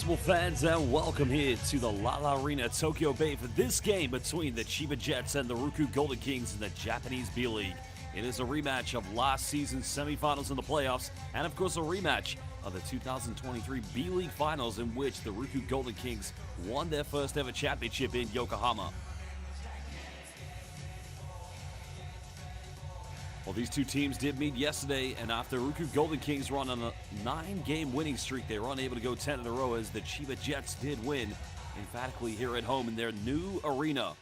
basketball fans, and welcome here to the Lala Arena at Tokyo Bay for this game between the Chiba Jets and the RYUKYU Golden Kings in the Japanese B.LEAGUE. It is a rematch of last season's semifinals in the playoffs, and of course a rematch of the 2023 B.LEAGUE Finals, in which the RYUKYU Golden Kings won their first ever championship in Yokohama. Well, these two teams did meet yesterday, and after RYUKYU Golden Kings run on a 9-game winning streak, they were unable to go 10 in a row, as the Chiba Jets did win emphatically here at home in their new arena.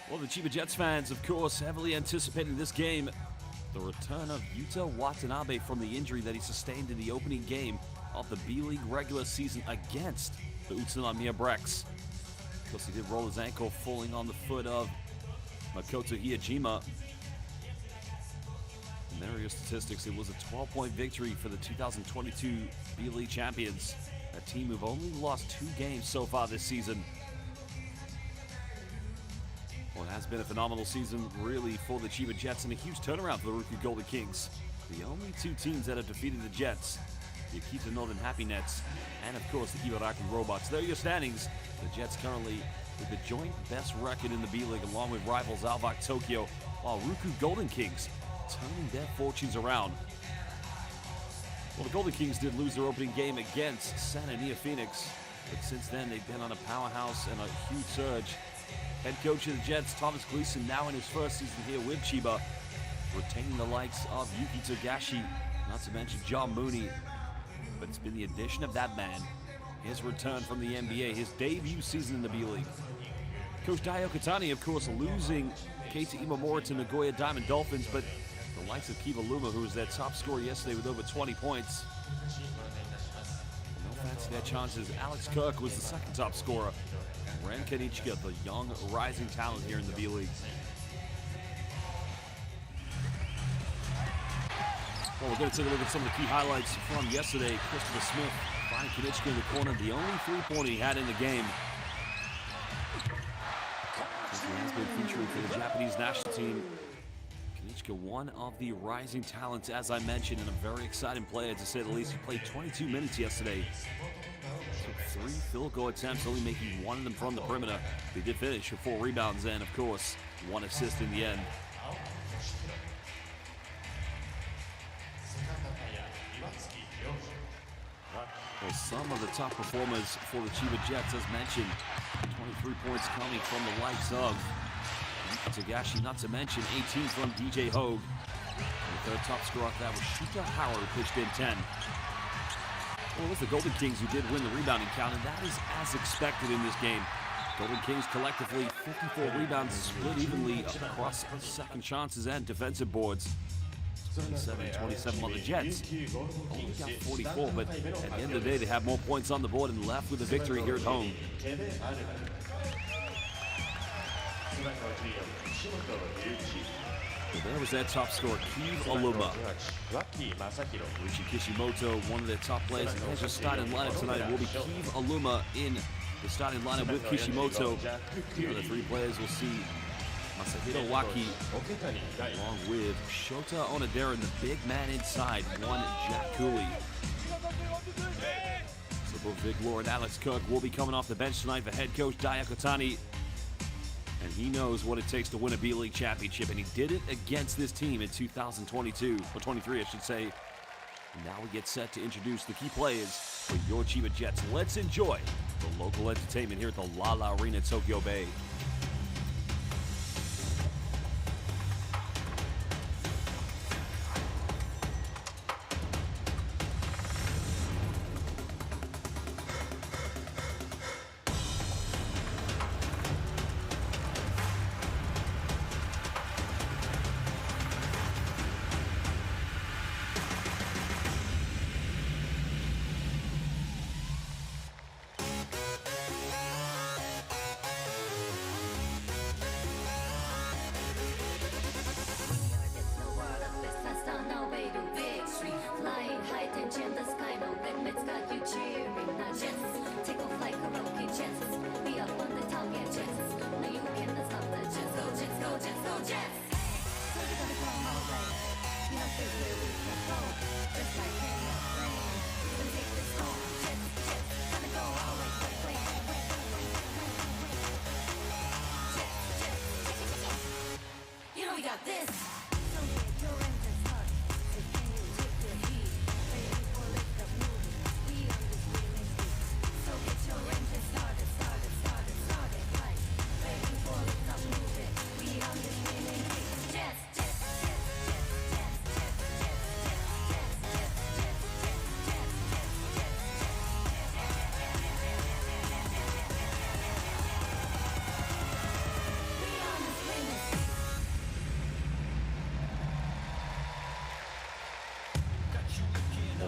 Well, the Chiba Jets fans, of course, heavily anticipating this game. The return of Yuta Watanabe from the injury that he sustained in the opening game of the B.LEAGUE regular season against the Utsunomiya Brex. Of course, he did roll his ankle, falling on the foot of Makoto Hiyajima. And there are your statistics. It was a 12-point victory for the 2022 B.LEAGUE champions, a team who've only lost 2 games so far this season. Well, it has been a phenomenal season, really, for the Chiba Jets, and a huge turnaround for the RYUKYU Golden Kings. The only 2 teams that have defeated the Jets, the Akita Northern Happy Nets, and of course the Ibaraki Robots. There are your standings. The Jets currently with the joint best record in the B.LEAGUE, along with rivals Alvak Tokyo, while RYUKYU Golden Kings turning their fortunes around. Well, the Golden Kings did lose their opening game against San Ania Phoenix, but since then they've been on a powerhouse and a huge surge. Head coach of the Jets, Thomas Gleason, now in his first season here with Chiba, retaining the likes of Yuki Togashi, not to mention John Mooney. But it's been the addition of that man, his return from the NBA, his debut season in the B.LEAGUE. Coach Daio Katani, of course, losing Keita Imamura to Nagoya Diamond Dolphins, but the likes of Kiva Luma, who was their top scorer yesterday with over 20 points. No fancy their chances. Alex Kirk was the second top scorer. Ren Kanichka, the young rising talent here in the B.LEAGUE. Well, we're going to take a look at some of the key highlights from yesterday. Christopher Smith finding Kanichka in the corner, the only 3-pointer he had in the game. He has been featuring for the Japanese national team. Kanichka, one of the rising talents, as I mentioned, and a very exciting player, to say the least. He played 22 minutes yesterday. Took 3 field goal attempts, only making 1 of them from the perimeter. They did finish with 4 rebounds and, of course, 1 assist in the end. Well, some of the top performers for the Chiba Jets, as mentioned, 23 points coming from the likes of Togashi, not to mention 18 from DJ Hogue. And the third top scorer off that was Shuta Hara, who pitched in 10. Well, with the Golden Kings, who did win the rebounding count, and that is as expected in this game. Golden Kings collectively 54 rebounds, split evenly across second chances and defensive boards. 27 on the Jets. Only got 44, but at the end of the day, they have more points on the board and left with a victory here at home. So there was that top scorer, Kiva Aluma. Rishi Kishimoto, one of their top players, and here's your starting lineup tonight. Will be Kiva Aluma in the starting lineup with Kishimoto. Here are the 3 players. We'll see Masahiro Waki, along with Shota Onodera, the big man inside, one Jack Cooley. So both Vic Lore and Alex Cook will be coming off the bench tonight for head coach Daio Katani. And he knows what it takes to win a B.LEAGUE championship, and he did it against this team in 2022, or 23, I should say. And now we get set to introduce the key players for your Chiba Jets. Let's enjoy the local entertainment here at the Lala Arena at Tokyo Bay.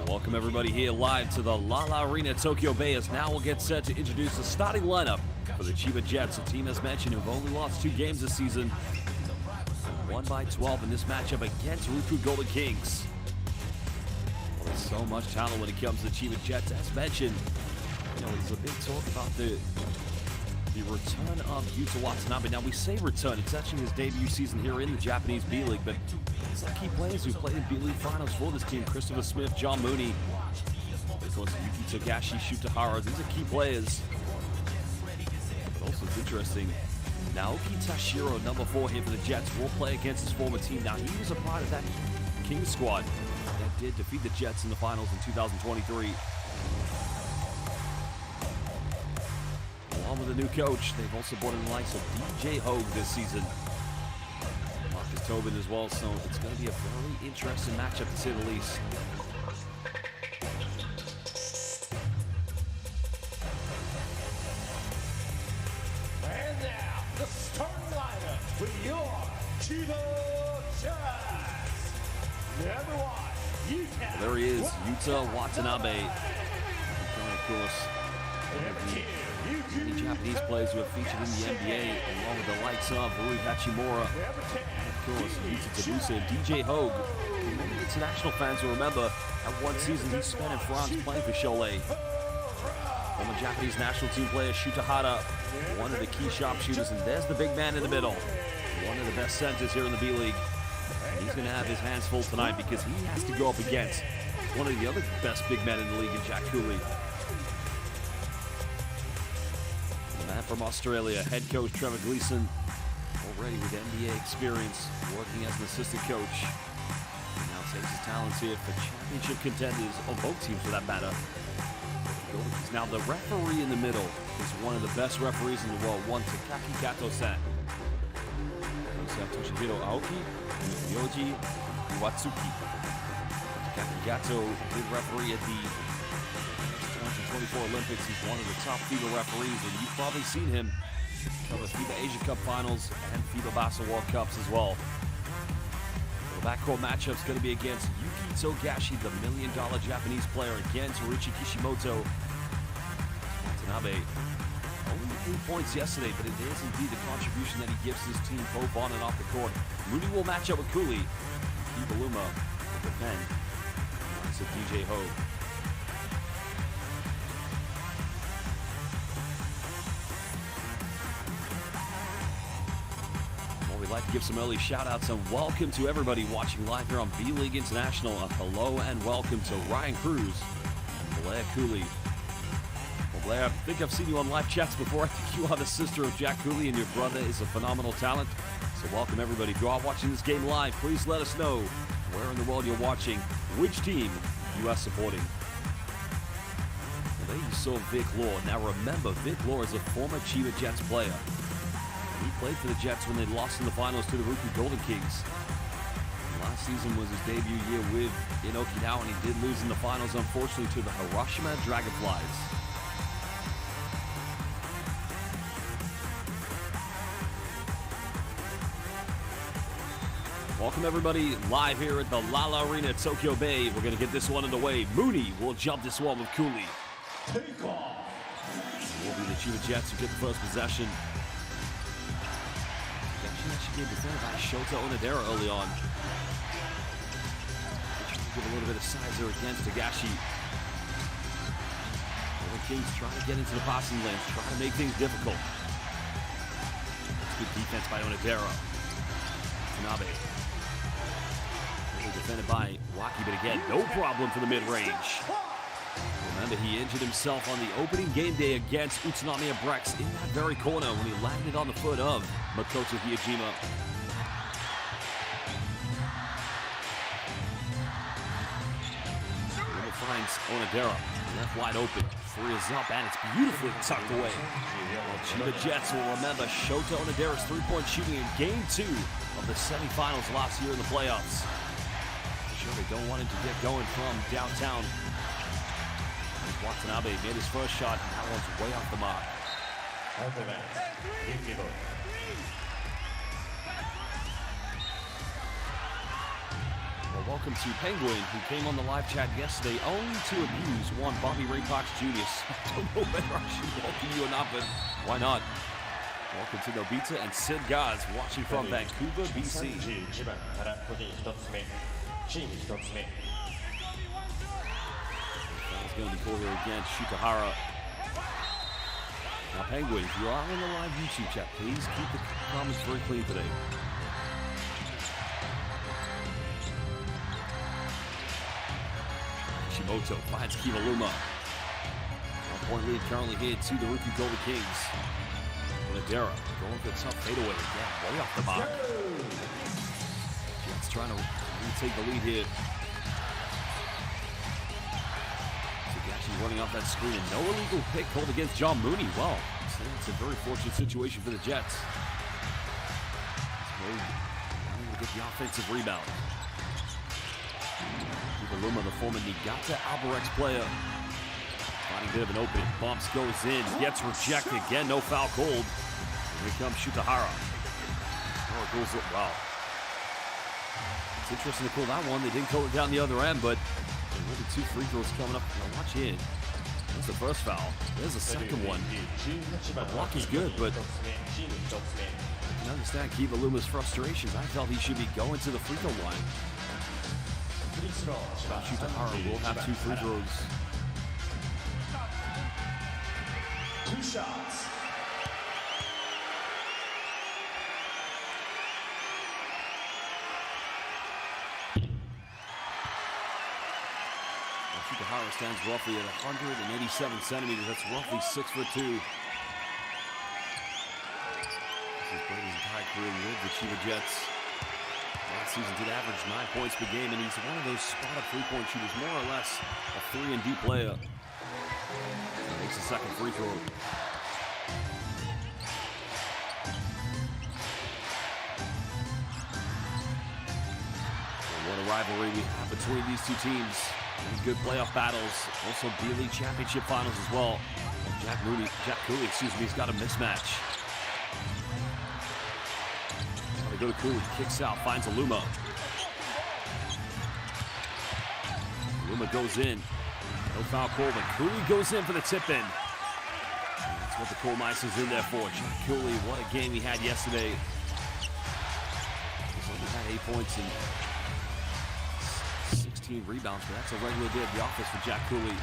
Welcome everybody here live to the Lala Arena Tokyo Bay, as now we'll get set to introduce the starting lineup for the Chiba Jets, a team as mentioned who've only lost 2 games this season, won by 12 in this matchup against RYUKYU Golden Kings. Well, there's so much talent when it comes to the Chiba Jets, as mentioned. You know, there's a big talk about the return of Yuta Watanabe. Now we say return, it's actually his debut season here in the Japanese B-League, but some key players who played in B-League finals for this team: Christopher Smith, John Mooney, of course Yuki Togashi, Shuta Hara. These are key players. But also it's interesting, Naoki Tashiro, number 4 here for the Jets, will play against his former team. Now he was a part of that Kings squad that did defeat the Jets in the finals in 2023. Along with a new coach, they've also brought in the likes of DJ Hogue this season. Marcus Tobin as well, so it's going to be a very interesting matchup to say the least. And now, the starting lineup for your Chiba Jets. Number 1, Yuta. There he is, Yuta Watanabe. And of course, the Japanese players who have featured in the NBA, along with the likes of Rui Hachimura, and of course Yuta Tabusa and DJ Hogue. Many international fans will remember that one season he spent in France playing for Cholet. Former Japanese national team player Shuta Hara, one of the key sharpshooters, and there's the big man in the middle, one of the best centers here in the B-League. And he's going to have his hands full tonight because he has to go up against one of the other best big men in the league in Jack Cooley. From Australia, head coach Trevor Gleeson, already with NBA experience, working as an assistant coach. He now takes his talents here for championship contenders, on both teams for that matter. Now the referee in the middle is one of the best referees in the world, one Takaki Kato-san. We have Toshihiro Aoki and Yoji Iwatsuki. Takaki Kato did referee at the 2024 Olympics. He's one of the top FIBA referees, and you've probably seen him cover FIBA Asia Cup Finals and FIBA Basketball World Cups as well. The backcourt matchup's going to be against Yuki Togashi, the $1 million Japanese player, against Ruichi Kishimoto. Watanabe, only 3 points yesterday, but it is indeed the contribution that he gives his team both on and off the court. Mooney will match up with Cooley. Ibaluma will defend. It's a DJ Hogue. We'd like to give some early shout-outs and welcome to everybody watching live here on B-League International. A hello and welcome to Ryan Cruz and Blair Cooley. Well, Blair, I think I've seen you on live chats before. I think you are the sister of Jack Cooley, and your brother is a phenomenal talent. So welcome everybody. If you are watching this game live, please let us know where in the world you're watching, which team you are supporting. Well, there you saw Vic Law. Now remember, Vic Law is a former Chiba Jets player. He played for the Jets when they lost in the finals to the RYUKYU Golden Kings. Last season was his debut year with in Okinawa, and he did lose in the finals, unfortunately, to the Hiroshima Dragonflies. Welcome everybody, live here at the Lala Arena at Tokyo Bay. We're going to get this one underway. Mooney will jump this one with Cooley. Take off. It will be the Chiba Jets who get the first possession. Actually gave defended by Shota Onodera early on. Give a little bit of size there against Togashi. The Kings trying to get into the passing lanes, trying to make things difficult. That's good defense by Onodera. Tanabe. Defended by Waki, but again, no problem for the mid-range. Remember, he injured himself on the opening game day against Utsunami and Brex in that very corner when he landed on the foot of Makoto Hiyojima. finds Onodera. Left wide open. Three is up, and it's beautifully tucked away. Well, CHIBA Jets will remember Shota Onodera's three-point shooting in Game 2 of the semifinals last year in the playoffs. Sure, they don't want him to get going from downtown. Watanabe made his first shot, and that one's way off the mark. Well, welcome to Penguin, who came on the live chat yesterday only to abuse one Bobby Ray Cox Jr. I don't know whether I should welcome you or not, but why not? Welcome to Nobita and Sid Gaz, watching from Vancouver, BC. That's going to be called here against Shikahara. Now, Penguin, if you are on the live YouTube chat, please keep the comments very clean today. Kishimoto finds Kivaluma. 1-point lead currently here to the RYUKYU Golden Kings. Onodera going for a tough fadeaway again, way off the mark. Jets trying to retake the lead here. Tagashi running off that screen, and no illegal pick called against John Mooney. Well, it's a very fortunate situation for the Jets. Able to get the offensive rebound. Kivaluma, the former Niigata Albirex player, finding a bit of an opening. Bumps, goes in, gets rejected again. No foul called. Here comes Shikahara. Oh, it goes up. Wow. It's interesting to call that one. They didn't call it down the other end, but there will be two free throws coming up. Now watch in. There's the first foul. There's the second one. The block is good, but I can understand Kivaluma's frustrations. I felt he should be going to the free throw line. Shikahara will have two free throws. 2 shots. Shikahara stands roughly at 187 centimeters. That's roughly 6'2". This is Brady's entire career with the CHIBA Jets. Last season did average 9 points per game, and he's one of those spot-up three-point shooters, more or less a 3-and-D player. Makes the second free throw. Well, what a rivalry we have between these two teams. Many good playoff battles, also B.LEAGUE championship finals as well. Jack Cooley, he's got a mismatch. They go to Cooley, kicks out, finds Aluma. Aluma goes in. No foul call, but Cooley goes in for the tip-in. That's what the Coal Meisters in there for. Jack Cooley, what a game he had yesterday. He's only had 8 points and 16 rebounds, but that's a regular day at the office for Jack Cooley.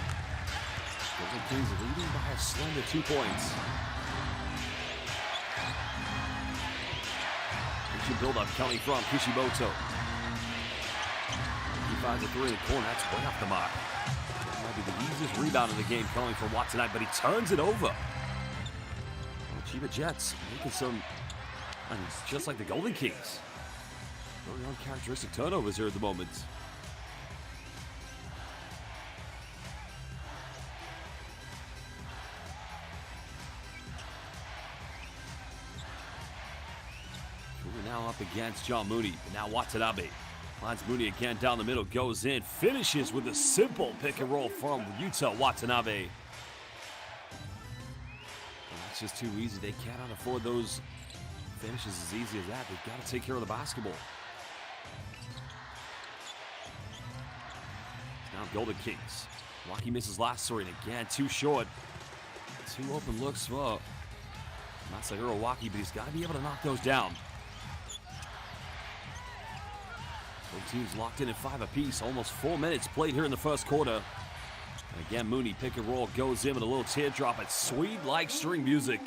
Golden Kings leading by a slender 2 points. Good build-up coming from Kishimoto. He finds a three in the corner. That's way off the mark. That might be the easiest rebound of the game coming from Watanabe, but he turns it over. Well, CHIBA Jets making some, just like the Golden Kings. Very uncharacteristic turnovers here at the moment. Now up against John Mooney. And now Watanabe finds Mooney again down the middle, goes in, finishes with a simple pick and roll from Yuta Watanabe. And that's just too easy. They cannot afford those finishes as easy as that. They've got to take care of the basketball. Now Golden Kings. Waki misses last three, and again, too short. 2 open looks for Masahiro Waki, but he's got to be able to knock those down. Both teams locked in at 5 apiece. Almost 4 minutes played here in the first quarter. And again, Mooney pick and roll goes in with a little teardrop. It's sweet like string music.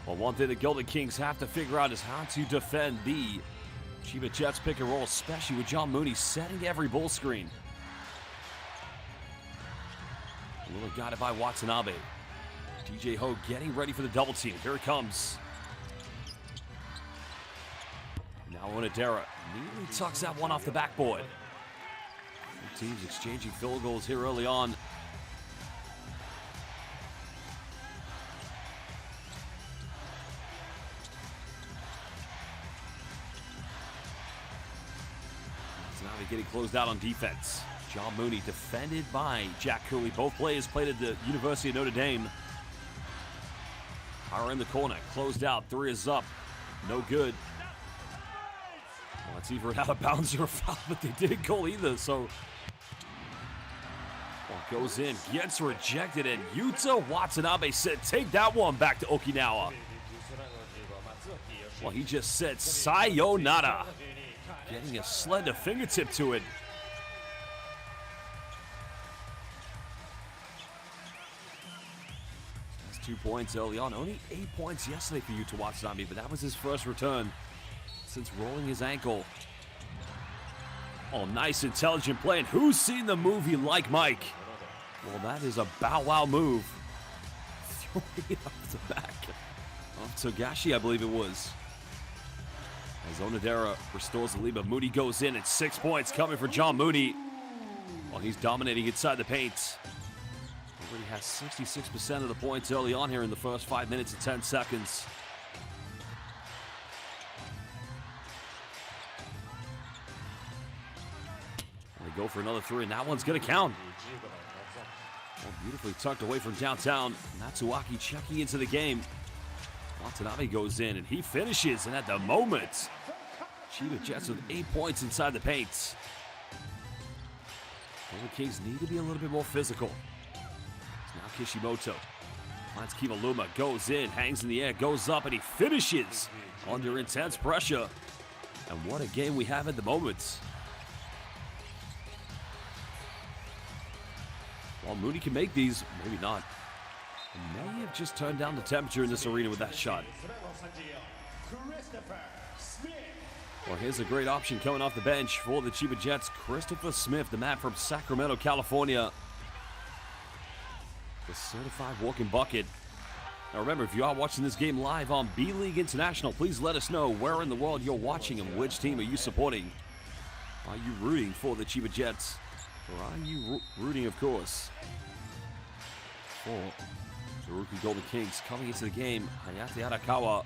Well, one thing the Golden Kings have to figure out is how to defend the CHIBA Jets pick and roll, especially with John Mooney setting every ball screen. A little guided by Watanabe. DJ Ho getting ready for the double team. Here it comes. Now Onodera neatly tucks that one off the backboard. teams exchanging field goals here early on. Watanabe getting closed out on defense. John Mooney defended by Jack Cooley. Both players played at the University of Notre Dame. Are in the corner, closed out, three is up, no good. Well, it's either an out of bounds or a foul, but they didn't call either, so. Well, goes in, gets rejected, and Yuta Watanabe said, take that one back to Okinawa. Well, he just said, sayonara, getting a slender fingertip to it. 2 points early on. Only 8 points yesterday for Yuta Watanabe, but that was his first return since rolling his ankle. Oh, nice intelligent play. And who's seen the movie Like Mike? Well, that is a bow wow move. Throwing it off the back of Togashi, I believe it was. As Onodera restores the lead, but Mooney goes in at 6 points coming for John Mooney. Well, he's dominating inside the paint. Already has 66% of the points early on here in the first 5 minutes and 10 seconds. And they go for another three, and that one's going to count. Well, beautifully tucked away from downtown. Matsuaki checking into the game. Watanabe goes in, and he finishes. And at the moment, Chiba Jets with 8 points inside the paint. Golden Kings need to be a little bit more physical. Now Kishimoto finds Kivaluma, goes in, hangs in the air, goes up, and he finishes under intense pressure. And what a game we have at the moment. While Mooney can make these, maybe not. He may have just turned down the temperature in this arena with that shot. Well, here's a great option coming off the bench for the Chiba Jets. Christopher Smith, the man from Sacramento, California. The certified walking bucket. Now remember, if you are watching this game live on B.LEAGUE International, please let us know where in the world you're watching and which team are you supporting. Are you rooting for the Chiba Jets? Or are you rooting, of course, for the RYUKYU Golden Kings? Coming into the game, Hayate Arakawa.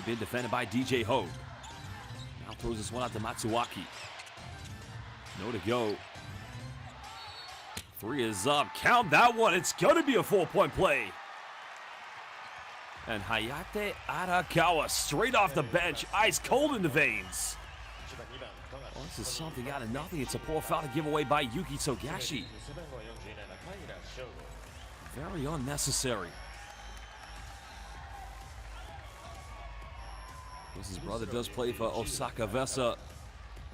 Been defended by DJ Hogue. Now throws this one out to Matsuaki. No to go. Three is up. Count that one. It's going to be a 4-point play. And Hayate Arakawa straight off the bench. Ice cold in the veins. Well, this is something out of nothing. It's a poor foul to give away by Yuki Togashi. Very unnecessary. His brother does play for Osaka Vesa.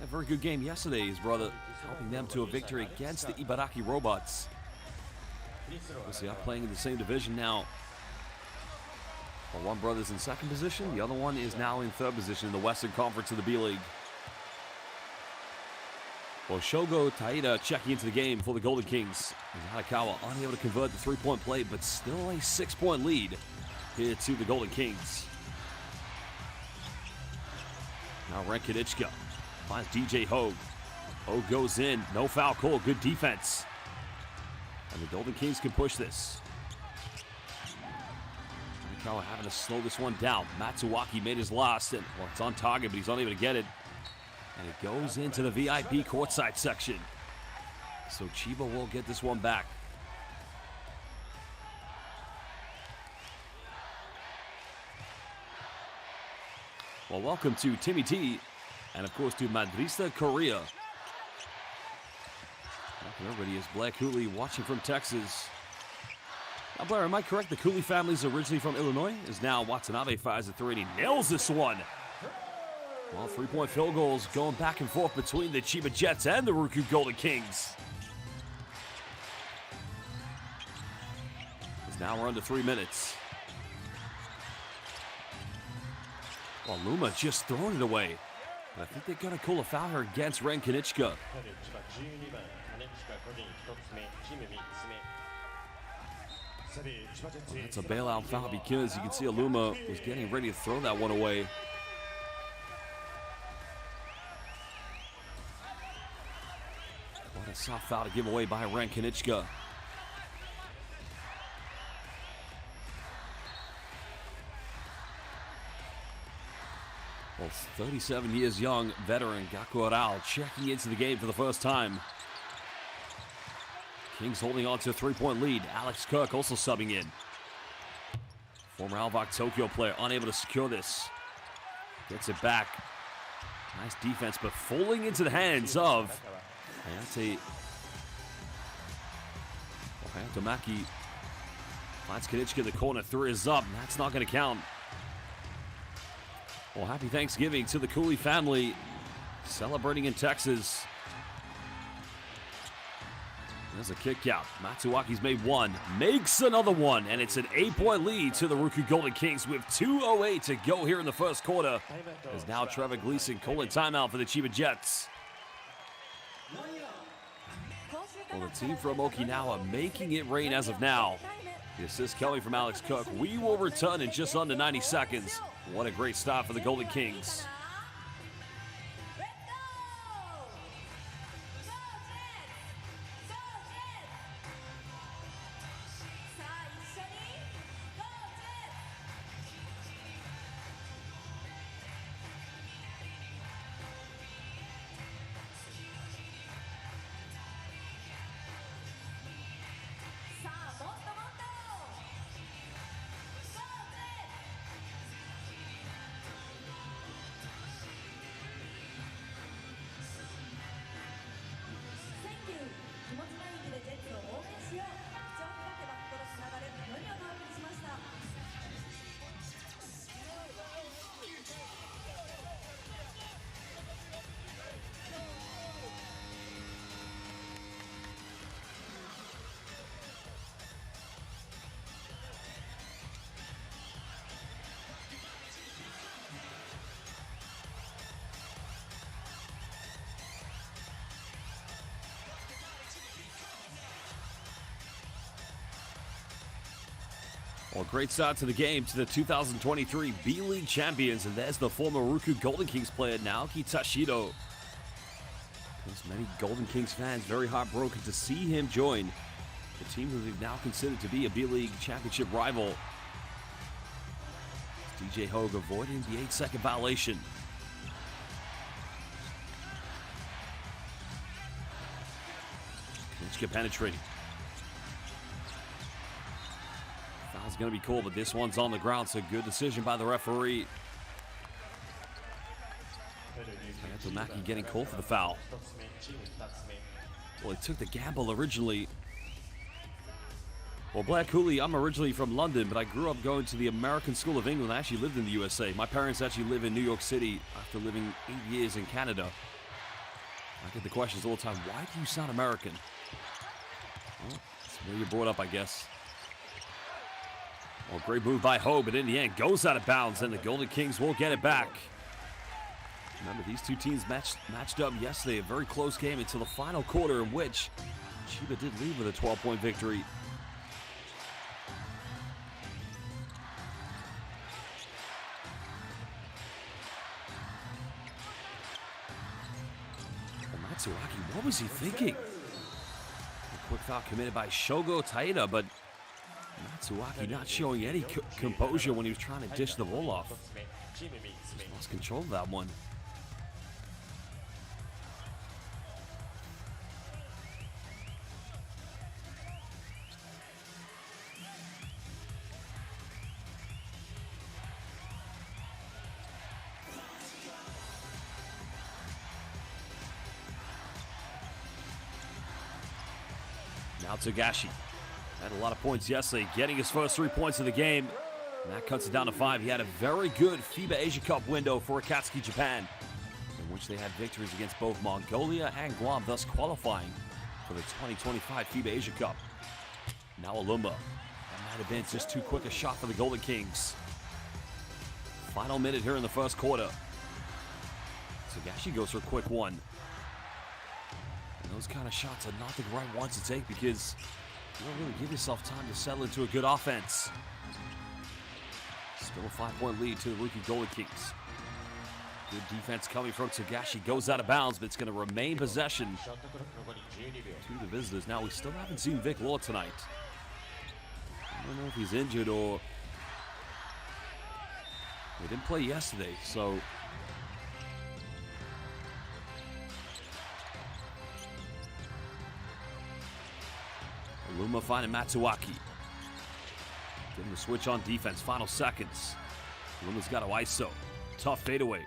A very good game yesterday, his brother helping them to a victory against the Ibaraki Robots. They are playing in the same division now. Well, one brother's in second position, the other one is now in third position in the Western Conference of the B-League. Well, Shogo Taida checking into the game for the Golden Kings. And Hayakawa unable to convert the three-point play, but still a 6-point lead here to the Golden Kings. Now Renkanichka finds DJ Hogue. Hogue goes in, no foul call, good defense. And the Golden Kings can push this. Hayakawa having to slow this one down. Matsuaki made his last, and well, it's on target, but he's unable to get it. And it goes into the VIP courtside section. So Chiba will get this one back. Well, welcome to Timmy T, and of course to Madrista, Korea. Everybody is Blair Cooley watching from Texas. Now, Blair, am I correct? The Cooley family is originally from Illinois. Is now Watanabe fires a three, and he nails this one. Well, 3-point field goals going back and forth between the Chiba Jets and the RYUKYU Golden Kings. As now we're under 3 minutes. Well, Luma just throwing it away. But I think they're going to call a foul here against Renkanichka. That's a bailout foul because you can see Aluma was getting ready to throw that one away. What a soft foul to give away by Rankinichka. Well, 37 years young veteran Gaku Aral checking into the game for the first time. Kings holding on to a 3-point lead. Alex Kirk also subbing in. Former Alvok Tokyo player unable to secure this. Gets it back. Nice defense, but falling into the hands of Hayato Maki. Finds Kanichka in the corner. 3 is up. And that's not going to count. Well, happy Thanksgiving to the Cooley family celebrating in Texas. There's a kick out. Matsuaki's made 1, makes another 1, and it's an 8-point lead to the RYUKYU Golden Kings with 2:08 to go here in the first quarter. As now Trevor Gleason calling timeout for the Chiba Jets. Well, the team from Okinawa making it rain as of now. The assist coming from Alex Cook. We will return in just under 90 seconds. What a great start for the Golden Kings. Well, great start to the game to the 2023 B.LEAGUE champions, and there's the former RYUKYU Golden Kings player, Naoki Tashido. There's many Golden Kings fans very heartbroken to see him join the team who they've now considered to be a B.LEAGUE championship rival. DJ Hogue avoiding the 8-second violation. Kanichka penetrating. Foul's going to be cool, but this one's on the ground, so good decision by the referee. Hayato Maki getting called for the foul. Well, he took the gamble originally. Well, Black Cooley, I'm originally from London, but I grew up going to the American School of England. I actually lived in the USA. My parents actually live in New York City after living 8 years in Canada. I get the questions all the time, why do you sound American? Well, that's where you're brought up, I guess. Well, great move by Ho, but in the end goes out of bounds, and the Golden Kings will get it back. Remember, these two teams matched up yesterday, a very close game until the final quarter, in which Chiba did lead with a 12-point victory. Well, Matsuaki, what was he thinking? A quick foul committed by Shogo Taida, but Matsuaki not showing any composure when he was trying to dish the ball off. Just lost control of that one. Now Togashi. Had a lot of points yesterday, getting his first 3 points of the game. And that cuts it down to 5. He had a very good FIBA Asia Cup window for Akatsuki Japan, in which they had victories against both Mongolia and Guam, thus qualifying for the 2025 FIBA Asia Cup. Now Alumba. That might have been just too quick a shot for the Golden Kings. Final minute here in the first quarter. Togashi goes for a quick one. And those kind of shots are not the right ones to take because You don't really give yourself time to settle into a good offense. Still a 5-point lead to the RYUKYU Golden Kings. Good defense coming from Togashi. Goes out of bounds, but it's going to remain possession to the visitors. Now, we still haven't seen Vic Law tonight. I don't know if he's injured or... They didn't play yesterday, so... Aluma finding Matsuaki. Getting the switch on defense. Final seconds. Aluma's got to ISO. Tough fadeaway.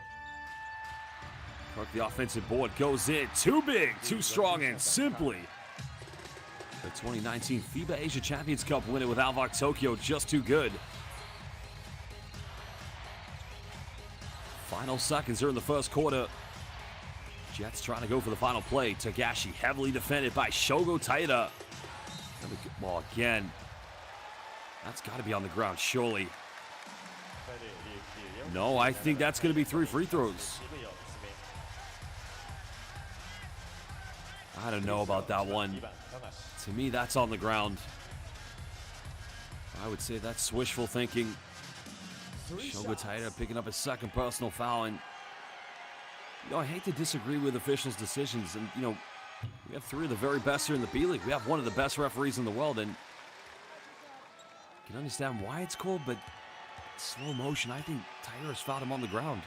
Kirk, the offensive board, goes in. Too big, too strong, and simply. The 2019 FIBA Asia Champions Cup winner with Alvak Tokyo, just too good. Final seconds here in the first quarter. Jets trying to go for the final play. Togashi heavily defended by Shogo Taira. Well, again, that's got to be on the ground, surely. No, I think that's going to be 3 free throws. I don't know about that one. To me, that's on the ground. I would say that's wishful thinking. Shogo Taira picking up his second personal foul. And, I hate to disagree with officials' decisions. And, we have 3 of the very best here in the B-League. We have one of the best referees in the world. And you can understand why it's called, but slow motion, I think Taira's fouled him on the ground.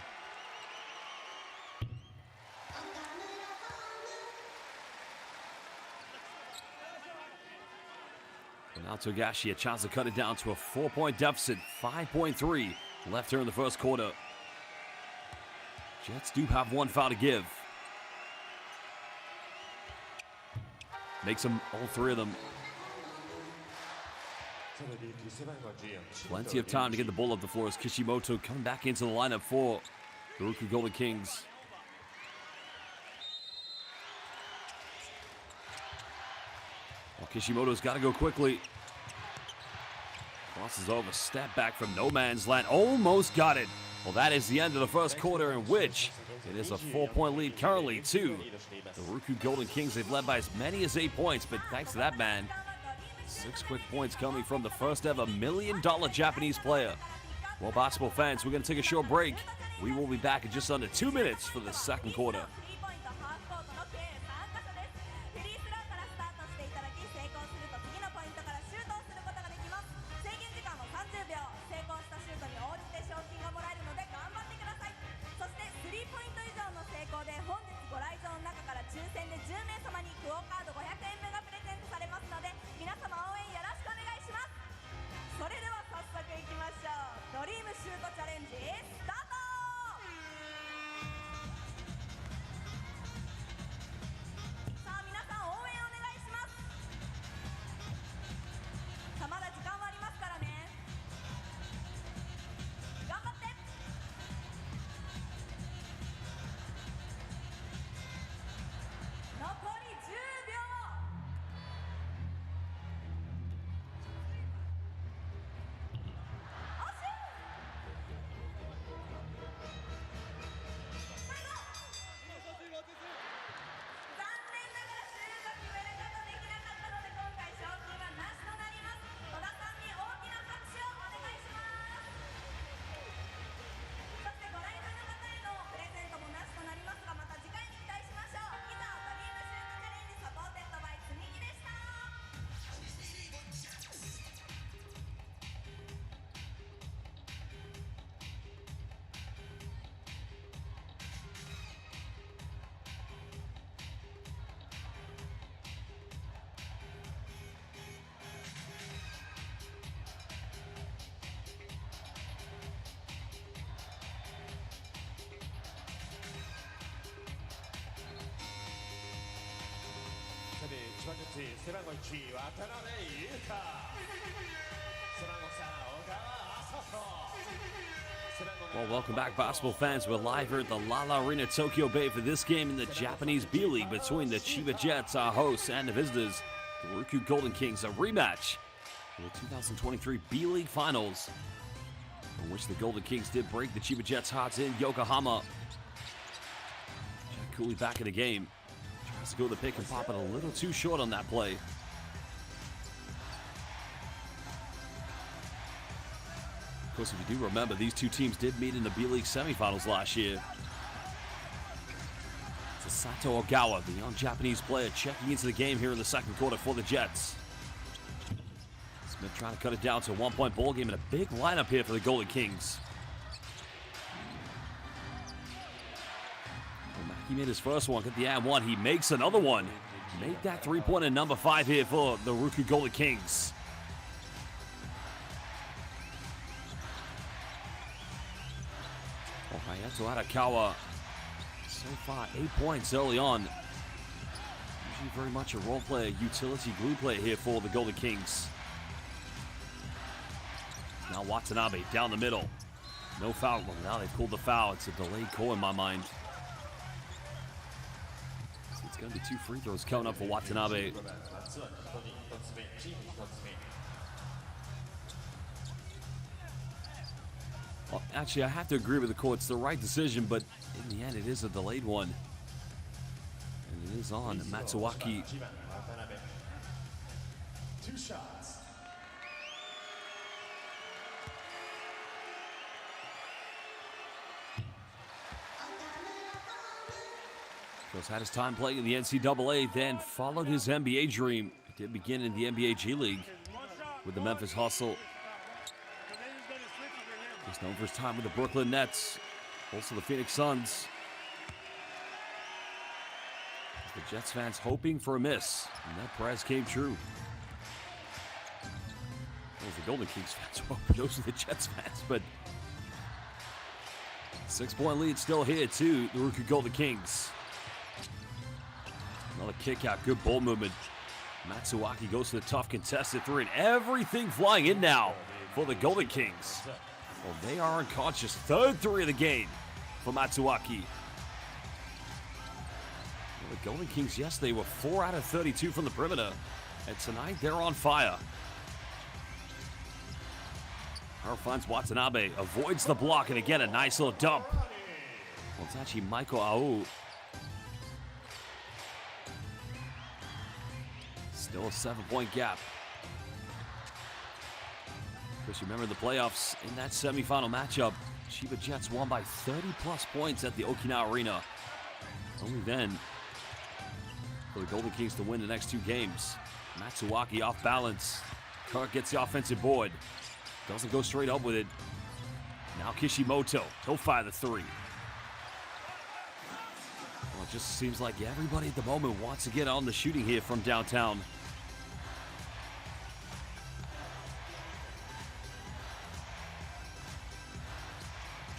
And now Togashi, a chance to cut it down to a 4-point deficit. 5.3 left here in the first quarter. Jets do have 1 foul to give. Makes them all 3 of them. Plenty of time to get the ball up the floor as Kishimoto coming back into the lineup for the RYUKYU Golden Kings. Well, Kishimoto's got to go quickly. Crosses over, step back from no man's land. Almost got it. Well, that is the end of the first quarter, in which it is a 4-point lead currently to the RYUKYU Golden Kings. They've led by as many as 8 points, but thanks to that man, 6 quick points coming from the first ever $1 million Japanese player. Well, basketball fans, we're going to take a short break. We will be back in just under 2 minutes for the second quarter. Well, welcome back, basketball fans. We're live here at the Lala Arena, Tokyo Bay, for this game in the Japanese B-League between the CHIBA Jets, our hosts, and the visitors, the RYUKYU Golden Kings, a rematch for the 2023 B-League Finals, in which the Golden Kings did break the CHIBA Jets' hearts in Yokohama. Jack Cooley back in the game. Tries to go to the pick and pop it a little too short on that play. Of course, if you do remember, these two teams did meet in the B.LEAGUE semifinals last year. It's Sato Ogawa, the young Japanese player, checking into the game here in the second quarter for the Jets. Smith trying to cut it down to a one-point ball game and a big lineup here for the Golden Kings. Well, he made his first one, got the and one. He makes another one. Make that three-pointer number 5 here for the RYUKYU Golden Kings. Hayato Arakawa, so far 8 points early on. Usually very much a role player, utility glue player here for the Golden Kings. Now Watanabe down the middle. No foul. Well, now they've called the foul. It's a delayed call in my mind. So it's going to be 2 free throws coming up for Watanabe. Well, actually, I have to agree with the court. It's the right decision, but in the end, it is a delayed one. And it is on Matsuwaki. 2 shots. Just had his time playing in the NCAA, then followed his NBA dream. It did begin in the NBA G League with the Memphis Hustle. He's known for his time with the Brooklyn Nets, also the Phoenix Suns. The Jets fans hoping for a miss, and that prize came true. Those are the Golden Kings fans, those are the Jets fans, but 6-point lead still here to the RYUKYU Golden Kings. Another kick out, good ball movement. Matsuwaki goes to the tough contested 3, and everything flying in now for the Golden Kings. Well, they are unconscious. 3rd 3 of the game for Matsuwaki. Well, the Golden Kings yesterday were 4 out of 32 from the perimeter, and tonight they're on fire. Haro finds Watanabe, avoids the block, and again a nice little dump. Well, it's actually Michael Au. Still a 7-point gap. Of course, you remember the playoffs in that semifinal matchup. CHIBA Jets won by 30-plus points at the Okinawa Arena. Only then for the Golden Kings to win the next 2 games. Matsuwaki off balance. Kirk gets the offensive board. Doesn't go straight up with it. Now Kishimoto. He'll fire the 3. Well, it just seems like everybody at the moment wants to get on the shooting here from downtown.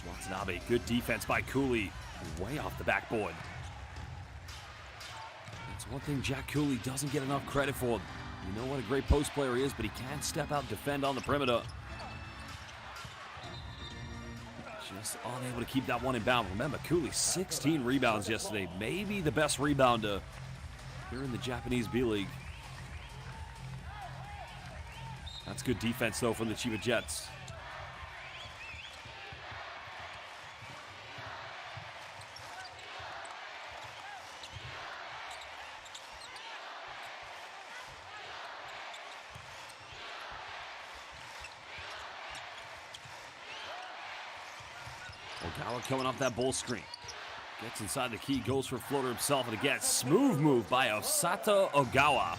Watanabe, good defense by Cooley. Way off the backboard. That's one thing Jack Cooley doesn't get enough credit for. You know what a great post player he is, but he can't step out and defend on the perimeter. Just unable to keep that one in bounds. Remember, Cooley, 16 rebounds yesterday. Maybe the best rebounder here in the Japanese B-League. That's good defense, though, from the CHIBA Jets. Ogawa coming off that ball screen. Gets inside the key, goes for a floater himself, and again, smooth move by Osato Ogawa.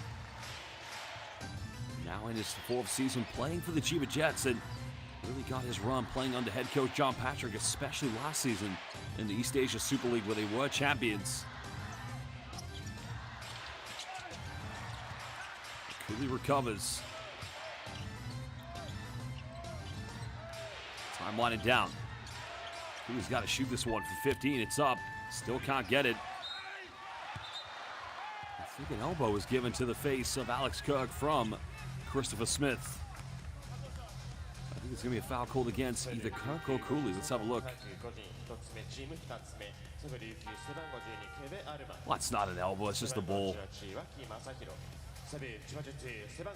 Now in his 4th season playing for the CHIBA Jets, and really got his run playing under head coach John Patrick, especially last season in the East Asia Super League where they were champions. Cooley recovers. Time winding down. He's got to shoot this one for 15. It's up. Still can't get it. I think an elbow was given to the face of Alex Kirk from Christopher Smith. I think it's going to be a foul called against either Kirk or Cooley. Let's have a look. Well, it's not an elbow. It's just a ball.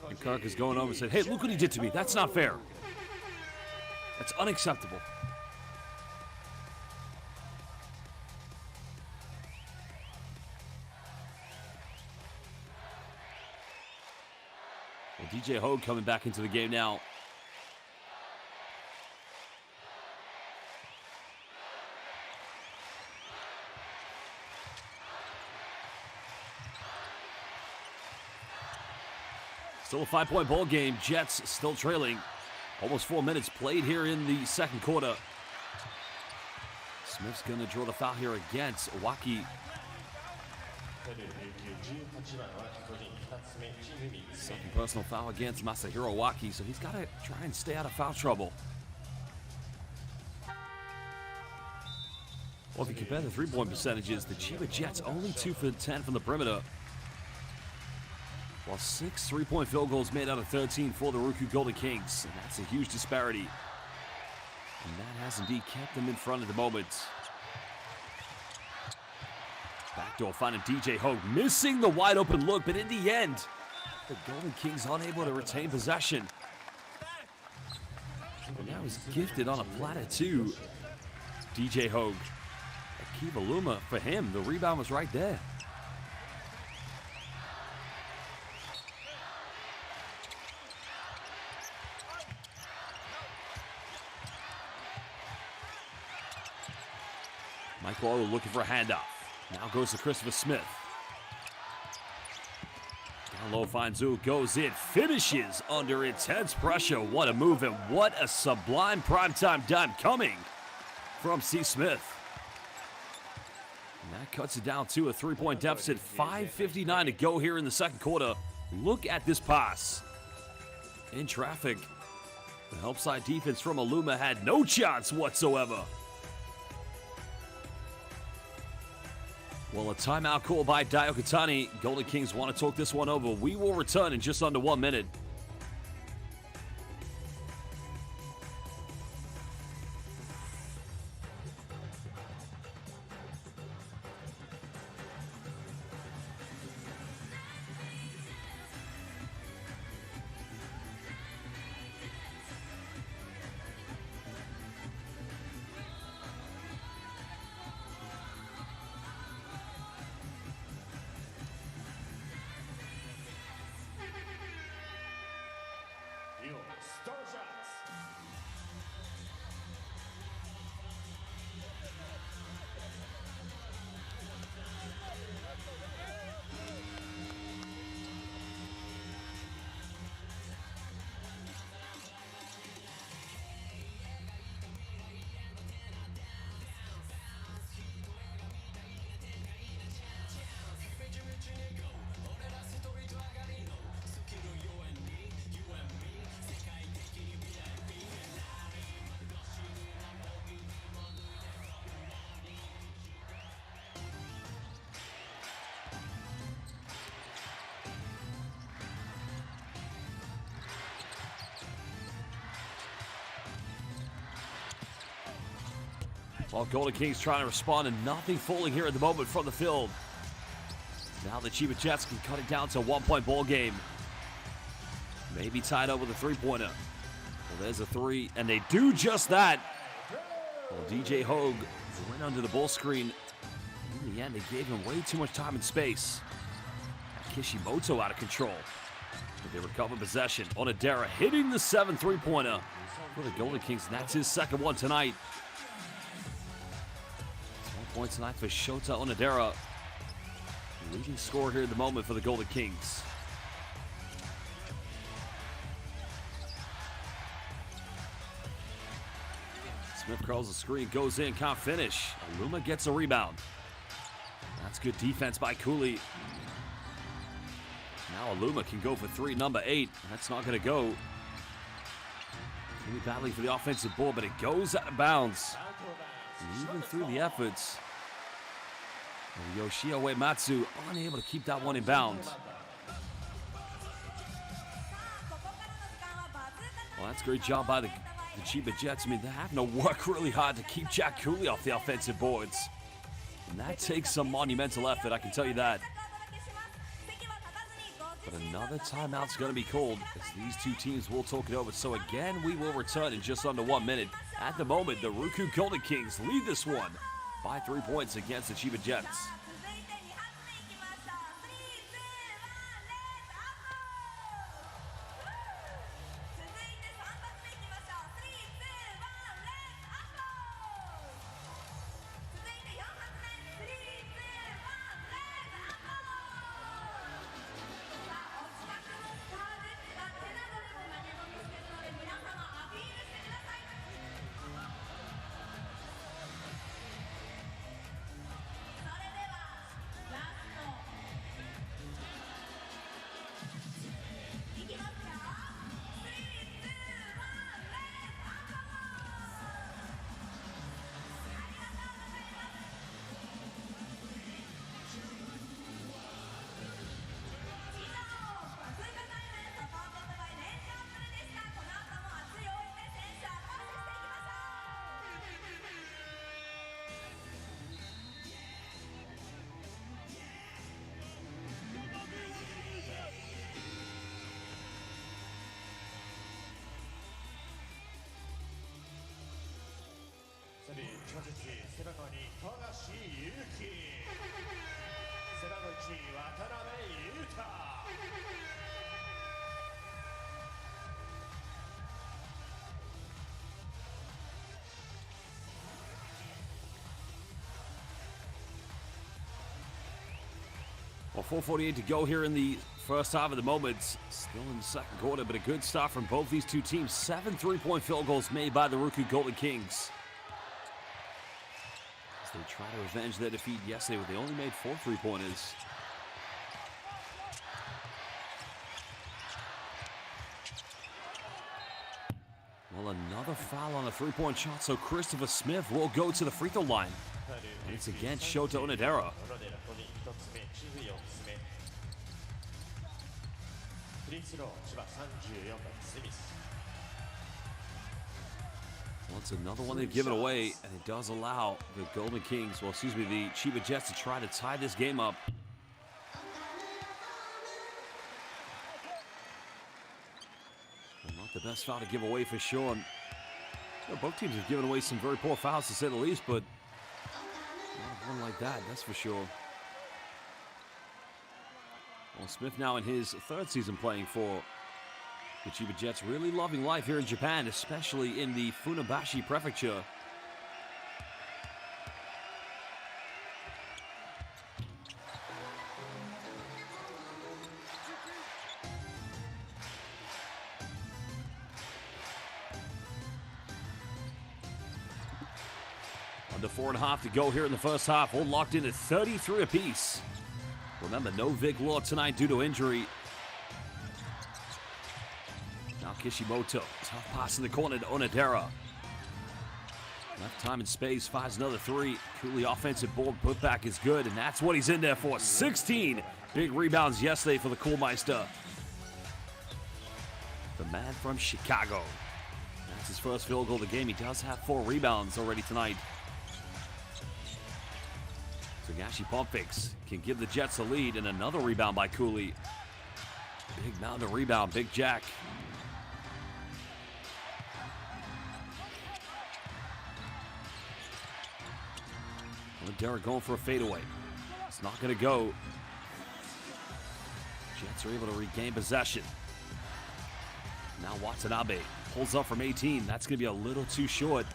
And Kirk is going over and said, "Hey, look what he did to me. That's not fair. That's unacceptable." Well, DJ Hogue coming back into the game now. Still a 5-point ball game. Jets still trailing. Almost 4 minutes played here in the second quarter. Smith's going to draw the foul here against RYUKYU. Second personal foul against Masahiro RYUKYU, so he's got to try and stay out of foul trouble. Well, if you compare the three-point percentages, the CHIBA Jets only 2 for 10 from the perimeter, while 6 3-point field goals made out of 13 for the RYUKYU Golden Kings, and that's a huge disparity. And that has indeed kept them in front at the moment. Backdoor finding DJ Hogue, missing the wide open look, but in the end, the Golden Kings unable to retain possession. And now he's gifted on a platter to DJ Hogue. Akiva Luma, for him, the rebound was right there. Michael O looking for a handoff. Now goes to Christopher Smith. Down low finds Zhu, goes in, finishes under intense pressure. What a move and what a sublime primetime dime coming from C. Smith. And that cuts it down to a 3-point deficit. 5:59 to go here in the second quarter. Look at this pass. In traffic. The help side defense from Aluma had no chance whatsoever. Well, a timeout call by Dio Katani. Golden Kings want to talk this one over. We will return in just under 1 minute. Star shots. Well, Golden Kings trying to respond and nothing falling here at the moment from the field. Now the CHIBA Jets can cut it down to a 1-point ball game. Maybe tied up with a three-pointer. Well, there's a three, and they do just that. Well, DJ Hogue went under the ball screen. In the end, they gave him way too much time and space. Kishimoto out of control. But they recover possession. Onodera hitting the 7 3-pointer for the Golden Kings, and that's his second one tonight. 10 points tonight for Shota Onodera. Leading scorer here at the moment for the Golden Kings. Smith curls the screen, goes in, can't finish. Aluma gets a rebound. That's good defense by Cooley. Now Aluma can go for three, number 8. That's not going to go. Really battling for the offensive board, but it goes out of bounds. And even through the efforts, Yoshio Uematsu unable to keep that one in bounds. Well, that's a great job by the CHIBA Jets. I mean, they're having to work really hard to keep Jack Cooley off the offensive boards. And that takes some monumental effort, I can tell you that. But another timeout's going to be called as these two teams will talk it over. So again, we will return in just under 1 minute. At the moment, the RYUKYU Golden Kings lead this one by 3 points against the CHIBA Jets. Well, 4:48 to go here in the first half of the moment. Still in the second quarter, but a good start from both these two teams. 7 3-point field goals made by the RYUKYU Golden Kings. As they try to revenge their defeat yesterday, where they only made 4 3-pointers. Well, another foul on a 3-point shot, so Christopher Smith will go to the free throw line. And it's against Shota Onodera. Well, it's another one they've given away, and it does allow the Golden Kings, the CHIBA Jets to try to tie this game up. Well, not the best foul to give away for sure. You know, both teams have given away some very poor fouls, to say the least, but not one like that, that's for sure. Well, Smith now in his 3rd season playing for the CHIBA Jets, really loving life here in Japan, especially in the Funabashi Prefecture. Under 4.5 to go here in the first half. All locked in at 33 apiece. Remember, no Vic Law tonight due to injury. Now Kishimoto, tough pass in the corner to Onodera. Left time and space, finds another 3. Cooley offensive board putback is good, and that's what he's in there for. 16 big rebounds yesterday for the Koolmeister. The man from Chicago. That's his first field goal of the game. He does have 4 rebounds already tonight. Togashi pump fakes can give the Jets a lead, and another rebound by Cooley. Big mountain of rebound, Big Jack. Derek going for a fadeaway. It's not going to go. Jets are able to regain possession. Now Watanabe pulls up from 18. That's going to be a little too short.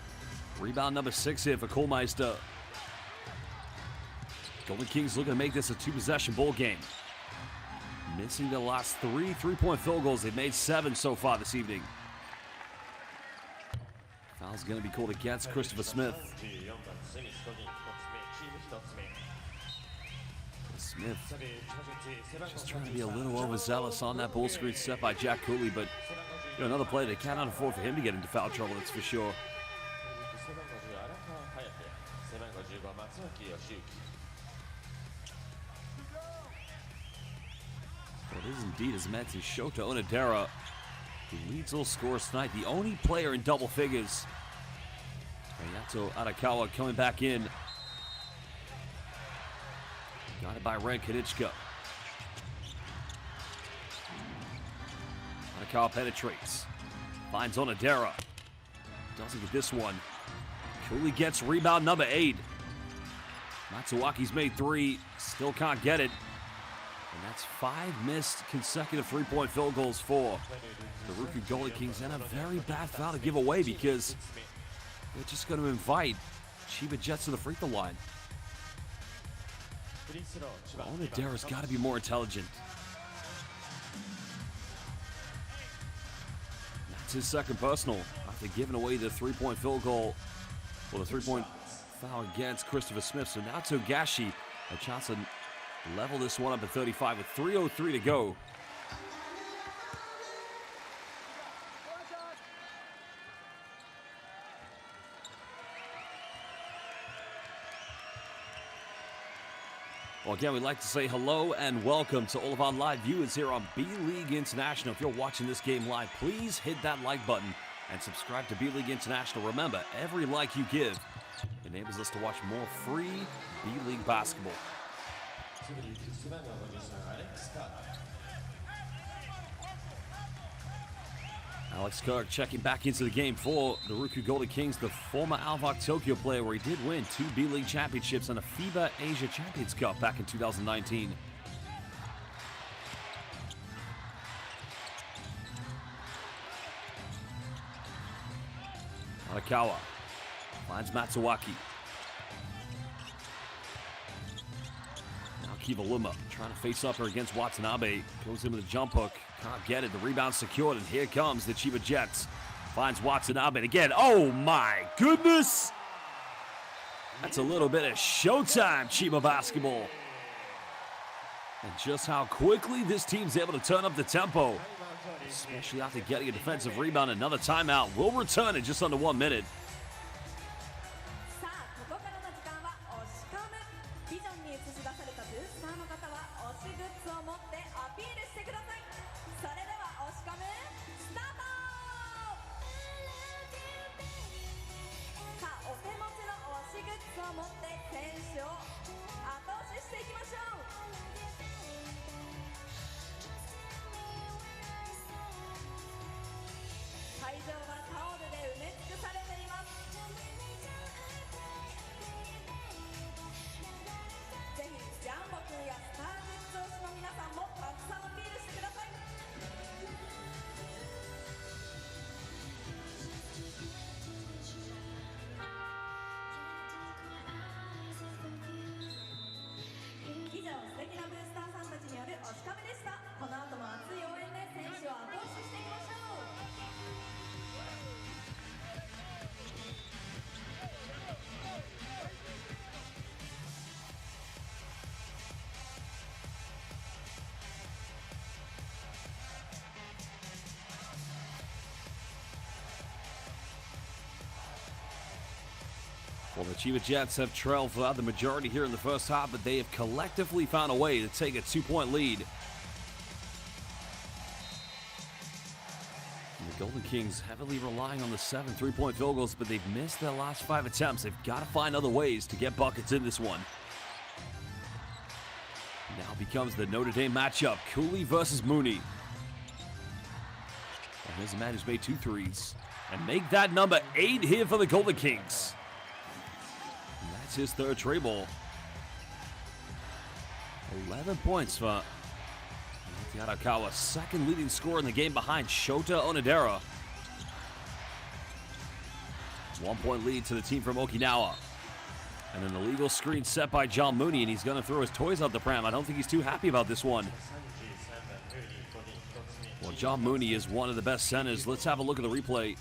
Rebound number 6 here for Koolmeister. Golden Kings looking to make this a 2-possession ball game. Missing the last 3 3-point field goals. They've made 7 so far this evening. Foul's going to be called against Christopher Smith. Smith just trying to be a little overzealous on that ball screen set by Jack Cooley, but you know, another play they cannot afford for him to get into foul trouble, that's for sure. Well, it is indeed as meant to Shota Onodera, who leads all scorers tonight, the only player in double figures. Hayato Arakawa coming back in. Got it by Ren Kanichka. Arakawa penetrates. Finds Onodera. Doesn't get this one. Cooley gets rebound number 8. Matsuwaki's made 3. Still can't get it. And that's 5 missed consecutive 3-point field goals for the RYUKYU Golden Kings. And a very bad foul to give away because they're just going to invite CHIBA Jets to the free throw line. Onodera's got to be more intelligent. That's his second personal after giving away the 3-point field goal. Well, the 3-point foul against Christopher Smith. So now Togashi, a chance to level this one up at 35 with 3:03 to go. Well, again, we'd like to say hello and welcome to all of our live viewers here on B.LEAGUE International. If you're watching this game live, please hit that like button and subscribe to B.LEAGUE International. Remember, every like you give enables us to watch more free B.LEAGUE basketball. Alex Kirk checking back into the game for the RYUKYU Golden Kings, the former Alvak Tokyo player, where he did win 2 B.LEAGUE championships and a FIBA Asia Champions Cup back in 2019. Arakawa finds Matsuwaki. Now Kiva Luma trying to face up her against Watanabe. Goes in with a jump hook. Can't get it. The rebound secured, and here comes the Chiba Jets. Finds Watanabe again. Oh my goodness! That's a little bit of showtime, Chiba basketball. And just how quickly this team's able to turn up the tempo, especially after getting a defensive rebound. Another timeout will return in just under 1 minute. Well, the Chiba Jets have trailed for the majority here in the first half, but they have collectively found a way to take a 2-point lead. And the Golden Kings heavily relying on the 7 3-point field goals, but they've missed their last 5 attempts. They've got to find other ways to get buckets in this one. Now becomes the Notre Dame matchup, Cooley versus Mooney. And here's a man who's made 2 threes. And make that number 8 here for the Golden Kings. That's his 3rd tray ball. 11 points for Arakawa, 2nd leading scorer in the game behind Shota Onodera. 1-point lead to the team from Okinawa. And an illegal screen set by John Mooney, and he's going to throw his toys out the pram. I don't think he's too happy about this one. Well, John Mooney is one of the best centers. Let's have a look at the replay.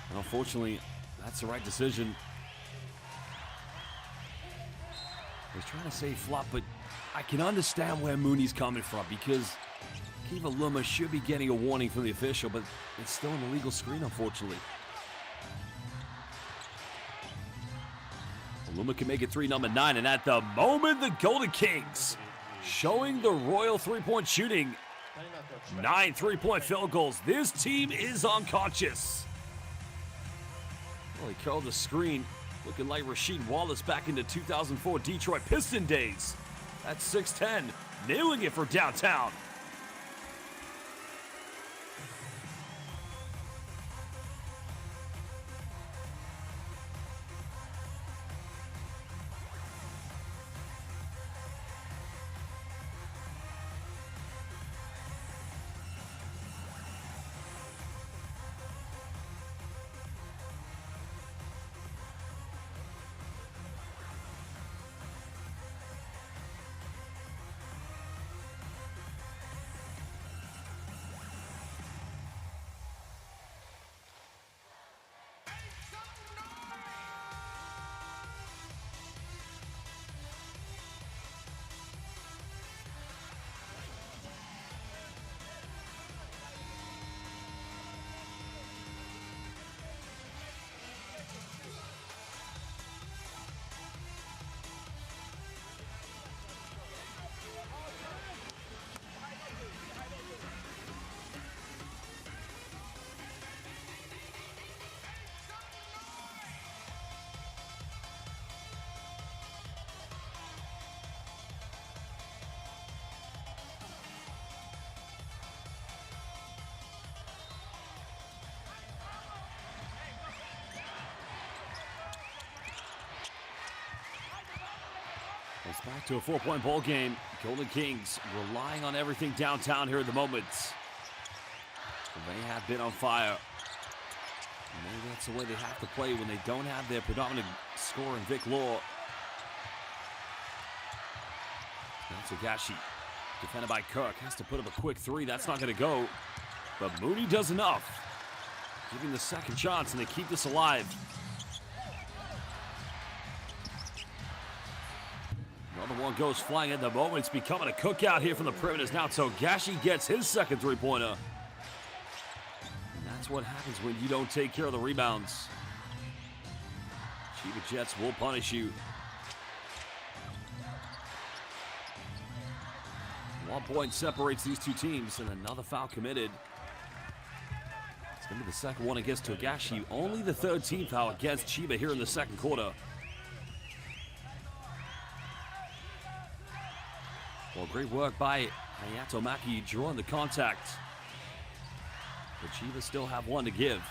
And unfortunately, that's the right decision. He's trying to say flop, but I can understand where Mooney's coming from, because Kiva Luma should be getting a warning from the official, but it's still an illegal screen, unfortunately. Luma can make it 3, number 9, and at the moment, the Golden Kings showing the royal 3-point shooting. 9 3-point field goals. This team is unconscious. Well, he curled the screen, looking like Rasheed Wallace back into 2004 Detroit Piston days. That's 6'10", nailing it for downtown. It's back to a 4-point ball game. Golden Kings relying on everything downtown here at the moment. They have been on fire. Maybe that's the way they have to play when they don't have their predominant scorer in Vic Law. That's Agashi. Defended by Kirk. Has to put up a quick three. That's not going to go. But Mooney does enough. Giving the second chance, and they keep this alive. Another one goes flying at the moment. It's becoming a cookout here from the perimeters now. Togashi gets his second three-pointer. And that's what happens when you don't take care of the rebounds. Chiba Jets will punish you. 1 point separates these two teams, and another foul committed. It's going to be the second one against Togashi. Only the third team foul against Chiba here in the second quarter. Well, great work by Hayato Maki drawing the contact. But Chiba still have one to give.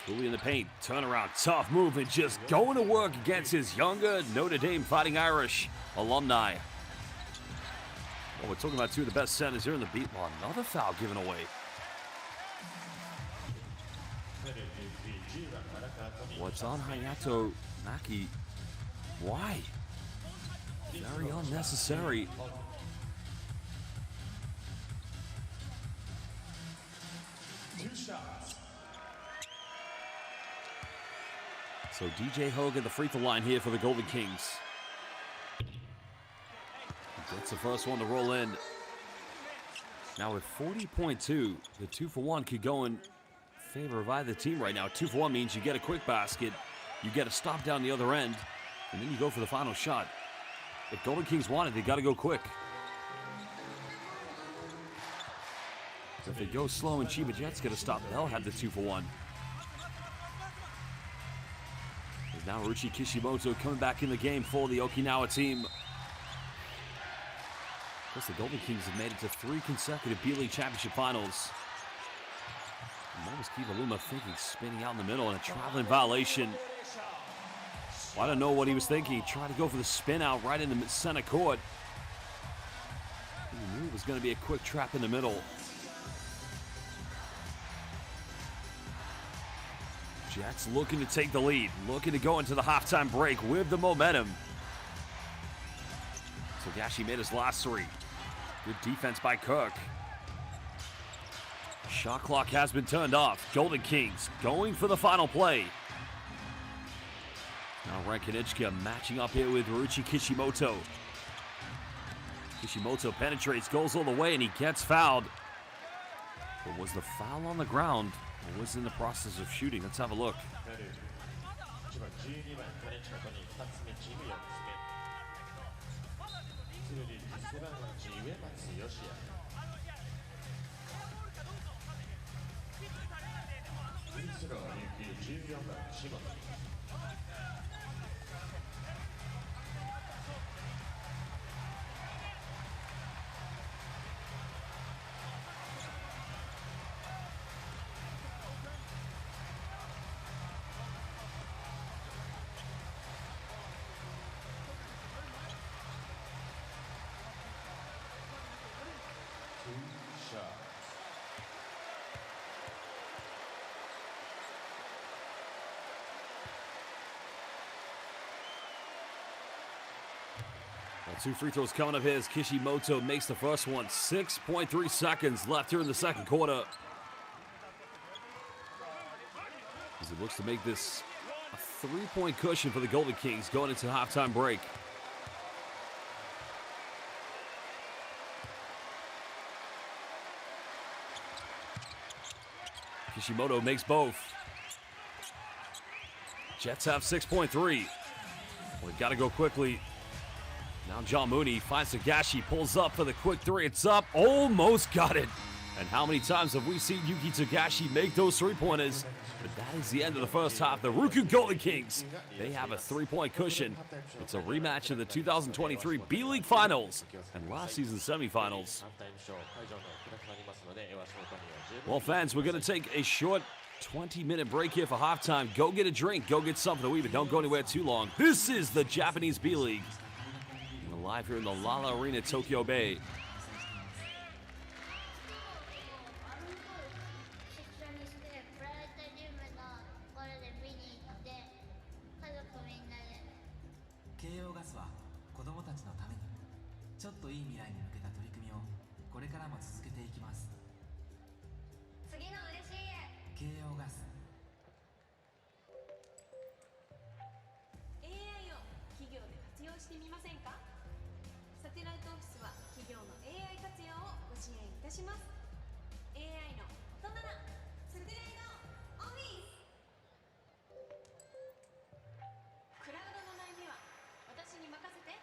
Cooley in the paint, turnaround, tough move, and just going to work against his younger Notre Dame Fighting Irish alumni. Well, we're talking about two of the best centers here in the beat. Well, another foul given away. What's on Hayato Maki? Why? Very unnecessary. Two shots. So DJ Hogan, the free throw line here for the Golden Kings. Gets the first one to roll in. Now with 40.2, the 2-for-1 could go in favor of either team right now. 2-for-1 means you get a quick basket, you get a stop down the other end, and then you go for the final shot. If Golden Kings want it, they got to go quick. So if they go slow and Chiba Jets get a stop, they'll have the 2-for-1. There's now Ruchi Kishimoto coming back in the game for the Okinawa team. Of course, the Golden Kings have made it to 3 consecutive B.LEAGUE championship finals. And what was Kivaluma thinking, spinning out in the middle, and a traveling violation? Well, I don't know what he was thinking. He tried to go for the spin out right in the center court. He knew it was going to be a quick trap in the middle. Jets looking to take the lead, looking to go into the halftime break with the momentum. Togashi made his last 3. Good defense by Kirk. Shot clock has been turned off. Golden Kings going for the final play. Now Rankinichka matching up here with Ryuchi Kishimoto. Kishimoto penetrates, goes all the way, and he gets fouled. But was the foul on the ground, or was in the process of shooting? Let's have a look. Well, 2 free throws coming up here as Kishimoto makes the first one. 6.3 seconds left here in the second quarter. As he looks to make this a 3-point cushion for the Golden Kings going into the halftime break. Kishimoto makes both. Jets have 6.3. We've got to go quickly. Now John Mooney finds Togashi, pulls up for the quick 3. It's up, almost got it. And how many times have we seen Yuki Togashi make those three-pointers? But that is the end of the first half. The RYUKYU Golden Kings, they have a 3-point cushion. It's a rematch of the 2023 B.LEAGUE Finals and last season's semifinals. Well, fans, we're going to take a short 20-minute break here for halftime. Go get a drink, go get something to eat, but don't go anywhere too long. This is the Japanese B.LEAGUE. We're live here in the Lala Arena, Tokyo Bay. 慶応ガスは子どもたちのためにちょっといい未来に向けた取り組みをこれからも続けていきます。次の嬉しい慶応ガス AI を企業で活用してみませんか？サテライトオフィスは企業の AI 活用をご支援いたします。 AI の大人なサテライトオフィス。クラウドの悩みは私に任せて。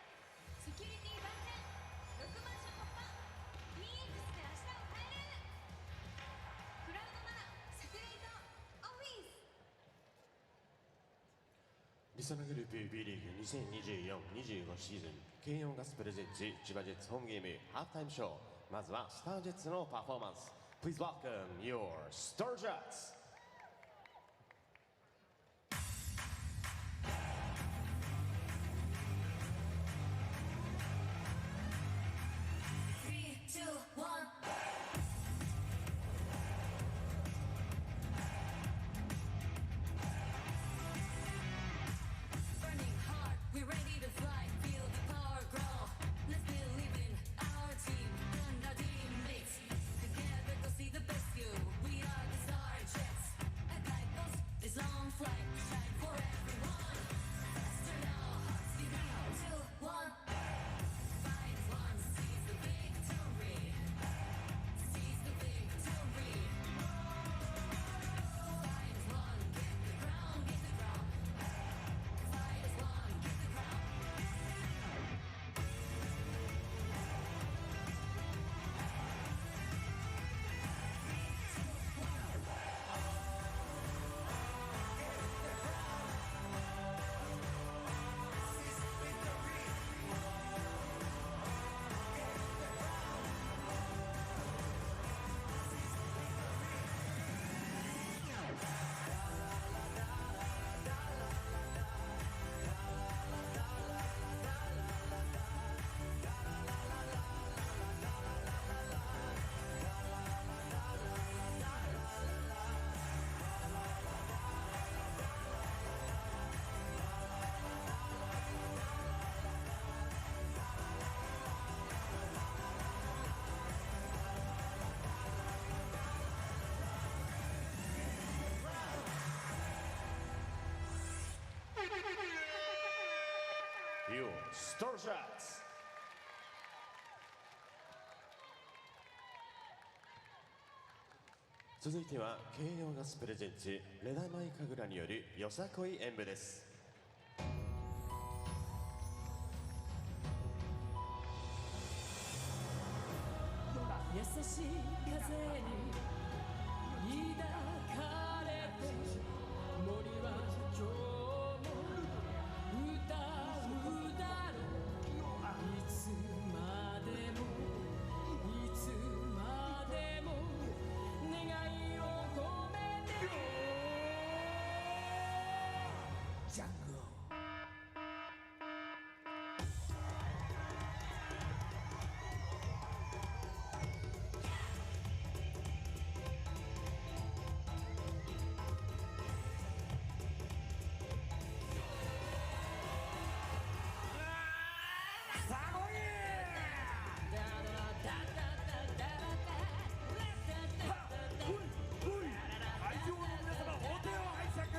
セキュリティ万全6万社突破 DX で明日を変える。クラウドならサテライトオフィス。リソナグループ B リーグ2024-25シーズン慶応ガスプレゼンツ千葉ジェッツホームゲームハーフタイムショー。まずはスタージェッツのパフォーマンス。 Please welcome your Star Jets. Your Star Jets. 続いては慶応ガスプレゼンツレナマイ神楽によるよさこい演舞です。優しい風に抱かれて森は今日も歌うだろう。いつまでもいつまでも願いを込めてジャングル会場の皆様、お手を拝借。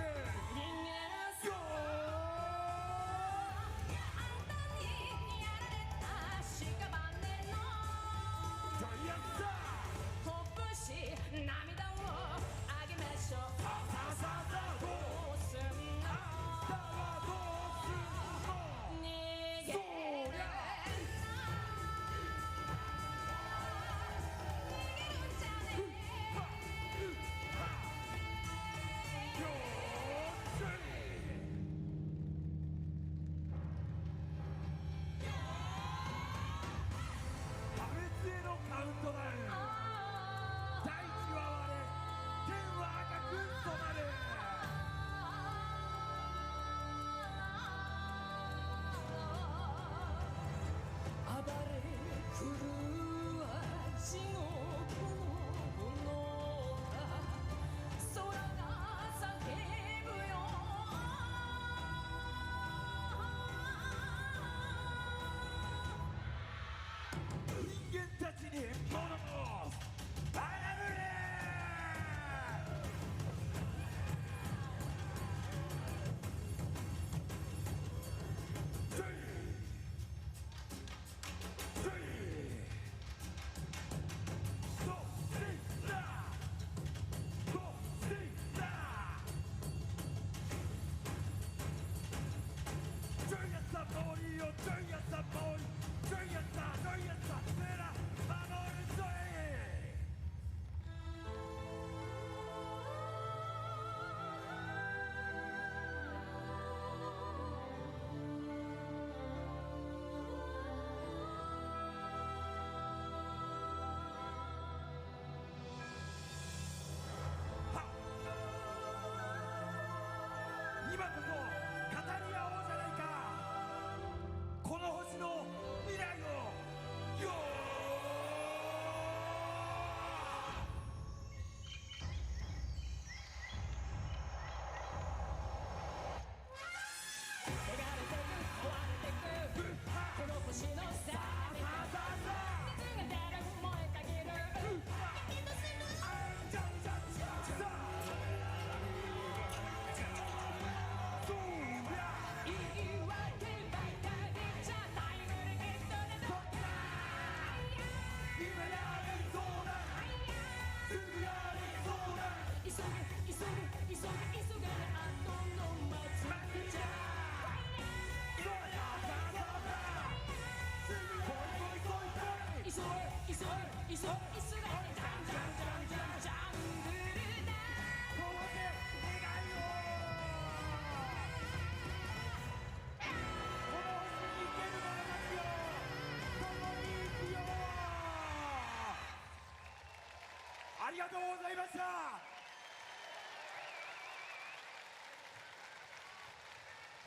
りがとうございました。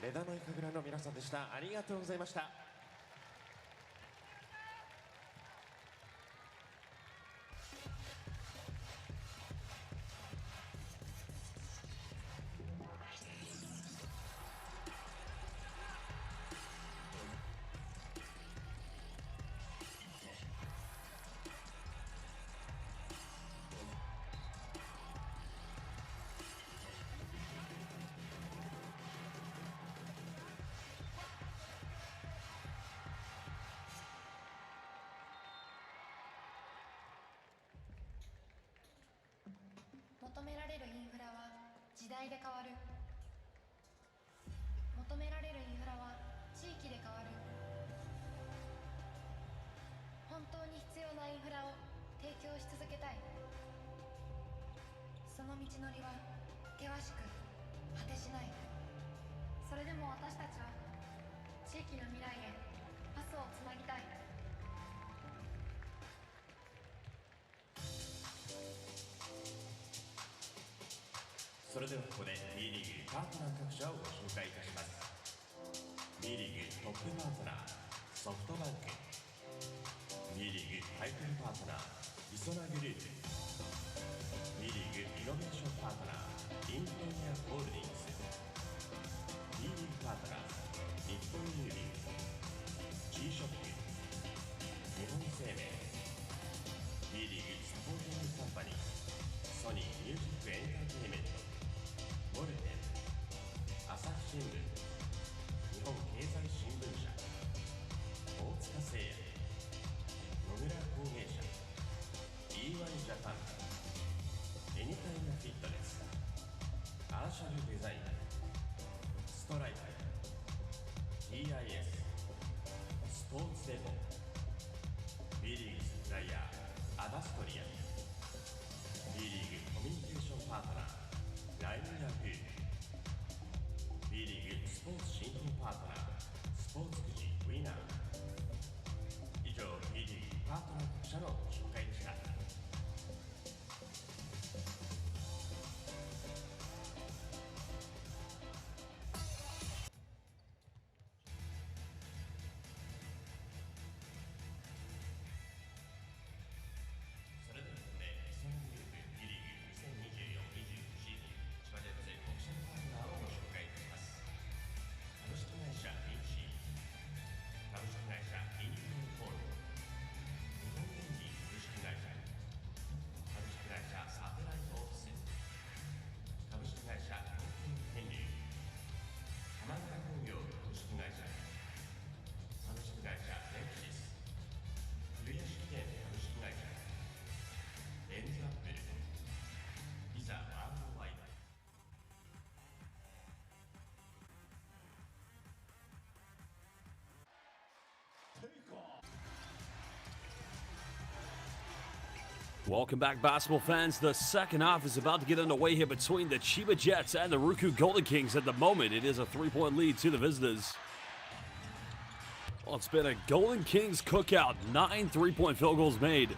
レダのイカグラの皆さんでした。ありがとうございました。求められるインフラは時代で変わる。求められるインフラは地域で変わる。本当に必要なインフラを提供し続けたい。その道のりは険しく果てしない。それでも私たちは地域の未来へパスをつなぎたい。それではここで B リーグパートナー各社をご紹介いたします。 B リーグトップパートナーソフトバンク、 B リーグタイトルパートナーリソナグループ、 B リーグイノベーションパートナーインフォニアホールディングス、 B リーグパートナー日本郵便、 G ショップ、日本生命、 B リーグサポーティングカンパニーソニーミュージックエンターテイメント、モルテン、朝日新聞、日本経済新聞社、大塚製薬、野村工芸社、 EY ジャパン、エニタイムフィットネス、アーシャルデザイン、ストライプ、 TIS、 スポーツデポ、 B リーグサプライヤーアダストリア、 B リーグコミュニケーションパートナーライムヤフー、 B リーグスポーツ振興パートナースポーツくじウィナー。以上 B リーグパートナー各社のご紹介でした。それではここでリソナグループ B リーグ2024-25シーズン千葉ジェッツオフィシャルパートナーをご紹介いたします。株式会社インシー、株式会社インフォール、日本エンジン株式会社、株式会社サテライトオフィス、株式会社天竜、浜中工業株式会社、株式会社レクシス、古屋式店株式会社、レンズアップル、ビザワールドワイド。Welcome back, basketball fans. The second half is about to get underway here between the Chiba Jets and the RYUKYU Golden Kings. At the moment, it is a 3-point lead to the visitors. Well, it's been a Golden Kings cookout. 9 3-point field goals made.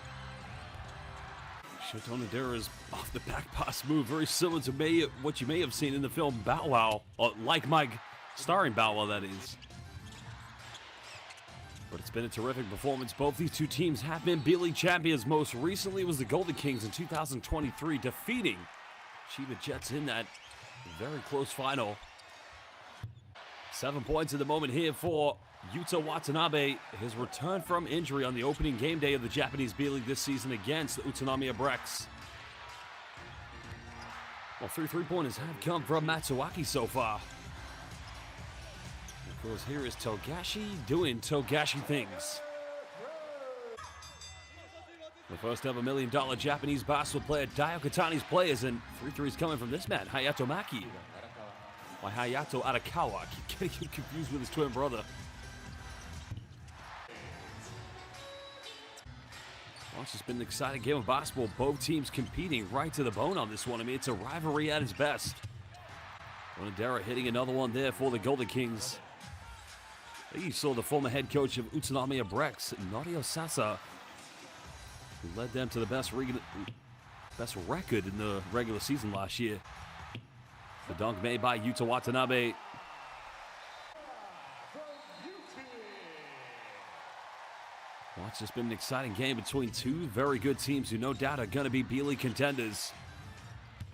Shoton Adera's off the back pass move, very similar to what you may have seen in the film Bow Wow, or Like Mike, starring Bow Wow, that is. But it's been a terrific performance. Both these two teams have been B.LEAGUE champions. Most recently was the Golden Kings in 2023, defeating Chiba Jets in that very close final. 7 points at the moment here for Yuta Watanabe. His return from injury on the opening game day of the Japanese B.LEAGUE this season against the Utsunomiya Brex. Well, 3 3-pointers have come from Matsuaki so far. Of course, here is Togashi doing Togashi things. The first ever $1 million Japanese basketball player, Daio Katani's players, and 3 threes coming from this man, Hayato Maki. By Hayato Arakawa. I keep getting him confused with his twin brother. Well, it's just been an exciting game of basketball. Both teams competing right to the bone on this one. I mean, it's a rivalry at its best. Onodera hitting another one there for the Golden Kings. You saw the former head coach of Utsunomiya Brex, Norio Sasa, who led them to the best record in the regular season last year. The dunk made by Yuta Watanabe. Well, it's just been an exciting game between two very good teams who no doubt are going to be B.LEAGUE contenders.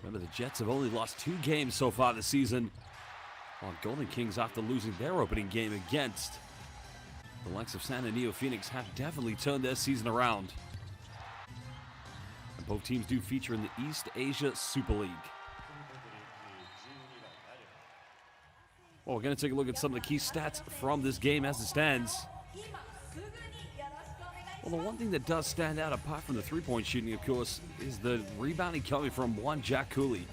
Remember, the Jets have only lost 2 games so far this season, while Golden Kings, after losing their opening game against the likes of San Antonio Phoenix, have definitely turned their season around. And both teams do feature in the East Asia Super League. Well, we're going to take a look at some of the key stats from this game as it stands. Well, the one thing that does stand out, apart from the three-point shooting, of course, is the rebounding coming from one Jack Cooley.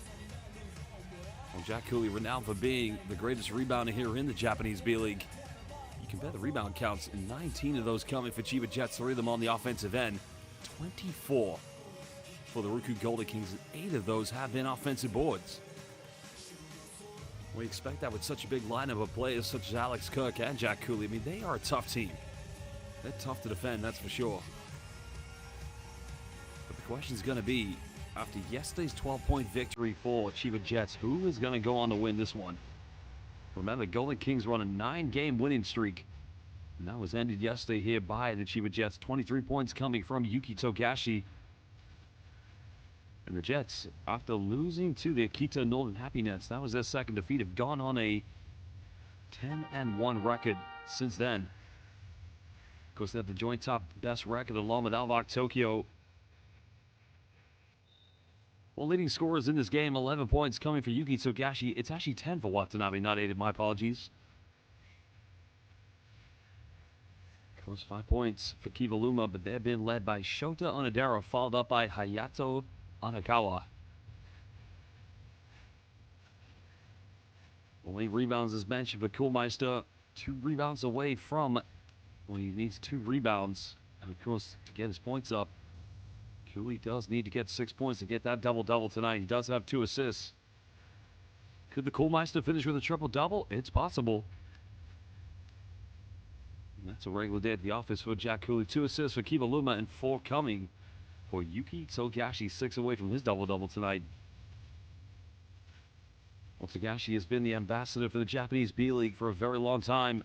Well, Jack Cooley, renowned for being the greatest rebounder here in the Japanese B.LEAGUE. You compare the rebound counts, 19 of those coming for Chiba Jets, 3 of them on the offensive end, 24 for the RYUKYU Golden Kings, and 8 of those have been offensive boards. We expect that with such a big lineup of players such as Alex Kirk and Jack Cooley. I mean, they are a tough team. They're tough to defend, that's for sure. But the question is going to be, after yesterday's 12-point victory for Chiba Jets, who is going to go on to win this one? Remember, Golden Kings were on a 9-game winning streak, and that was ended yesterday here by the Chiba Jets. 23 points coming from Yuki Togashi. And the Jets, after losing to the Akita Northern Happy Nets, that was their second defeat, have gone on a 10-1 record since then. Of course, they have the joint top best record along with Alvok Tokyo. Well, leading scorers in this game, 11 points coming for Yuki Togashi. It's actually 10 for Watanabe, not 8. My apologies. Of course, 5 points for Kivaluma, but they're being led by Shota Onodera, followed up by Hayato Anakawa. Only rebounds as mentioned for Koolmeister. 2 rebounds away from, well, he needs 2 rebounds. And of course, to get his points up, Cooley does need to get 6 points to get that double-double tonight. He does have 2 assists. Could the Koolmeister finish with a triple-double? It's possible. And that's a regular day at the office for Jack Cooley. 2 assists for Kivaluma and 4 coming for Yuki Togashi, 6 away from his double-double tonight. Well, Togashi has been the ambassador for the Japanese B.LEAGUE for a very long time,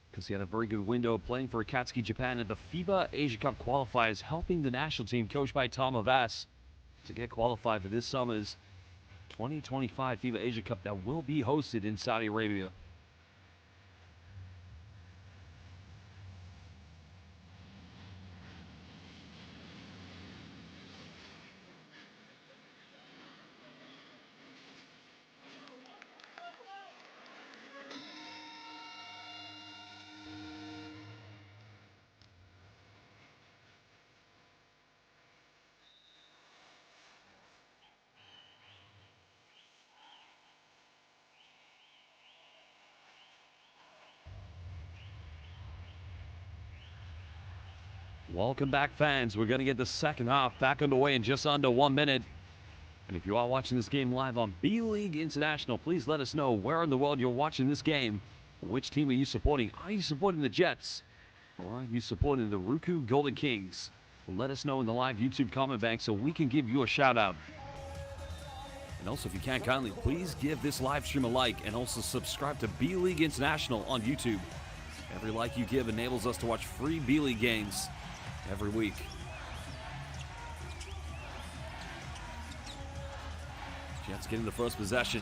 because he had a very good window playing for Akatsuki Japan at the FIBA Asia Cup qualifiers, helping the national team coached by Tom Avas to get qualified for this summer's 2025 FIBA Asia Cup that will be hosted in Saudi Arabia. Welcome back, fans. We're going to get the second half back underway in just under 1 minute. And if you are watching this game live on B.LEAGUE International, please let us know where in the world you're watching this game. Which team are you supporting? Are you supporting the Jets? Or are you supporting the RYUKYU Golden Kings? Let us know in the live YouTube comment bank so we can give you a shout out. And also, if you can kindly, please give this live stream a like and also subscribe to B.LEAGUE International on YouTube. Every like you give enables us to watch free B.LEAGUE games every week. Jets getting the first possession.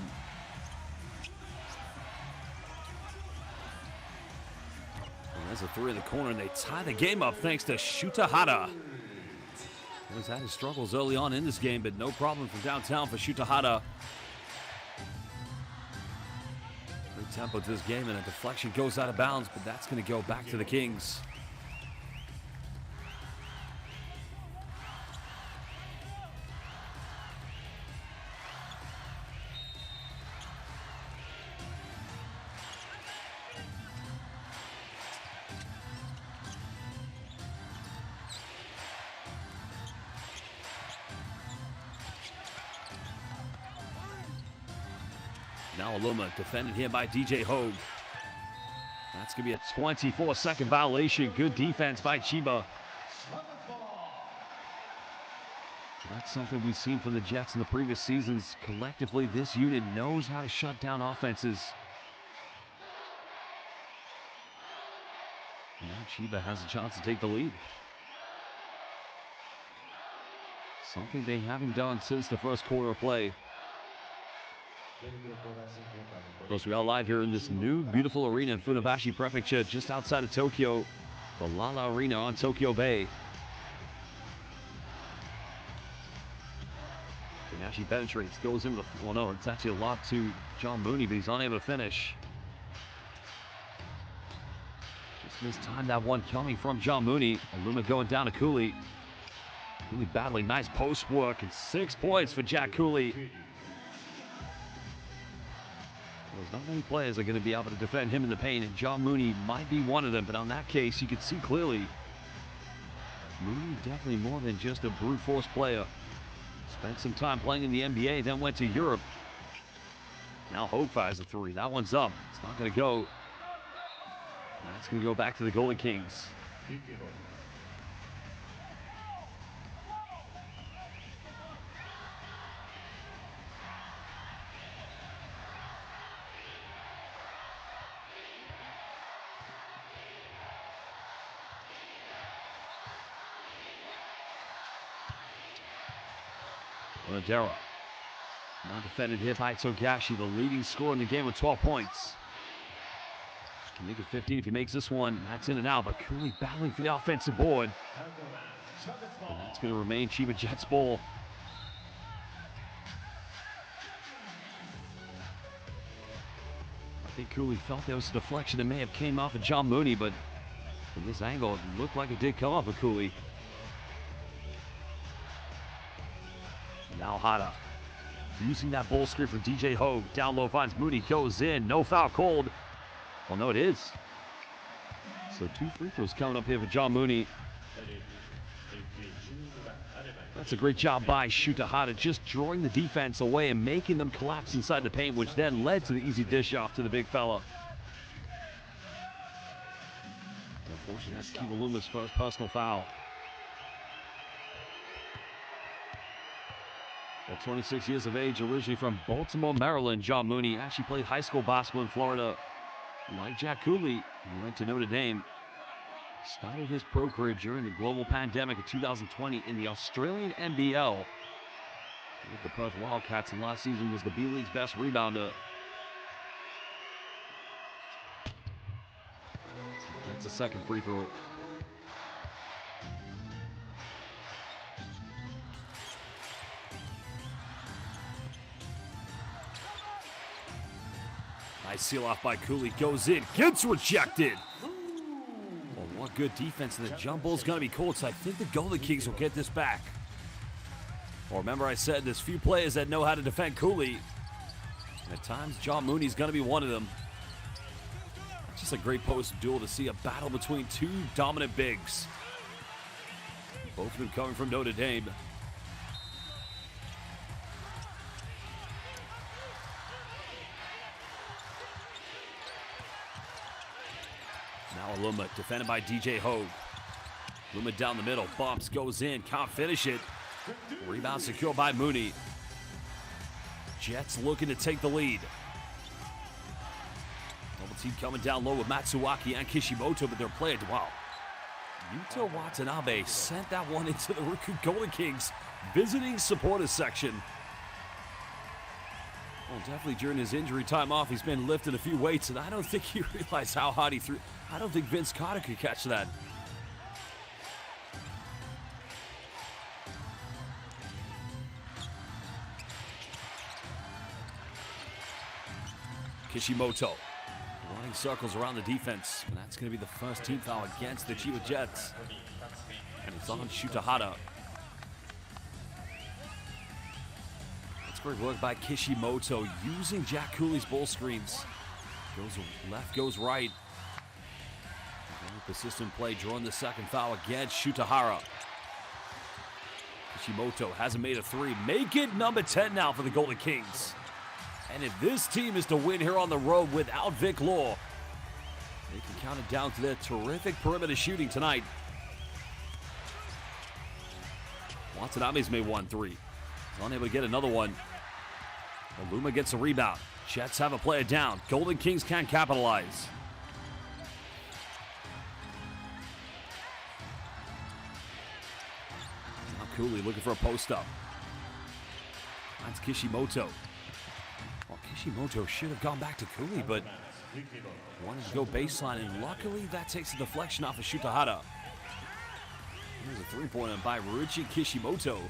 And there's a 3 in the corner, and they tie the game up thanks to Shuta Hara. He's had his struggles early on in this game, but no problem from downtown for Shuta Hara. Great tempo to this game, and a deflection goes out of bounds, but that's going to go back to the Kings. Now Aluma defended here by DJ Hogue. That's going to be a 24-second violation. Good defense by Chiba. That's something we've seen from the Jets in the previous seasons. Collectively, this unit knows how to shut down offenses. And now CHIBA has a chance to take the lead. Something they haven't done since the first quarter of play. Of course, we are live here in this new, beautiful arena in Funabashi Prefecture, just outside of Tokyo. The Lala Arena on Tokyo Bay. Now she penetrates, goes into the, well no, it's actually a lot to John Mooney, but he's unable to finish. Just missed time that one coming from John Mooney. Aluma going down to Cooley. Cooley battling, nice post work, and 6 points for Jack Cooley. There's not many players that are going to be able to defend him in the paint, and John Mooney might be one of them, but on that case, you can see clearly Mooney definitely more than just a brute force player. Spent some time playing in the NBA, then went to Europe. Now Hope fires a 3. That one's up. It's not going to go. That's going to go back to the Golden Kings. Onodera. Now defended here by Togashi, the leading scorer in the game with 12 points. Can make it 15 if he makes this one. That's in and out, but Cooley battling for the offensive board. And that's going to remain CHIBA Jets ball. I think Cooley felt there was a deflection that may have came off of John Mooney, but from this angle, it looked like it did come off of Cooley. Now Hada using that ball screen for DJ Hogue. Down low finds Mooney, goes in. No foul called. Well, no, it is. So 2 free throws coming up here for John Mooney. That's a great job by Shuta Hada, just drawing the defense away and making them collapse inside the paint, which then led to the easy dish off to the big fella. Unfortunately, that's Kiwaluma's first personal foul. At 26 years of age, originally from Baltimore, Maryland, John Mooney actually played high school basketball in Florida. Like Jack Cooley, he went to Notre Dame. Started his pro career during the global pandemic in 2020 in the Australian NBL. With the Perth Wildcats, and last season was the B.LEAGUE's best rebounder. That's a second free throw. Nice seal off by Cooley, goes in, gets rejected. Well, what good defense, and the jump ball's gonna be called, so I think the Golden Kings will get this back. Well, remember I said there's few players that know how to defend Cooley. And at times, John Mooney's gonna be one of them. It's just a great post duel to see a battle between 2 dominant bigs. Both of them coming from Notre Dame. Now Aluma defended by DJ Hogue. Aluma down the middle, bumps, goes in, can't finish it. Rebound secured by Mooney. Jets looking to take the lead. Double team coming down low with Matsuaki and Kishimoto, but they're playing, wow. Yuta Watanabe sent that one into the RYUKYU Golden Kings visiting supporters section. Well, definitely during his injury time off, he's been lifting a few weights, and I don't think he realized how hard he threw. I don't think Vince Carter could catch that. Kishimoto running circles around the defense, and that's going to be the first team foul against the CHIBA Jets. And it's on Shuta Hada. That's great work by Kishimoto using Jack Cooley's ball screens. Goes left, goes right. Very persistent play, drawing the second foul against Shutahara. Kishimoto hasn't made a 3. Make it number 10 now for the Golden Kings. And if this team is to win here on the road without Vic Law, they can count it down to their terrific perimeter shooting tonight. Watanabe's made 1-3. He's unable to get another one. Aluma gets a rebound. Jets have a player down. Golden Kings can't capitalize. Now Cooley looking for a post-up. That's Kishimoto. Well, Kishimoto should have gone back to Cooley, but wanted to go baseline, and luckily that takes the deflection off of Shutahara. Here's a three-pointer by Ryuchi Kishimoto. Well,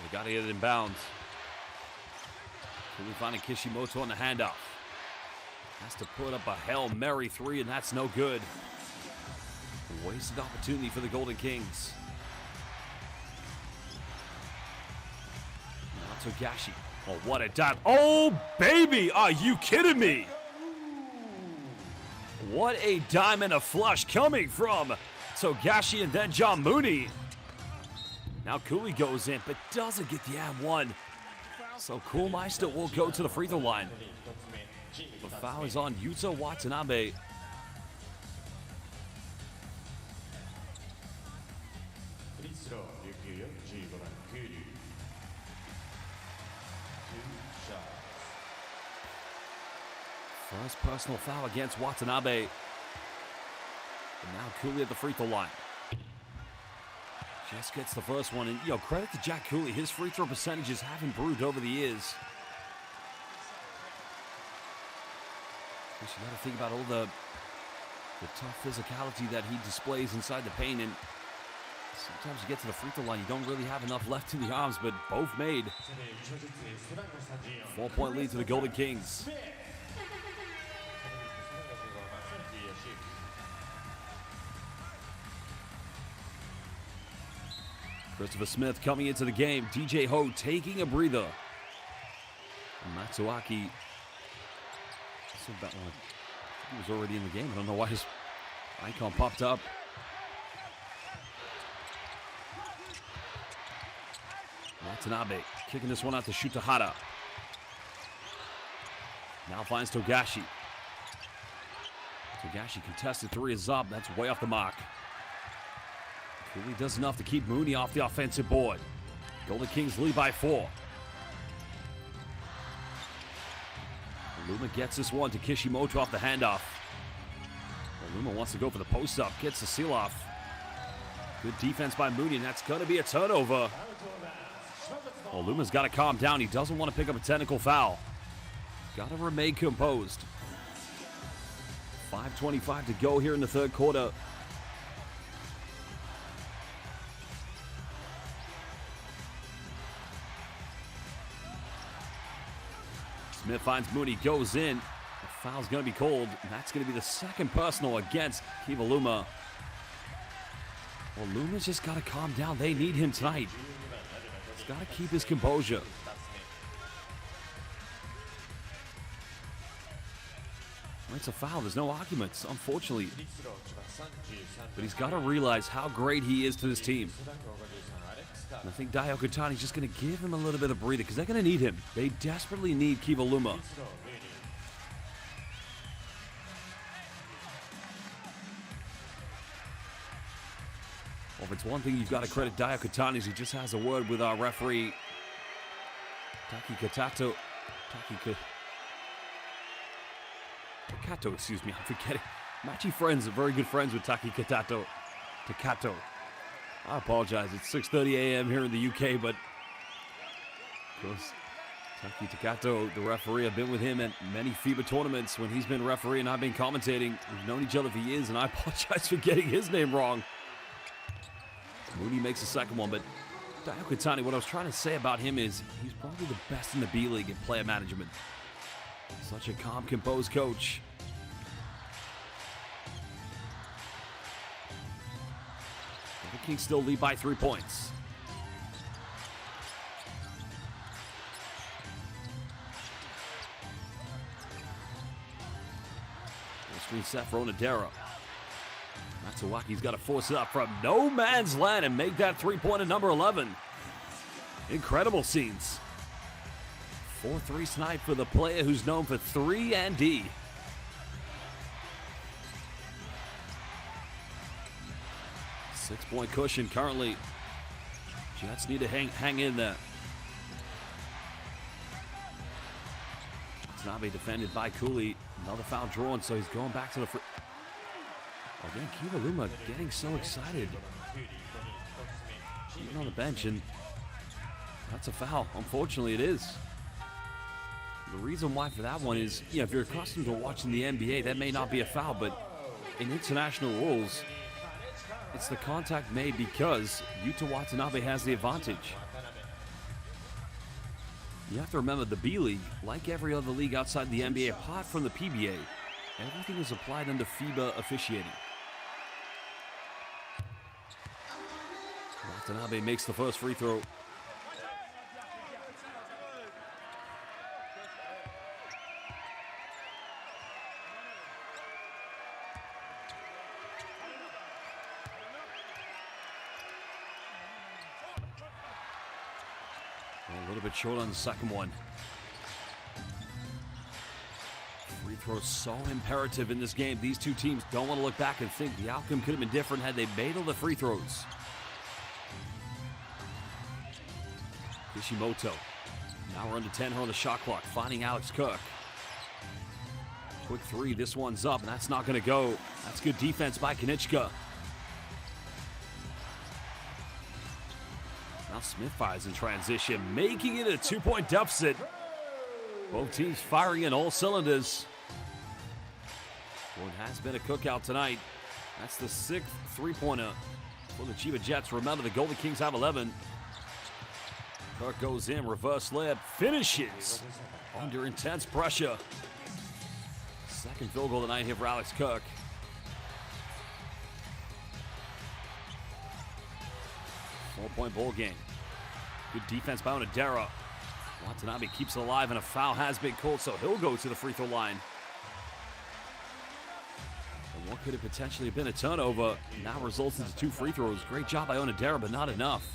they got to get it in bounds. Cooley finding Kishimoto on the handoff. Has to put up a Hail Mary three, and that's no good. A wasted opportunity for the Golden Kings. Now Togashi. Oh, what a dive. Oh, baby! Are you kidding me? What a dime and a flush coming from Togashi and then John Mooney. Now Cooley goes in, but doesn't get the and one. So Koolmeister will go to the free throw line. The foul is on Yuta Watanabe. First personal foul against Watanabe. And now Cooley at the free throw line. Just gets the first one. And, credit to Jack Cooley. His free throw percentages have improved over the years. You got to think about all the tough physicality that he displays inside the paint, and sometimes you get to the free throw line, you don't really have enough left in the arms, but both made. 4-point lead to the Golden Kings. Christopher Smith coming into the game. DJ Ho taking a breather. And Matsuaki. He was already in the game. I don't know why his icon popped up. Watanabe kicking this one out to Shutahara. Now finds Togashi. Togashi contested three is up. That's way off the mark. Cooley does enough to keep Mooney off the offensive board. Golden Kings lead by 4. Aluma gets this one to Kishimoto off the handoff. Aluma wants to go for the post-up, gets the seal-off. Good defense by Mooney, and that's going to be a turnover. Aluma's got to calm down. He doesn't want to pick up a technical foul. Got to remain composed. 5:25 to go here in the third quarter. Smith finds Mooney, goes in. The foul's going to be called, and that's going to be the second personal against Kiva Aluma. Well, Luma's just got to calm down. They need him tonight. He's got to keep his composure. Well, it's a foul. There's no arguments, unfortunately. But he's got to realize how great he is to this team. And I think Daio Katani's just going to give him a little bit of breather because they're going to need him. They desperately need Kiva Aluma. Well, if it's one thing you've got to credit Daio Katani is he just has a word with our referee, Taki Katato. Takato, excuse me, I'm forgetting. I'm actually very good friends with Taki Katato. Takato. I apologize. It's 6:30 a.m. here in the UK, but of course, Taki Takato, the referee, I've been with him at many FIBA tournaments when he's been referee and I've been commentating. We've known each other for years, and I apologize for getting his name wrong. Mooney makes the second one, but Daio Katani, what I was trying to say about him is he's probably the best in the B-League in player management. Such a calm, composed coach. The Kings still lead by 3 points. Screen set for Onodera. Matsuwaki's got to force it up from no man's land and make that three-pointer number 11. Incredible scenes. 4-3 snipe for the player who's known for 3 and D. Six-point cushion currently. Jets need to hang in there. Watanabe defended by Cooley. Another foul drawn, so he's going back to the free. Again, Kivaluma getting so excited. Even on the bench, and that's a foul. Unfortunately, it is. The reason why for that one is, if you're accustomed to watching the NBA, that may not be a foul, but in international rules, it's the contact made because Yuta Watanabe has the advantage. You have to remember the B-League, like every other league outside the NBA, apart from the PBA, everything is applied under FIBA officiating. Watanabe makes the first free throw. A little bit short on the second one. Free throws so imperative in this game. These two teams don't want to look back and think the outcome could have been different had they made all the free throws. Kishimoto. Now we're under 10 here on the shot clock. Finding Alex Cook. Quick three. This one's up, and that's not going to go. That's good defense by Kanichka. Now Smith fires in transition, making it a 2-point deficit. Both teams firing in all cylinders. Well, it has been a cookout tonight. That's the 6th three-pointer for the Chiba Jets. Remember, the Golden Kings have 11. Kirk goes in, reverse layup, finishes under intense pressure. Second field goal of the night here for Alex Kirk. Four-point ball game. Good defense by Onodera. Watanabe keeps it alive, and a foul has been called, so he'll go to the free throw line. And what could have potentially been a turnover now results into 2 free throws. Great job by Onodera, but not enough.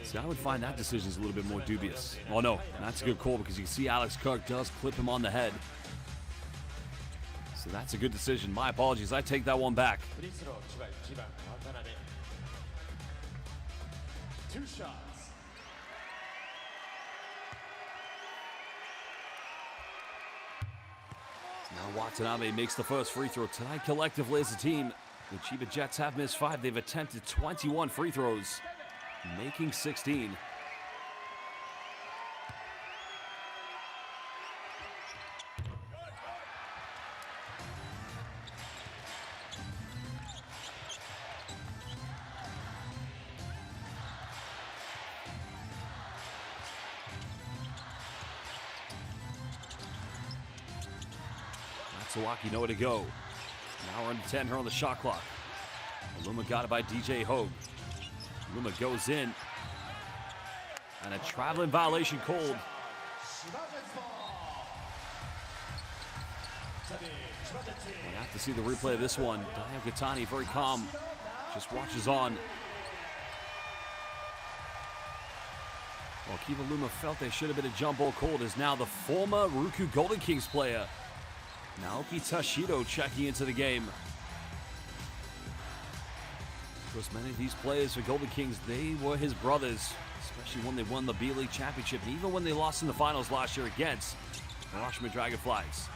See, I would find that decision is a little bit more dubious. Oh no, that's a good call because you can see Alex Kirk does clip him on the head. So that's a good decision. My apologies, I take that one back. 2 shots. Now Watanabe makes the first free throw. Tonight, collectively as a team, the Chiba Jets have missed 5. They've attempted 21 free throws, making 16. Matsuwaki nowhere to go. Now we're under 10 here on the shot clock. Luma got it by DJ Hogue. Luma goes in. And a traveling violation called. We have to see the replay of this one. Dayo Katani, very calm, just watches on. Well, Kiva Luma felt there should have been a jump ball called, is now the former RYUKYU Golden Kings player, Naoki Tashido, checking into the game. Of course, many of these players for Golden Kings, they were his brothers, especially when they won the B.LEAGUE championship, and even when they lost in the finals last year against the Hiroshima Dragonflies.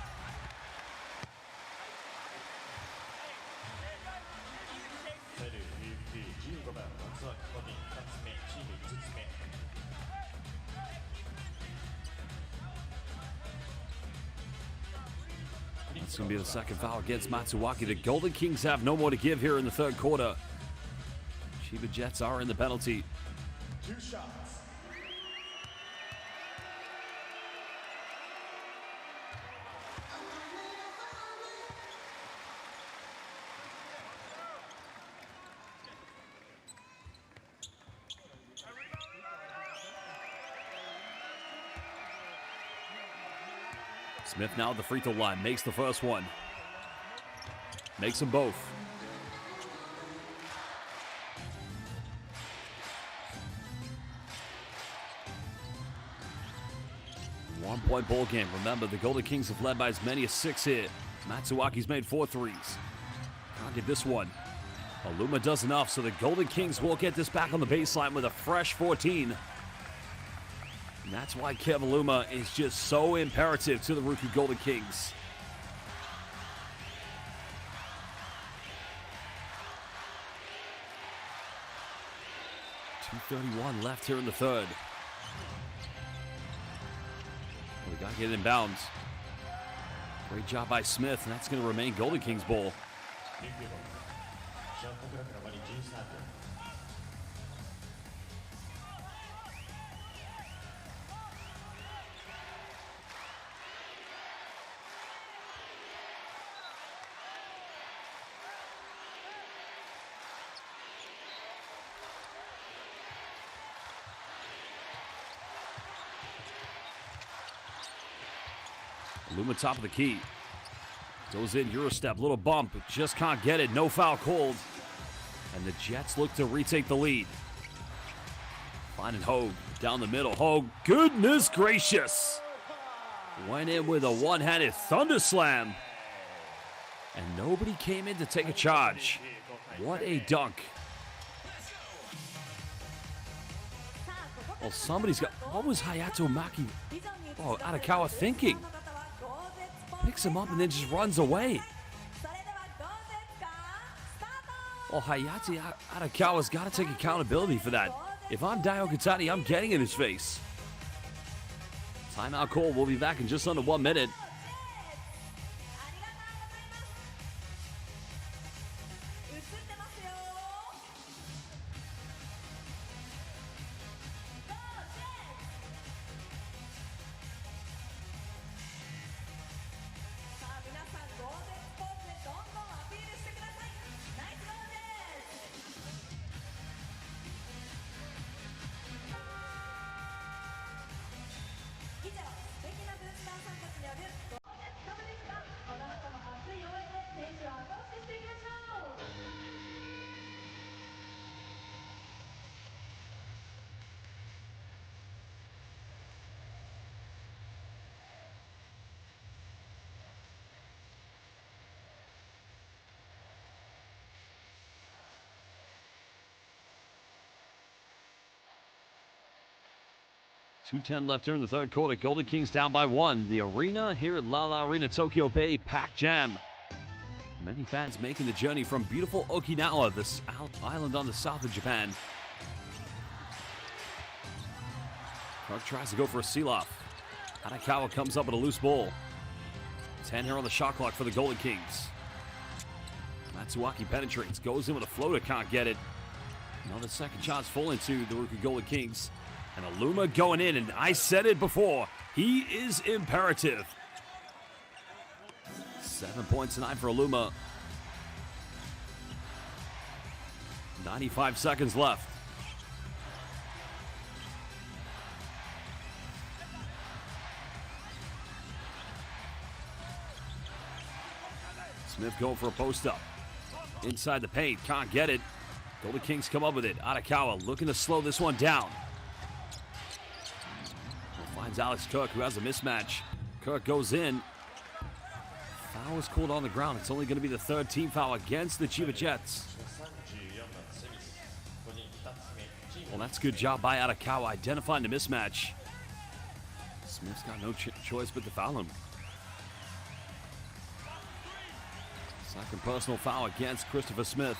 It's going to be the second foul against Matsuwaki. The Golden Kings have no more to give here in the third quarter. Chiba Jets are in the penalty. 2 shots. Smith now at the free throw line, makes the first one. Makes them both. 1-point ball game. Remember, the Golden Kings have led by as many as 6 here. Matsuaki's made 4 threes. Can't get this one. Aluma does enough, so the Golden Kings will get this back on the baseline with a fresh 14. And that's why Kev Aluma is just so imperative to the RYUKYU Golden Kings. .231 left here in the third. We got to get it inbounds. Great job by Smith, and that's going to remain Golden Kings ball. Aluma top of the key. Goes in, Eurostep, little bump, just can't get it, no foul called. And the Jets look to retake the lead. Finding Hogue down the middle. Hogue, goodness gracious! Went in with a one-handed thunder slam. And nobody came in to take a charge. What a dunk. Well, somebody's got, what was Hayato Maki, Arakawa thinking? Picks him up and then just runs away. Well, Hayate Arakawa's got to take accountability for that. If I'm Dio Katani, I'm getting in his face. Timeout call. We'll be back in just under 1 minute. .210 left here in the third quarter. Golden Kings down by 1. The arena here at Lala Arena, Tokyo Bay, packed jam. Many fans making the journey from beautiful Okinawa, this island on the south of Japan. Clark tries to go for a seal-off. Arakawa comes up with a loose ball. 10 here on the shot clock for the Golden Kings. Matsuaki penetrates, goes in with a floater, can't get it. Another second shot's falling to the RYUKYU Golden Kings. And Aluma going in, and I said it before, he is imperative. 7 points tonight for Aluma. 95 seconds left. Smith going for a post-up. Inside the paint, can't get it. Golden Kings come up with it. Arakawa looking to slow this one down. Finds Alex Cook, who has a mismatch. Cook goes in. Foul is called on the ground. It's only going to be the third team foul against the Chiba Jets. Well, that's a good job by Arakawa identifying the mismatch. Smith's got no choice but to foul him. Second personal foul against Christopher Smith.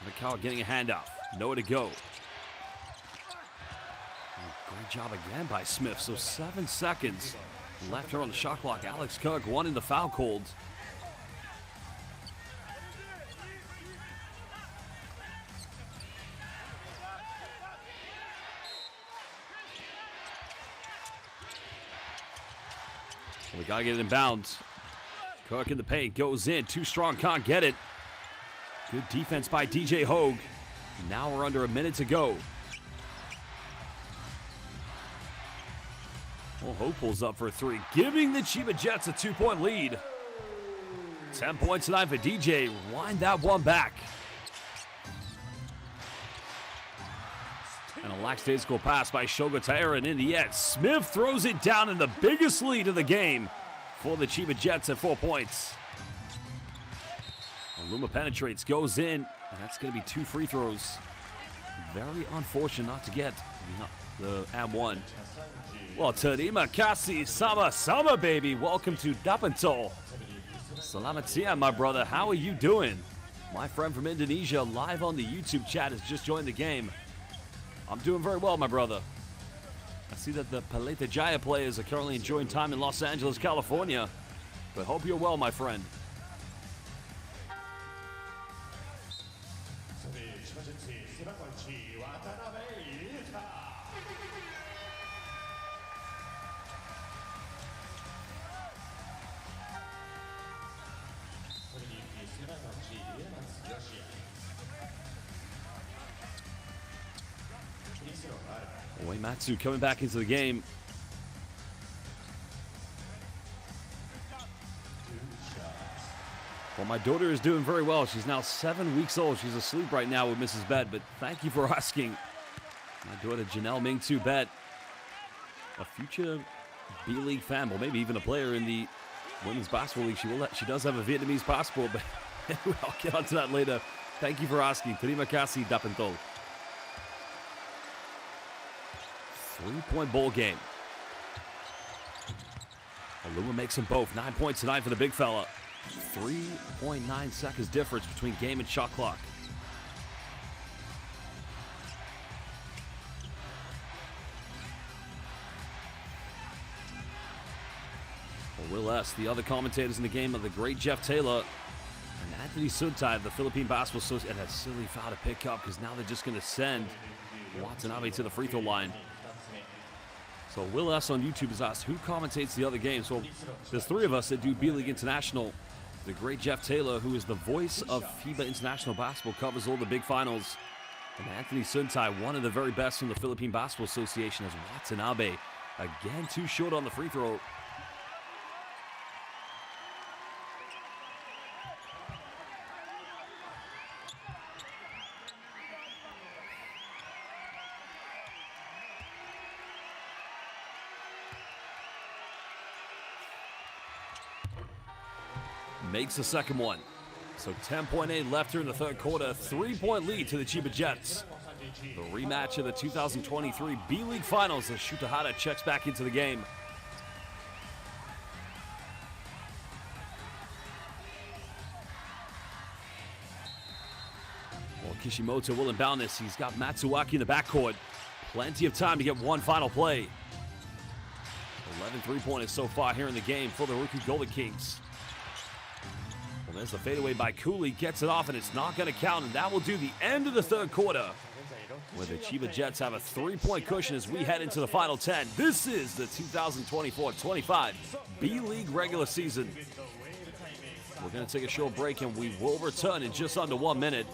Arakawa getting a handoff. Nowhere to go. Great job again by Smith. So 7 seconds left here on the shot clock. Alex Cook wanting the foul called. We gotta get it in bounds. Cook in the paint, goes in, too strong, can't get it. Good defense by DJ Hogue. Now we're under a minute to go. Well, Hogue pulls up for a 3, giving the Chiba Jets a 2-point lead. 10 points tonight for DJ. Wind that one back. And a lackadaisical pass by Shogotaira, and in the end, Smith throws it down in the biggest lead of the game for the Chiba Jets at 4 points. Luma penetrates, goes in, and that's going to be 2 free throws. Very unfortunate not to get the M1. Well, Terima Kasih Sama baby. Welcome to Dapanto. Selamat siang, my brother. How are you doing? My friend from Indonesia live on the YouTube chat has just joined the game. I'm doing very well, my brother. I see that the Pelita Jaya players are currently enjoying time in Los Angeles, California. But hope you're well, my friend. Matsu coming back into the game. Well, my daughter is doing very well. She's now 7 weeks old. She's asleep right now with Mrs. Bet, but thank you for asking. My daughter, Janelle Ming-Tu Bet, a future B.LEAGUE fan, well, maybe even a player in the Women's Basketball League. She does have a Vietnamese passport, but I'll get onto that later. Thank you for asking. Terima kasih, Dapentol. 3-point ball game. Aluma makes them both. 9 points tonight for the big fella. 3.9 seconds difference between game and shot clock. Well, Will S., the other commentators in the game, are the great Jeff Taylor and Anthony Suntai of the Philippine Basketball Association. And a silly foul to pick up because now they're just going to send Watanabe to the free throw line. So Will S. on YouTube has asked, who commentates the other games? Well, there's 3 of us that do B.LEAGUE International. The great Jeff Taylor, who is the voice of FIBA International Basketball, covers all the big finals. And Anthony Suntai, one of the very best from the Philippine Basketball Association, as Watanabe. Again, too short on the free throw. Makes the second one. So 10.8 left here in the third quarter. 3-point lead to the Chiba Jets. The rematch of the 2023 B.LEAGUE Finals as Shutahara checks back into the game. Well, Kishimoto will inbound this. He's got Matsuaki in the backcourt. Plenty of time to get one final play. 11 3-pointers so far here in the game for the RYUKYU Golden Kings. Well, there's the fadeaway by Cooley, gets it off, and it's not going to count, and that will do the end of the third quarter, where the Chiba Jets have a 3-point cushion as we head into the final 10. This is the 2024-25 B.LEAGUE regular season. We're going to take a short break, and we will return in just under 1 minute.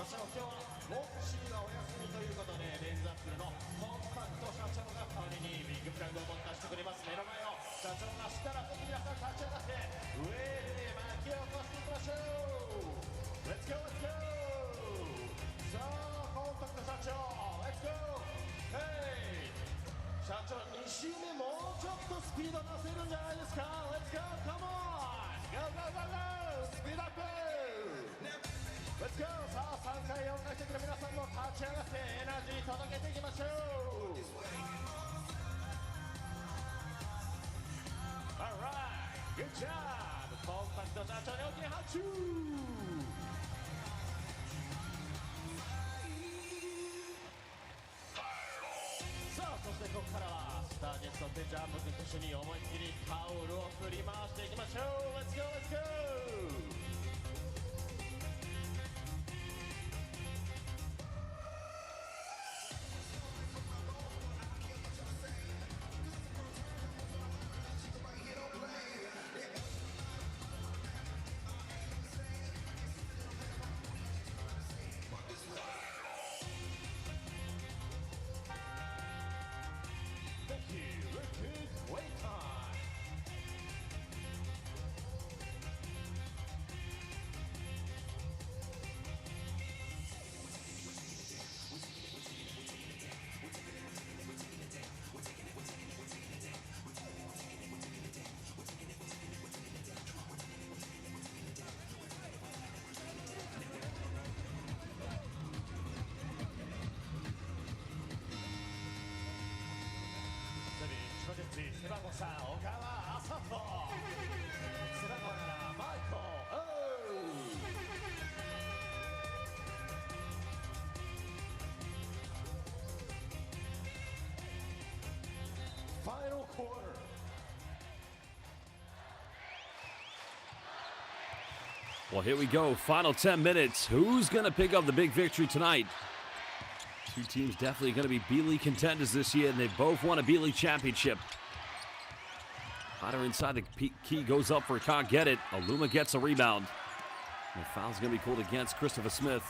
Let's go! さあ3回4回してくる皆さんも立ち上がってエナジー届けていきましょう Alright! Good job! コンパクト社長に大きな拍手さあそしてここからはスタージェットとジャンプ君と一緒に思いっきりタオルを振り回していきましょう Let's go! Let's go! Final quarter. Well, here we go. Final 10 minutes. Who's going to pick up the big victory tonight? Two teams definitely going to be B.LEAGUE contenders this year, and they both won a B.LEAGUE championship. Hunter inside the key goes up for it, can't get it. Aluma gets a rebound. And the foul's going to be called against Christopher Smith.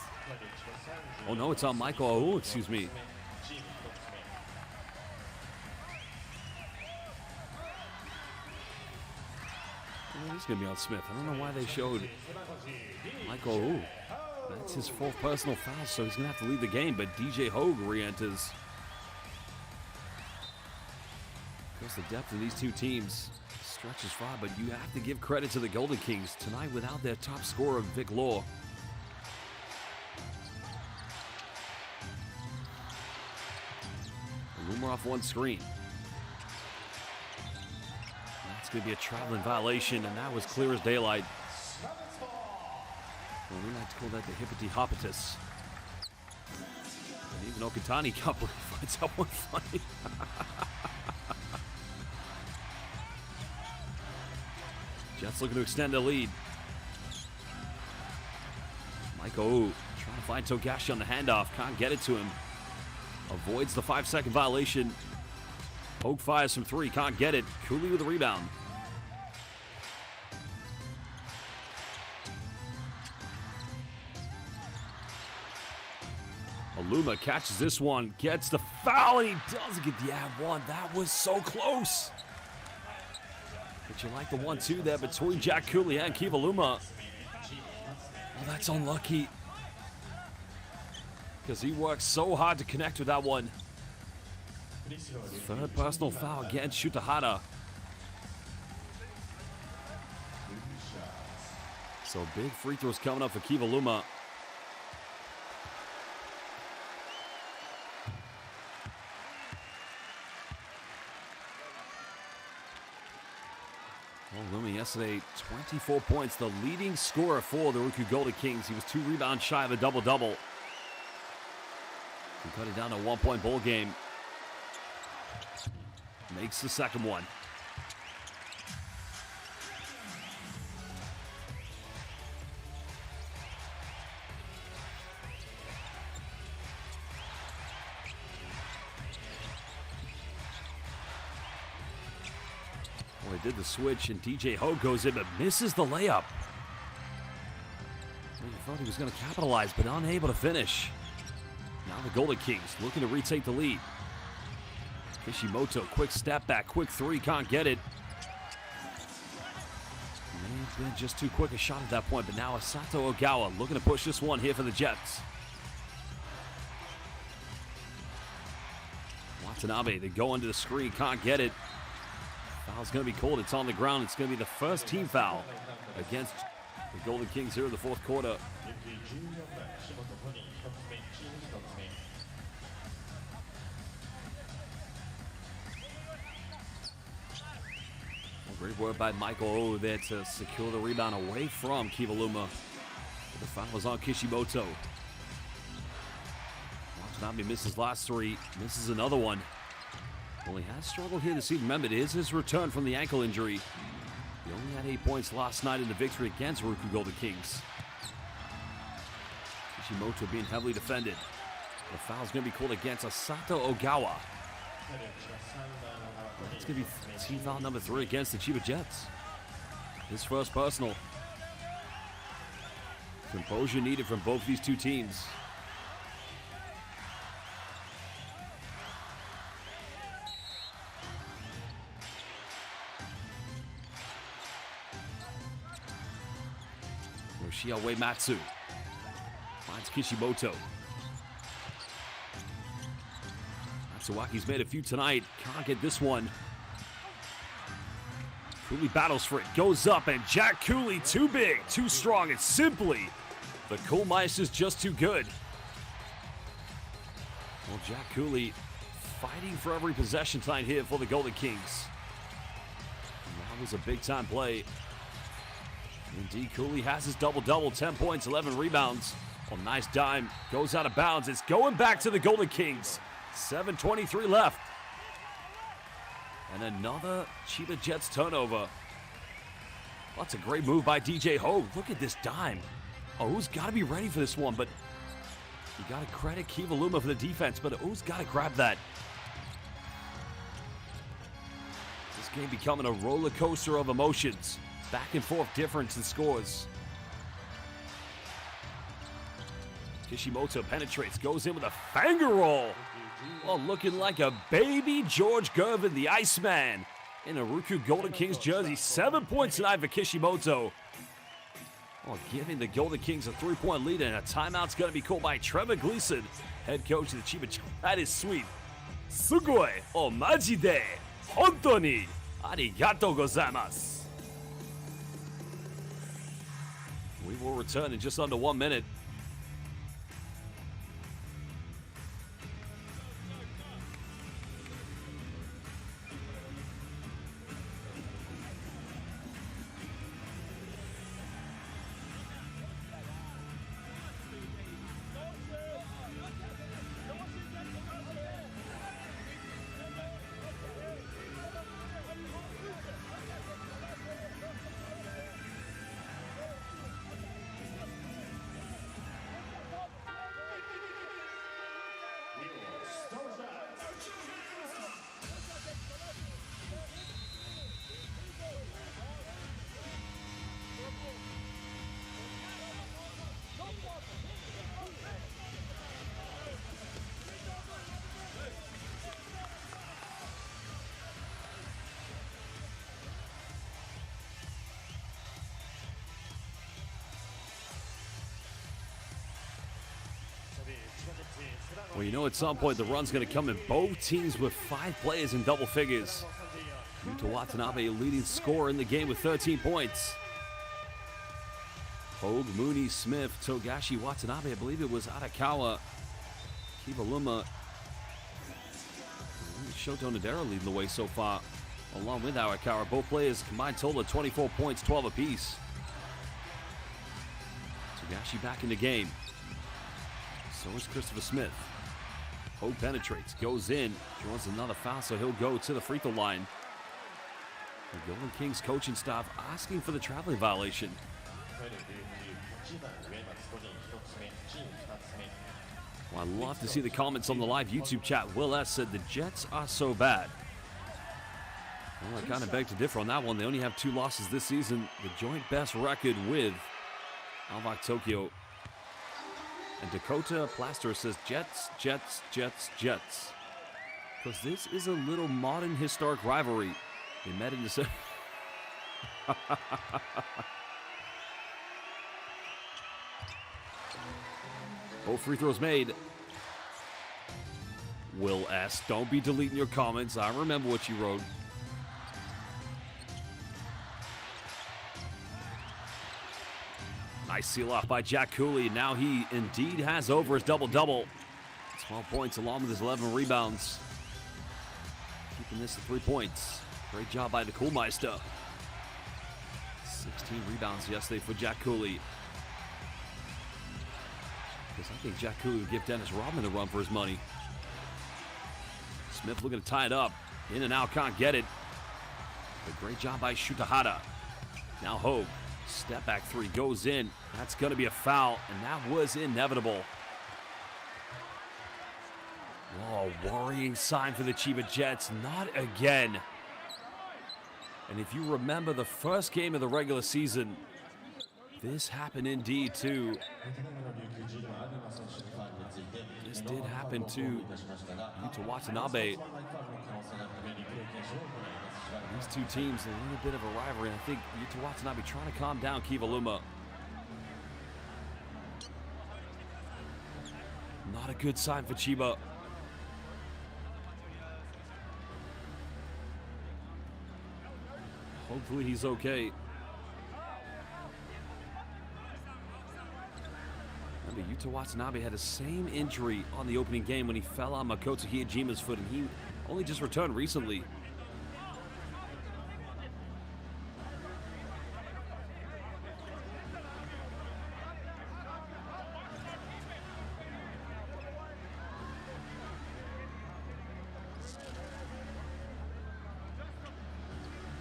Oh, no, it's on Michael. Oh, excuse me. He's going to be on Smith. I don't know why they showed Michael. Ooh, that's his fourth personal foul, so he's going to have to leave the game. But DJ Hogue re-enters. Of course, the depth of these two teams stretches far, but you have to give credit to the Golden Kings tonight without their top scorer, Vic Law. Aluma off one screen. It's going to be a traveling violation, and that was clear as daylight. Well, we like to call that the hippity hoppitus. And even Okatani Cup finds that one funny. Jets looking to extend the lead. Michael trying to find Togashi on the handoff. Can't get it to him. Avoids the 5-second violation. Hogue fires from three. Can't get it. Cooley with a rebound. Aluma catches this one. Gets the foul. And he doesn't get the ad one. That was so close. But you like the 1-2 there between Jack Cooley and Kiva Aluma. Well, that's unlucky. Because he worked so hard to connect with that one. Third personal foul against Shutahara. So big free throws coming up for Kiva Aluma. Well, Aluma yesterday, 24 points, the leading scorer for the RYUKYU Golden Kings. He was 2 rebounds shy of a double-double. He cut it down to a 1-point ball game. Makes the second one. Well, he did the switch, and DJ Hogue goes in, but misses the layup. Well, you thought he was going to capitalize, but unable to finish. Now the Golden Kings looking to retake the lead. Kishimoto, quick step back, quick three, can't get it. May have been just too quick a shot at that point, but now Asato Ogawa looking to push this one here for the Jets. Watanabe, they go under the screen, can't get it. Foul's going to be called, it's on the ground. It's going to be the first team foul against the Golden Kings here in the fourth quarter. Great work by Michael O there to secure the rebound away from Kiva Aluma. The foul was on Kishimoto. Watanabe misses last three, misses another one. Well, he has struggled here this evening. Remember, it is his return from the ankle injury. He only had 8 points last night in the victory against RYUKYU Golden Kings. Kishimoto being heavily defended. The foul's going to be called against Asato Ogawa. It's going to be team foul number 3 against the Chiba Jets. His first personal. Composure needed from both these two teams. Yoshia Uematsu finds Kishimoto. Matsuwaki's made a few tonight. Can't get this one. Cooley battles for it. Goes up, and Jack Cooley too big, too strong, and simply the Kohlmeisters just too good. Well, Jack Cooley fighting for every possession tonight here for the Golden Kings. That was a big-time play. Indeed, Cooley has his double-double, 10 points, 11 rebounds. Oh, nice dime. Goes out of bounds. It's going back to the Golden Kings. 7:23 left. And another Chiba Jets turnover. That's a great move by DJ Hogue. Look at this dime. Oh, who's got to be ready for this one, but you got to credit Kivaluma for the defense, but who's got to grab that? This game becoming a roller coaster of emotions. Back and forth difference in scores. Kishimoto penetrates, goes in with a finger roll. Oh, looking like a baby George Gervin, the Iceman, in a RYUKYU Golden Kings jersey. 7 points tonight for Kishimoto. Oh, giving the Golden Kings a 3-point lead, and a timeout's going to be called by Trevor Gleason, head coach of the Chiba Jets. That is sweet. Sugoi o majide hontou ni arigatou gozaimasu. We will return in just under 1 minute. Well, you know, at some point the run's going to come in. Both teams with 5 players in double figures. Yuta Watanabe, leading scorer in the game with 13 points. Hogue, Mooney, Smith, Togashi, Watanabe, I believe it was Arakawa, Kivaluma, Shoto Nadera leading the way so far, along with Arakawa. Both players combined total of 24 points, 12 apiece. Togashi back in the game. So is Christopher Smith. Hogue penetrates, goes in, draws another foul, so he'll go to the free throw line. The Golden Kings coaching staff asking for the traveling violation. Well, I'd love to see the comments on the live YouTube chat. Will S. said the Jets are so bad. Well, I kind of beg to differ on that one. They only have 2 losses this season. The joint best record with Alvak Tokyo. And Dakota Plaster says Jets, Jets, Jets, Jets. Because this is a little modern historic rivalry. They met in the... Both free throws made. Will S. Don't be deleting your comments. I remember what you wrote. Nice seal off by Jack Cooley. Now he indeed has over his double-double. 12 points along with his 11 rebounds. Keeping this at 3 points. Great job by the Koolmeister. 16 rebounds yesterday for Jack Cooley. Because I think Jack Cooley would give Dennis Rodman a run for his money. Smith looking to tie it up. In and out, can't get it. But great job by Shutahara. Now Hogue. Step back 3 goes in. That's going to be a foul, and that was inevitable. Oh, worrying sign for the Chiba Jets. Not again. And if you remember the first game of the regular season, this happened indeed too. This did happen to Yuta Watanabe. These two teams, a little bit of a rivalry. I think Yuta Watanabe trying to calm down Kivaluma. Not a good sign for Chiba. Hopefully he's okay. Remember, Yuta Watanabe had the same injury on the opening game when he fell on Makoto Hiyajima's foot, and he only just returned recently.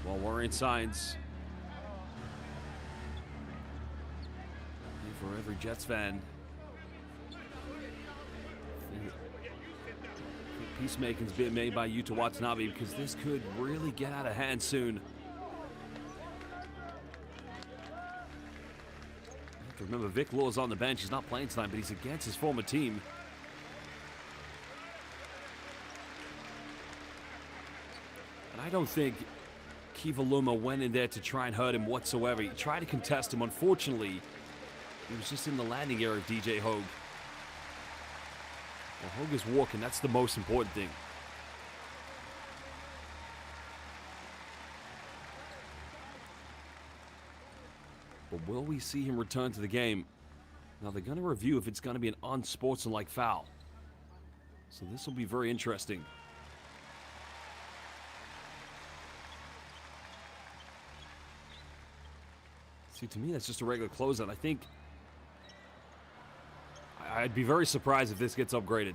Well, worrying signs for every Jets fan. Peacemaking's being made by Yuta Watanabe because this could really get out of hand soon. You have to remember, Vic Law's on the bench. He's not playing tonight, but he's against his former team. And I don't think Kiva Luma went in there to try and hurt him whatsoever. He tried to contest him. Unfortunately, he was just in the landing area of DJ Hogue. Well, Hogue is walking. That's the most important thing. But will we see him return to the game? Now, they're going to review if it's going to be an unsportsmanlike foul. So this will be very interesting. See, to me, that's just a regular closeout. I think I'd be very surprised if this gets upgraded.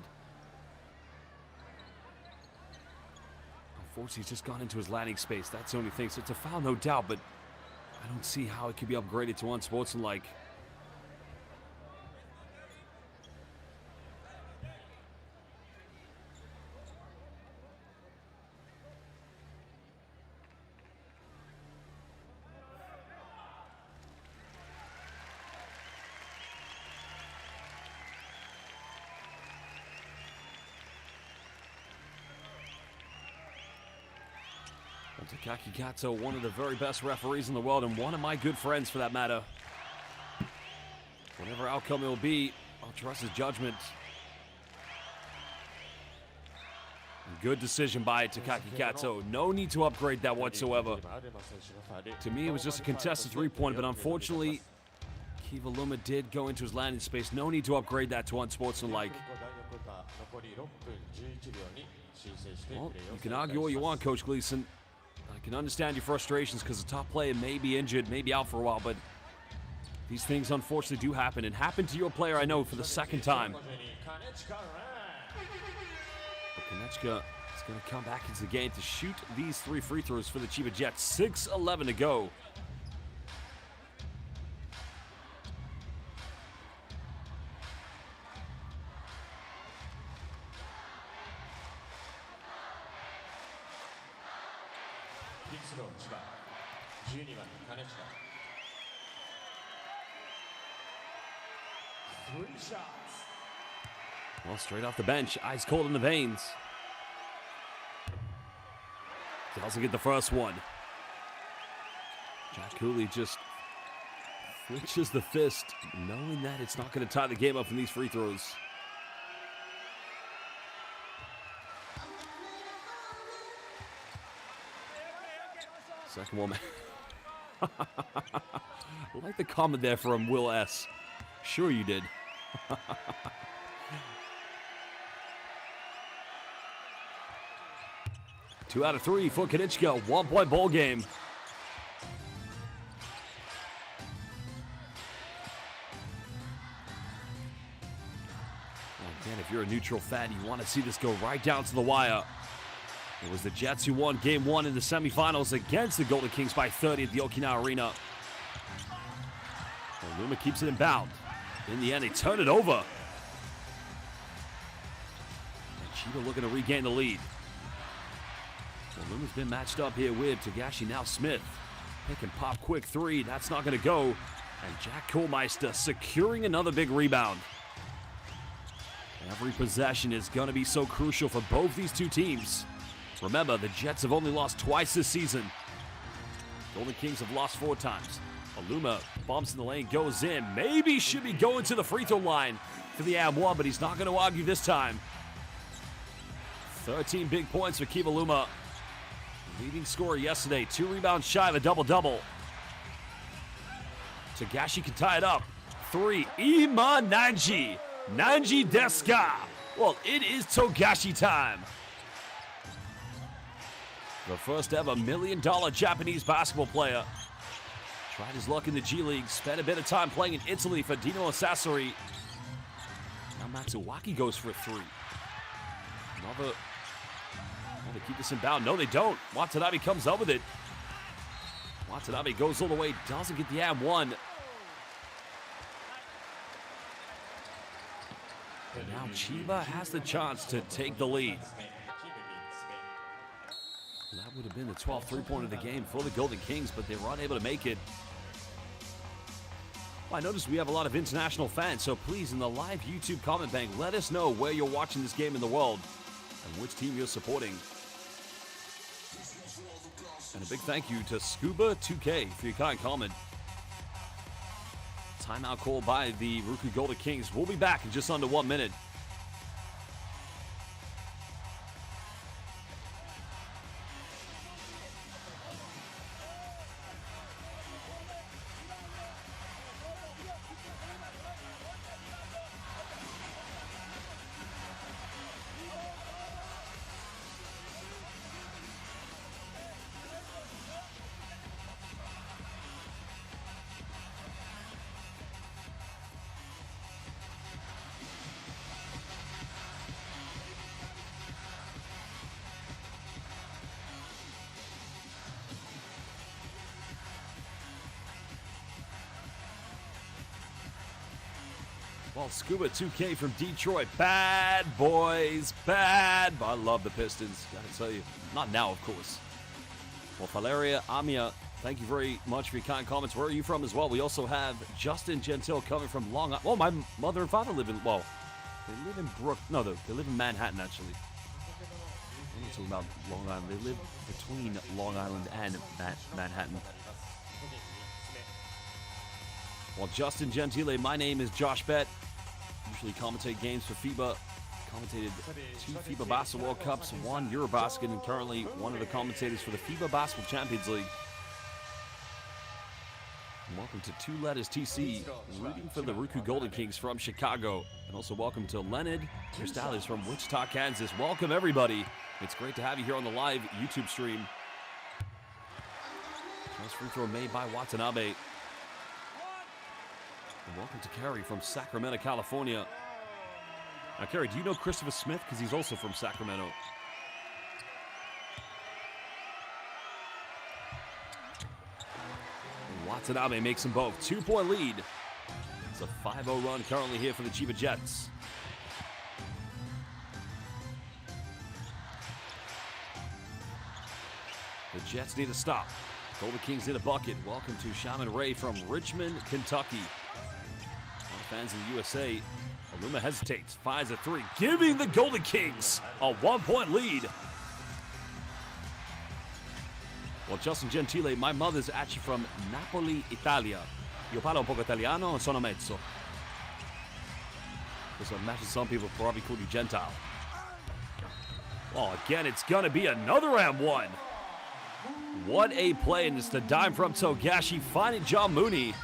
Unfortunately, he's just gone into his landing space. That's the only thing. So it's a foul, no doubt, but I don't see how it could be upgraded to unsportsmanlike. Takaki Kato, one of the very best referees in the world, and one of my good friends for that matter. Whatever outcome it will be, I'll trust his judgment. And good decision by Takaki Kato. No need to upgrade that whatsoever. To me, it was just a contested three-point, but unfortunately, Kiva Luma did go into his landing space. No need to upgrade that to unsportsmanlike. Well, you can argue all you want, Coach Gleason. I can understand your frustrations because the top player may be injured, may be out for a while, but these things unfortunately do happen, and happen to your player, I know, for the second time. But Konechka is going to come back into the game to shoot these 3 free throws for the Chiba Jets. 6:11 to go. Well, straight off the bench, ice cold in the veins. Doesn't get the first one. Jack Cooley just flinches the fist, knowing that it's not going to tie the game up from these free throws. Second one. I like the comment there from Will S. Sure you did. 2 out of 3 for Konechka. 1-point ball game. Again, if you're a neutral fan, you want to see this go right down to the wire. It was the Jets who won Game 1 in the semifinals against the Golden Kings by 30 at the Okinawa Arena. And Luma keeps it in bound. In the end, they turn it over. And Chiba looking to regain the lead. Well, Luma's been matched up here with Togashi, now Smith. Pick and pop quick 3. That's not going to go. And Jack Kohlmeister securing another big rebound. Every possession is going to be so crucial for both these two teams. Remember, the Jets have only lost twice this season. Golden Kings have lost 4 times. Luma bumps in the lane, goes in. Maybe should be going to the free throw line for the and one, but he's not going to argue this time. 13 big points for Kiva Luma. Leading scorer yesterday, 2 rebounds shy of a double-double. Togashi can tie it up. 3, Ima Nanji. Nanji Deska. Well, it is Togashi time. The first ever $1 million Japanese basketball player. Tried his luck in the G League, spent a bit of time playing in Italy for Dinamo Sassari. Now Matsuwaki goes for a 3. Another. Oh, they keep this in bound. No, they don't. Watanabe comes up with it. Watanabe goes all the way, doesn't get the and one. And now Chiba has the chance to take the lead. That would have been the 12th three-pointer of the game for the Golden Kings, but they were unable to make it. Well, I noticed we have a lot of international fans, so please, in the live YouTube comment bank, let us know where you're watching this game in the world and which team you're supporting. And a big thank you to Scuba2K for your kind comment. Timeout call by the RYUKYU Golden Kings. We'll be back in just under 1 minute. Well, Scuba2K from Detroit. Bad boys, bad. I love the Pistons, gotta tell you. Not now, of course. Well, Valeria Amia, thank you very much for your kind comments. Where are you from as well? We also have Justin Gentile coming from Long Island. Oh, my mother and father live in, well, they live in they live in Manhattan, actually. I'm not talking about Long Island. They live between Long Island and Manhattan. Well, Justin Gentile, my name is Josh Bett. Usually commentate games for FIBA. Commentated 2 FIBA Basketball World Cups, 1 Eurobasket, and currently one of the commentators for the FIBA Basketball Champions League. And welcome to 2 Letters TC, rooting for the RYUKYU Golden Kings from Chicago. And also welcome to Leonard Cristales from Wichita, Kansas. Welcome, everybody. It's great to have you here on the live YouTube stream. First free throw made by Watanabe. And welcome to Kerry from Sacramento, California. Now, Kerry, do you know Christopher Smith? Because he's also from Sacramento. And Watanabe makes them both. 2-point lead. It's a 5-0 run currently here for the Chiba Jets. The Jets need a stop. Golden Kings need a bucket. Welcome to Shaman Ray from Richmond, Kentucky. Fans in the USA. Aluma hesitates, fires a 3, giving the Golden Kings a 1-point lead. Well, Justin Gentile, my mother's actually from Napoli, Italia. Io parlo un poco italiano e sono mezzo. So I imagine some people probably call you Gentile. Oh, again, it's going to be another and one. What a play, and it's the dime from Togashi, finding John Mooney.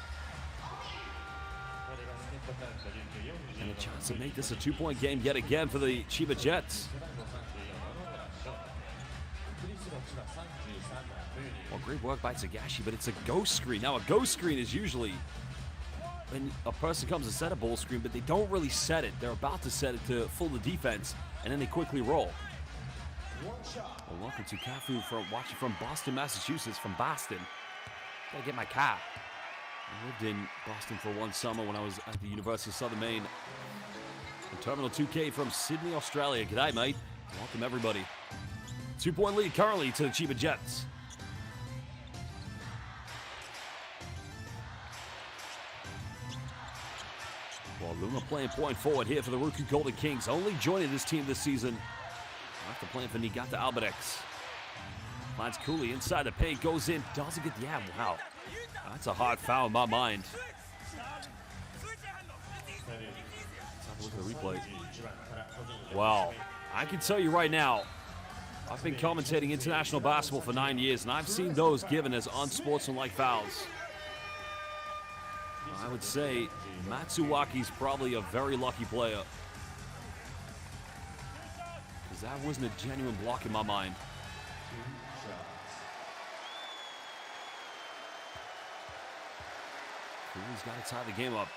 And a chance to make this a 2-point game yet again for the Chiba Jets. Well, great work by Togashi, but it's a ghost screen. Now, a ghost screen is usually when a person comes to set a ball screen, but they don't really set it. They're about to set it to fool the defense, and then they quickly roll. Well, welcome to Kafu watching from Boston, Massachusetts, from Boston. Gotta get my car. I lived in Boston for one summer when I was at the University of Southern Maine. And Terminal 2K from Sydney, Australia. G'day, mate. Welcome, everybody. 2-point lead currently to the Chiba Jets. Well, Luma playing point forward here for the RYUKYU Golden Kings. Only joining this team this season after playing for Niigata Albirex. Finds Cooley inside the paint, goes in, doesn't get the ab. Wow. That's a hard foul in my mind. Let's have a look at the replay. Wow. I can tell you right now, I've been commentating international basketball for 9 years, and I've seen those given as unsportsmanlike fouls. I would say Matsuwaki's probably a very lucky player, because that wasn't a genuine block in my mind. He's got to tie the game up.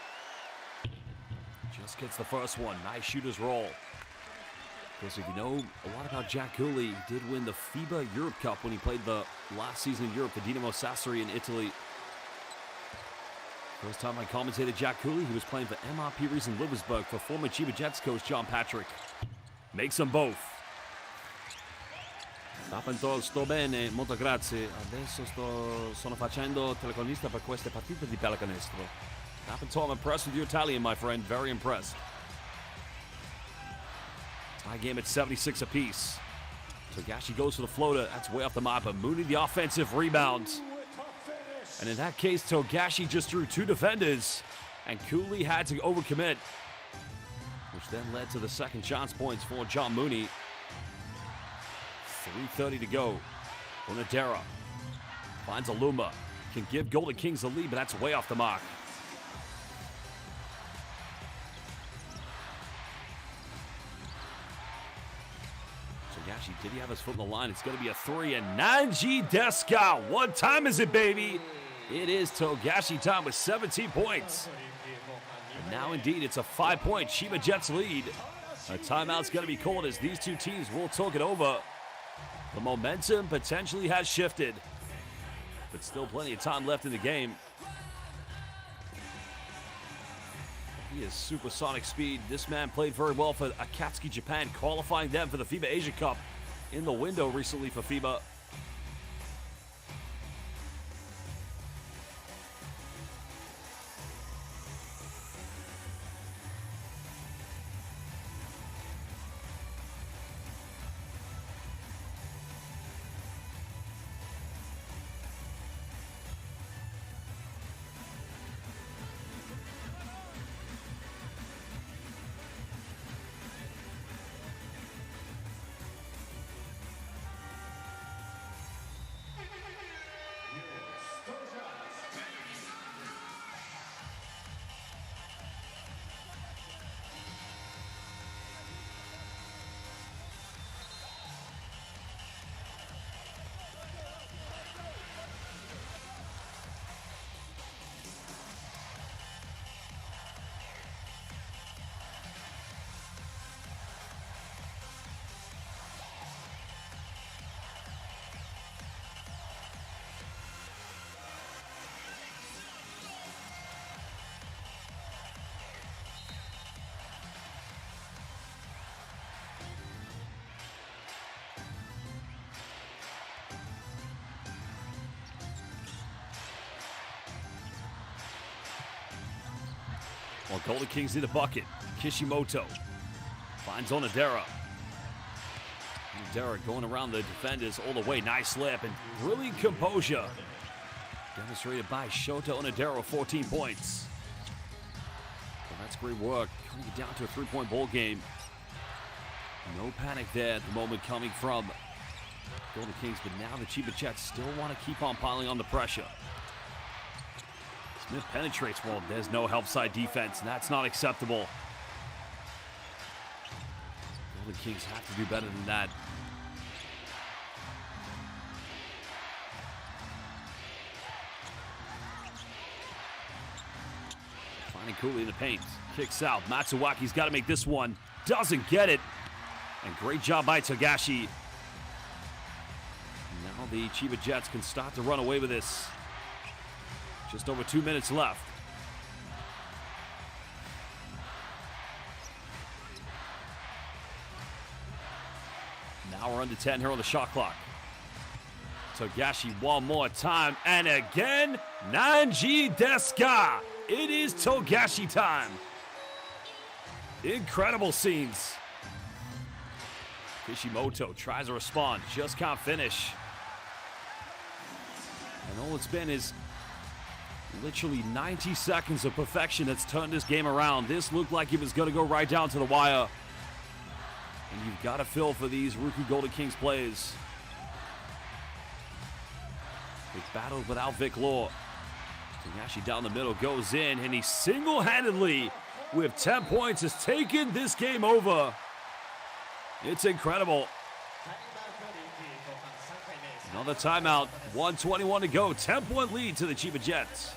Just gets the first one. Nice shooter's roll. Because if you know a lot about Jack Cooley, he did win the FIBA Europe Cup when he played the last season in Europe for Dinamo Sassari in Italy. First time I commentated Jack Cooley, he was playing for MRP Rees in Liversburg for former Chiba Jets coach John Patrick. Makes them both. Sto bene, molto grazie. Adesso sono facendo telecronista per queste partite di pallacanestro. I'm impressed with your Italian, my friend. Very impressed. Tie game at 76 apiece. Togashi goes for the floater. That's way off the mark, but Mooney the offensive rebound. And in that case, Togashi just threw two defenders, and Cooley had to overcommit, which then led to the second chance points for John Mooney. 3:30 to go. Onodera finds Aluma. Can give Golden Kings the lead, but that's way off the mark. Togashi, did he have his foot on the line? It's going to be a three, and Nanji Deska. What time is it, baby? It is Togashi time with 17 points. And now, indeed, it's a 5-point Chiba Jets lead. A timeout's going to be called as these two teams will talk it over. The momentum potentially has shifted, but still plenty of time left in the game. He has supersonic speed. This man played very well for Akatsuki Japan, qualifying them for the FIBA Asia Cup in the window recently for FIBA. Well, Golden Kings need a bucket. Kishimoto finds Onodera. Onodera going around the defenders all the way. Nice slip and brilliant composure demonstrated by Shota Onodera, 14 points. Well, that's great work. Trying to get down to a three-point ball game. No panic there at the moment coming from Golden Kings, but now the Chiba Jets still want to keep on piling on the pressure. Smith penetrates. Well, there's no help side defense, and that's not acceptable. Golden Kings have to do better than that. Finding Cooley in the paint. Kicks out. Matsuwaki's got to make this one. Doesn't get it. And great job by Togashi. Now the Chiba Jets can start to run away with this. Just over 2 minutes left. Now we're under 10 here on the shot clock. Togashi one more time, and again, Nanji Deska. It is Togashi time. Incredible scenes. Kishimoto tries to respond, just can't finish. And all it's been is literally 90 seconds of perfection that's turned this game around. This looked like it was going to go right down to the wire. And you've got to feel for these RYUKYU Golden Kings plays. They battled without Vic Law. Togashi down the middle goes in, and he single-handedly, with 10 points, has taken this game over. It's incredible. Another timeout, 1:21 to go. 10-point lead to the Chiba Jets.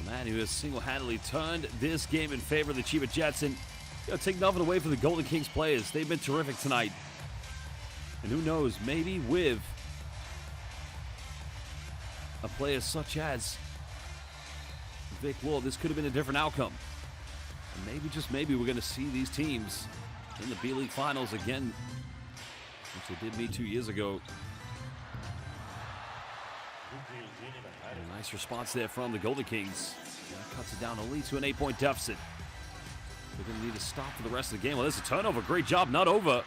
The man who has single-handedly turned this game in favor of the Chiba Jets, and take nothing away from the Golden Kings players. They've been terrific tonight. And who knows, maybe with a player such as Vic Law, this could have been a different outcome. And maybe, just maybe, we're going to see these teams in the B-League Finals again, which they did meet 2 years ago. A nice response there from the Golden Kings. That cuts it down only to an 8-point deficit. They're going to need to stop for the rest of the game. Well, there's a turnover. Great job, not over.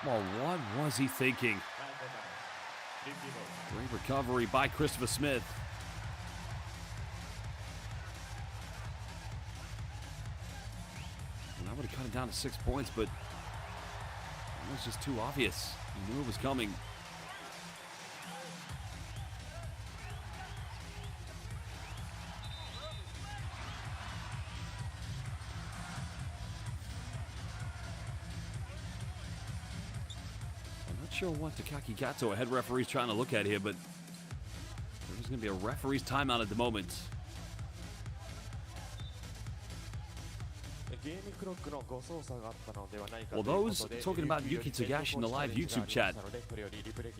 Well, what was he thinking? Great recovery by Christopher Smith. And that would have cut it down to 6 points, but it was just too obvious. He knew it was coming. Sure what Takaki Gato, a head referee, is trying to look at here, but there's going to be a referee's timeout at the moment. Well, those talking about Yuki Tagashi in the live YouTube chat,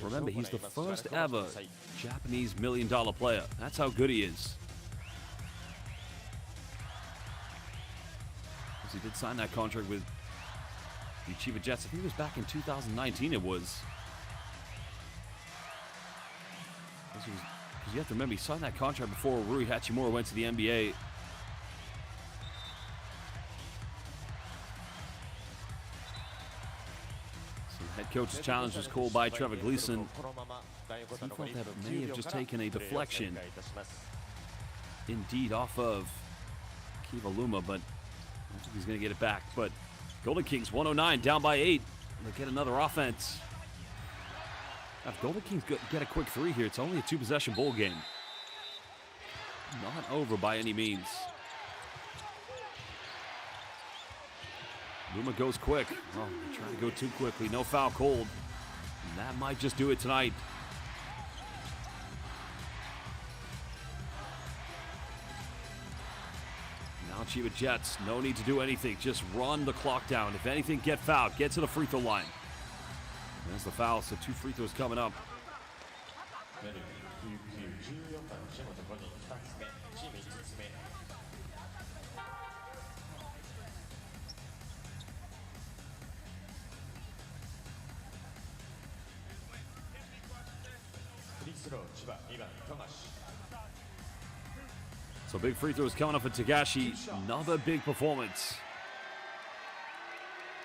remember, he's the first ever Japanese $1 million player. That's how good he is. Because he did sign that contract with the Chiba Jets. I think it was back in 2019 it was. Because you have to remember, he signed that contract before Rui Hachimura went to the NBA. So the head coach's challenge was called by Trevor Gleason. He felt that may have just taken a deflection, indeed, off of Kiva Luma, but I don't think he's going to get it back. But Golden Kings 109, down by 8. They get another offense. Now, if Golden Kings get a quick 3 here, it's only a 2-possession ball game. Not over by any means. Luma goes quick. Oh, they're trying to go too quickly. No foul called. And that might just do it tonight. Now Chiba Jets, no need to do anything. Just run the clock down. If anything, get fouled. Get to the free throw line. There's the foul, so 2 free throws coming up. So big free throws coming up for Tagashi. Another big performance.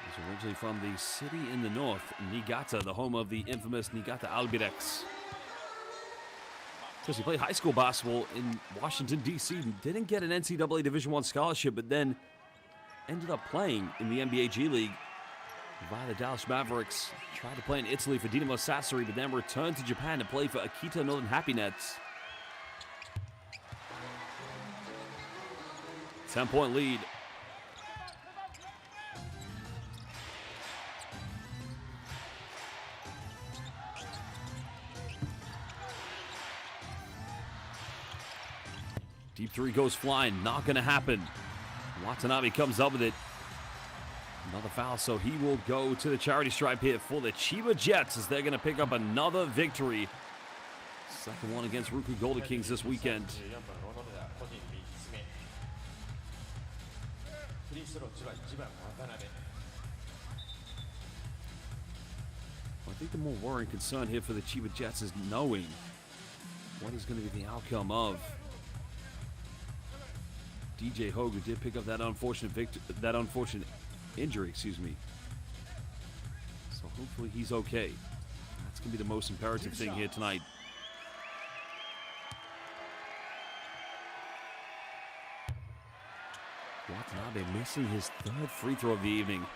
He's originally from the city in the north, Niigata, the home of the infamous Niigata Albirex. Because he played high school basketball in Washington, D.C. Didn't get an NCAA Division I scholarship, but then ended up playing in the NBA G League via the Dallas Mavericks. Tried to play in Italy for Dinamo Sassari, but then returned to Japan to play for Akita Northern Happy Nets. 10-point lead. Deep 3 goes flying. Not going to happen. Watanabe comes up with it. Another foul, so he will go to the charity stripe here for the Chiba Jets as they're going to pick up another victory. Second one against RYUKYU Golden Kings this weekend. I think the more worrying concern here for the Chiba Jets is knowing what is going to be the outcome of DJ Hogue, who did pick up that unfortunate injury, excuse me. So hopefully he's okay. That's going to be the most imperative thing here tonight. Watanabe missing his 3rd free throw of the evening.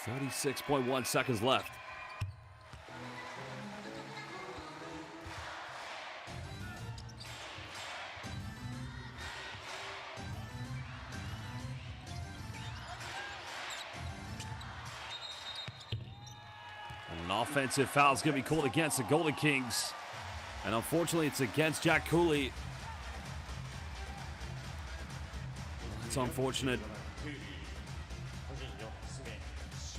.1 seconds left. offensive foul is going to be called against the Golden Kings. And unfortunately, it's against Jack Cooley. It's unfortunate.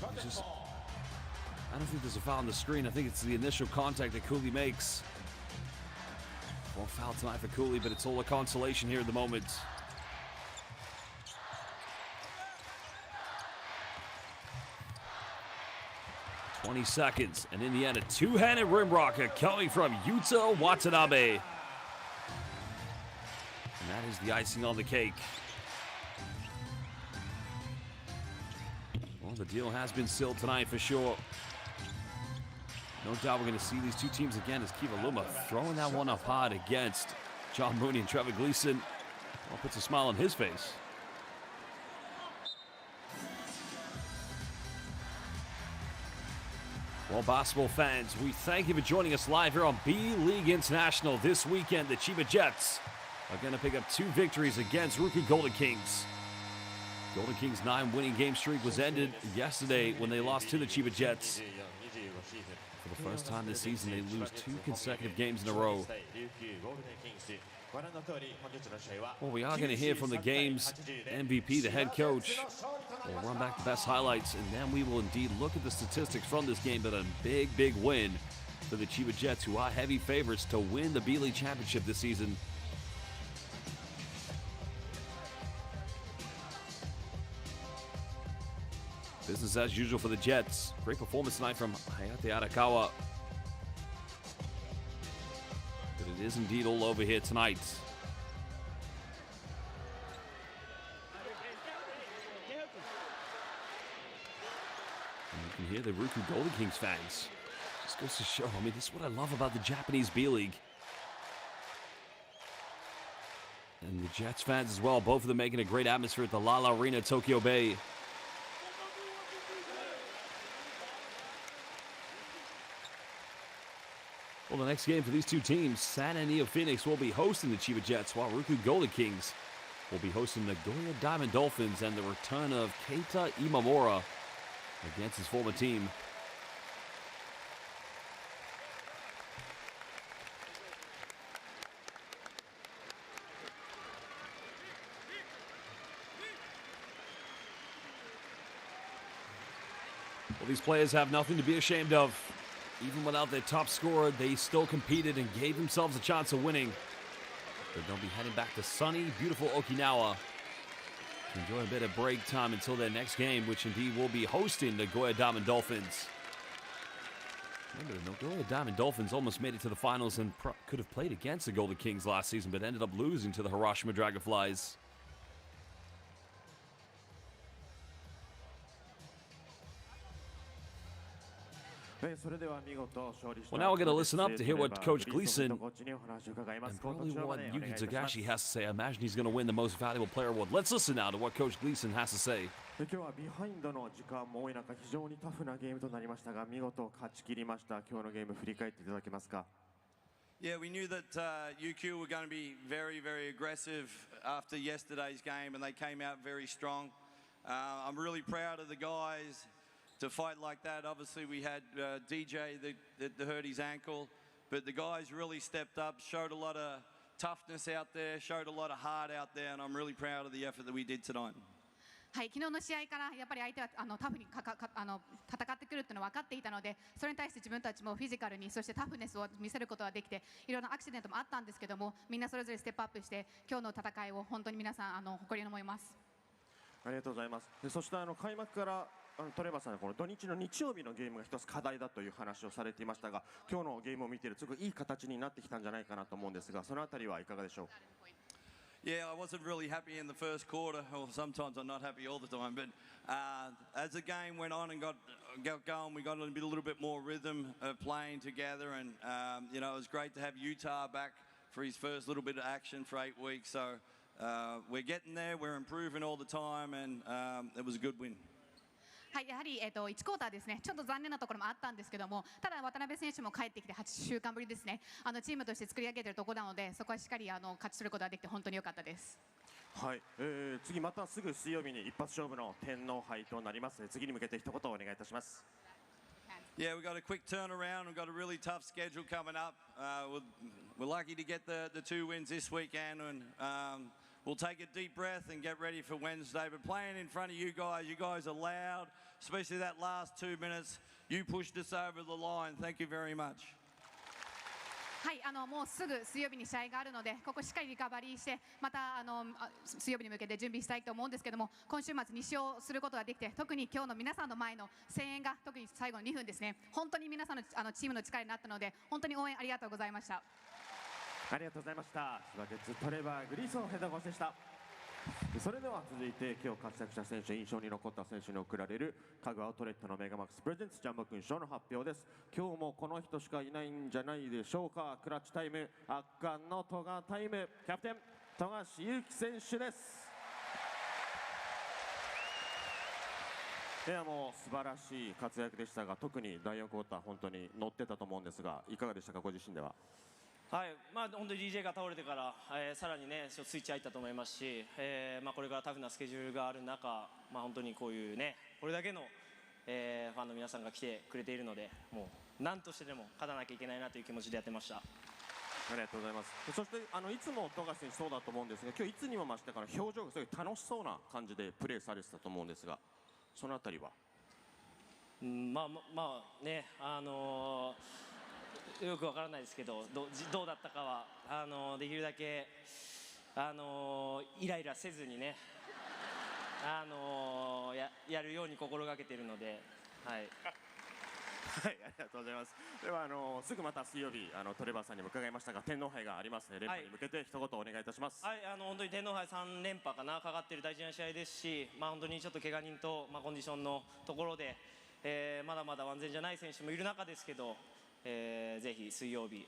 I don't think there's a foul on the screen. I think it's the initial contact that Cooley makes. One foul tonight for Cooley, but it's all a consolation here at the moment. "20 seconds, and in the end, a two-handed rim rocker coming from Yuta Watanabe. And that is the icing on the cake. Well, the deal has been sealed tonight for sure. No doubt we're going to see these two teams again as Kiva Luma throwing that one up hard against John Mooney and Trevor Gleason. Well, puts a smile on his face. Well, basketball fans, we thank you for joining us live here on B.LEAGUE International. This weekend, the CHIBA Jets are going to pick up 2 victories against RYUKYU Golden Kings. Golden Kings' 9-winning game streak was ended yesterday when they lost to the CHIBA Jets. For the first time this season, they lose 2 consecutive games in a row. Well, we are going to hear from the game's MVP, the head coach. We'll run back the best highlights, and then we will indeed look at the statistics from this game. But a big, big win for the CHIBA Jets, who are heavy favorites to win the B.LEAGUE Championship this season. Business as usual for the Jets. Great performance tonight from Hayate Arakawa. But it is indeed all over here tonight. And you can hear the RYUKYU Golden Kings fans. Just goes to show, I mean, this is what I love about the Japanese B.LEAGUE. And the Jets fans as well, both of them making a great atmosphere at the Lala Arena, Tokyo Bay. Well, the next game for these two teams, San Antonio Phoenix will be hosting the CHIBA Jets, while RYUKYU Golden Kings will be hosting the Nagoya Diamond Dolphins, and the return of Keita Imamura against his former team. Well, these players have nothing to be ashamed of. Even without their top scorer, they still competed and gave themselves a chance of winning. But they'll be heading back to sunny, beautiful Okinawa to enjoy a bit of break time until their next game, which indeed will be hosting the Nagoya Diamond Dolphins. Remember, the Nagoya Diamond Dolphins almost made it to the finals and could have played against the Golden Kings last season, but ended up losing to the Hiroshima Dragonflies. Well, now we're going to listen up to hear what Coach Gleason and probably what Yuki Tagashi has to say. I imagine he's going to win the Most Valuable Player Award. Let's listen now to what Coach Gleason has to say. 今日はビハインドの時間も多い中、非常にタフなゲームとなりましたが、見事勝ち切りました。今日のゲーム振り返っていただけますか。Yeah, we knew that RYUKYU were going to be very, very aggressive after yesterday's game, and they came out very strong. I'm really proud of the guys to fight like that. Obviously, we had DJ that hurt his ankle, but the guys really stepped up, showed a lot of toughness out there, showed a lot of heart out there, and I'm really proud of the effort that we did tonight. はい、昨日の試合からやっぱり相手はタフに戦ってくるっていうのは分かっていたので、それに対して自分たちもフィジカルに、そしてタフネスを見せることができて、いろんなアクシデントもあったんですけども、みんなそれぞれステップアップして今日の戦いを本当に皆さん誇りに思います。ありがとうございます。でそして開幕からトレバーさん、この土日の日曜日のゲームが一つ課題だという話をされていましたが、今日のゲームを見ているとすごくいい形になってきたんじゃないかなと思うんですが、そのあたりはいかがでしょう。Yeah, I wasn't really happy in the first quarter, or sometimes I'm not happy all the time, but as the game went on and got going, we got a little bit more rhythm of playing together, and you know, it was great to have Utah back for his first little bit of action for 8 weeks, so we're getting there, we're improving all the time, and it was a good win. はい、やはり1クォーターですね、ちょっと残念なところもあったんですけども、ただ渡辺選手も帰ってきて8週間ぶりですね、チームとして作り上げているところなので、そこはしっかり勝ち取ることができて本当に良かったです。はい、次またすぐ水曜日に一発勝負の天皇杯となります。次に向けて一言お願いいたします。Yeah, we've got a quick turnaround. We've got a really tough schedule coming up. We're lucky to get the 2 wins this weekend, and we'll take a deep breath and get ready for Wednesday. But playing in front of you guys are loud, especially that last 2 minutes. You pushed us over the line. Thank you very much. はい、もうすぐ水曜日に試合があるので、ここしっかりリカバリーして、また水曜日に向けて準備したいと思うんですけども、今週末2勝することができて、特に今日の皆さんの前の声援が、特に最後の2分ですね、本当に皆さんのチームの力になったので、本当に応援ありがとうございました。ありがとうございました。千葉ジェッツトレバー・グリーソンヘッドコーチでした。それでは続いて今日活躍した選手、印象に残った選手に贈られる家具アウトレットのメガマックスプレゼンツジャンボ君賞の発表です。今日もこの人しかいないんじゃないでしょうか。クラッチタイム圧巻の戸賀タイム、キャプテン富樫勇樹選手です。いや、もう素晴らしい活躍でしたが、特に第4クォーター本当に乗ってたと思うんですが、いかがでしたか、ご自身では。はい、本当に DJ が倒れてから、さらにねスイッチ入ったと思いますし、これからタフなスケジュールがある中、本当にこういうねこれだけの、ファンの皆さんが来てくれているので、もう何としてでも勝たなきゃいけないなという気持ちでやってました。ありがとうございます。そしていつも富樫選手そうだと思うんですが、今日いつにも増してから表情がすごい楽しそうな感じでプレーされてたと思うんですが、そのあたりは。ね、よくわからないですけど、どうだったかはできるだけイライラせずにねやるように心がけているので、はい。はい、ありがとうございます。ではすぐまた水曜日トレバーさんにも伺いましたが、天皇杯がありますね。連覇に向けて一言お願いいたします。はい、本当に天皇杯3連覇かなかかっている大事な試合ですし、本当にちょっと怪我人と、コンディションのところで、まだまだ万全じゃない選手もいる中ですけど、ぜひ水曜日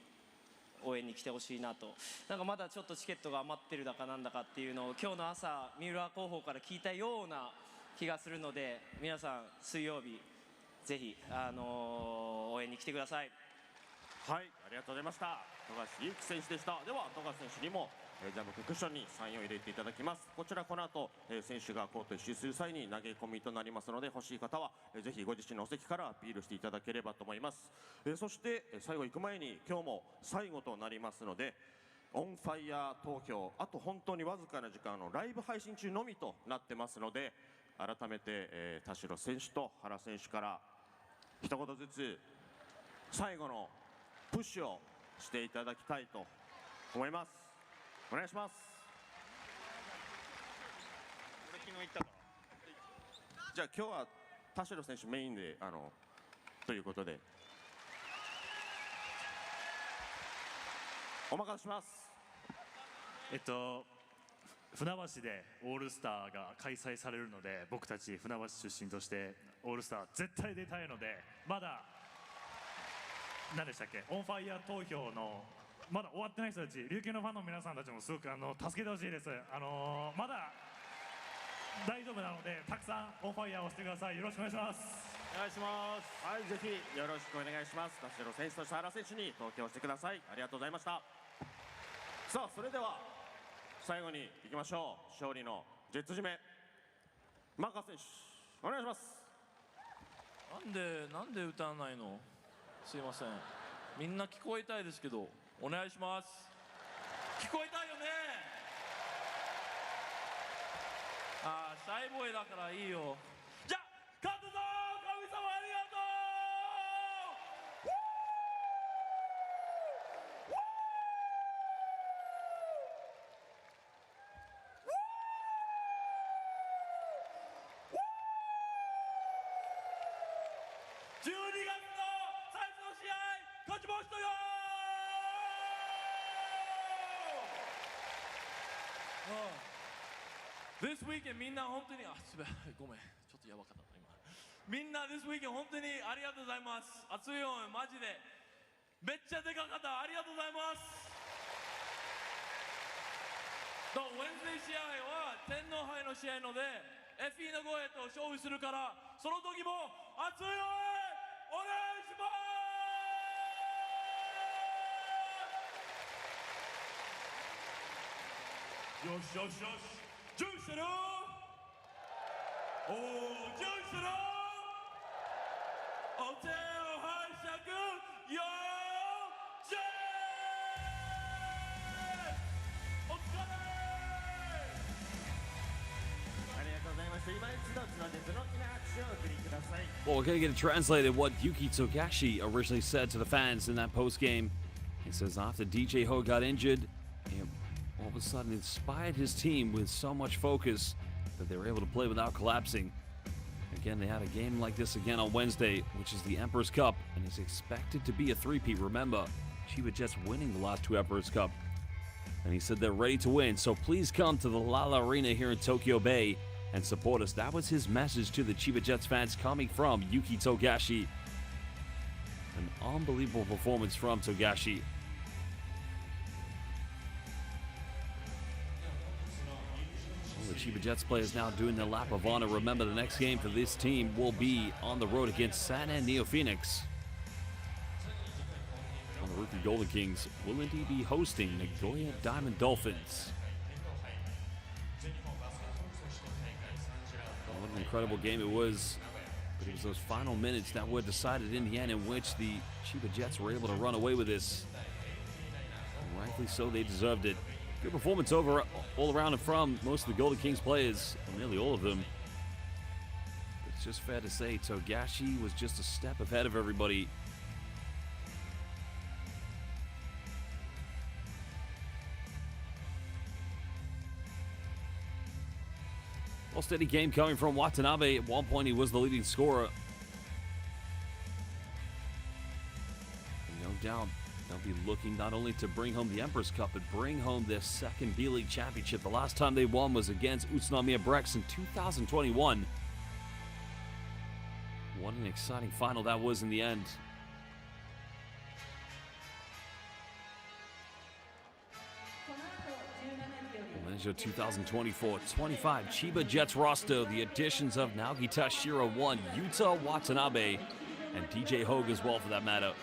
応援に来てほしいなと。なんかまだちょっとチケットが余ってるだかなんだかっていうのを今日の朝三浦広報から聞いたような気がするので、皆さん水曜日ぜひ応援に来てください。はい、ありがとうございました。富樫勇樹選手でした。では富樫選手にもジャンボクッションにサインを入れていただきます。こちらこの後選手がコート一周する際に投げ込みとなりますので、欲しい方はぜひご自身のお席からアピールしていただければと思います。そして最後行く前に、今日も最後となりますので、オンファイヤー投票、あと本当にわずかな時間のライブ配信中のみとなってますので、改めて田代選手と原選手から一言ずつ最後のプッシュをしていただきたいと思います。お願いします。じゃあ今日は田代選手メインでということでお任せします。船橋でオールスターが開催されるので、僕たち船橋出身としてオールスター絶対出たいので、まだ何でしたっけ、オンファイヤー投票のまだ終わってない人たち、琉球のファンの皆さんたちもすごく助けてほしいです。まだ大丈夫なので、たくさんオンファイヤーをしてください。よろしくお願いします。お願いします。はい、ぜひよろしくお願いします。田代選手と原選手に投票してください。ありがとうございました。さあ、それでは最後にいきましょう。勝利のジェッツ締め、マーカー選手お願いします。なんで歌わないの。すいません、みんな聞こえたいですけどお願いします。聞こえたいよね。シャイボーイだからいいよ。じゃあ勝つぞ、神様ありがとう。12月の最初の試合勝ちましたよ。This weekend みんな本当にごめん、ちょっとやばかった今。みんな This weekend 本当にありがとうございます。熱い応援マジでめっちゃでかかった。ありがとうございます。Wednesday 試合は天皇杯の試合ので FE の声と勝負するから、その時も熱い応援お願いします。よしよしよし、準備してる。準備してる。お手を your Jets! お疲れ！ありがとうございました。今一度千葉ジェッツの大きな拍手をお送りください。 Well, we're going to get it translated what Yuki Togashi originally said to the fans in that post game. He says after DJ Ho got injured, he all of a sudden inspired his team with so much focus that they were able to play without collapsing. Again, they had a game like this again on Wednesday, which is the Emperor's Cup, and is expected to be a three-peat. Remember, Chiba Jets winning the last two Emperor's Cup. And he said they're ready to win, so please come to the Lala Arena here in Tokyo Bay and support us. That was his message to the Chiba Jets fans coming from Yuki Togashi. An unbelievable performance from Togashi. Well, the Chiba Jets players now doing their lap of honor. Remember, the next game for this team will be on the road against San Neo Phoenix. Well, the RYUKYU Golden Kings will indeed be hosting Nagoya Diamond Dolphins. What an incredible game it was. But it was those final minutes that were decided in the end, in which the Chiba Jets were able to run away with this. And rightfully so, they deserved it. Good performance all around and from most of the Golden Kings players, nearly all of them. But it's just fair to say Togashi was just a step ahead of everybody. Well, steady game coming from Watanabe. At one point, he was the leading scorer. And no doubt, they'll be looking not only to bring home the Emperor's Cup, but bring home their second B.LEAGUE championship. The last time they won was against Utsunomiya Brex in 2021. What an exciting final that was in the end. There's your 2024-25 Chiba Jets roster. The additions of Naoki Tashiro 1, Yuta Watanabe, and DJ Hogue as well for that matter.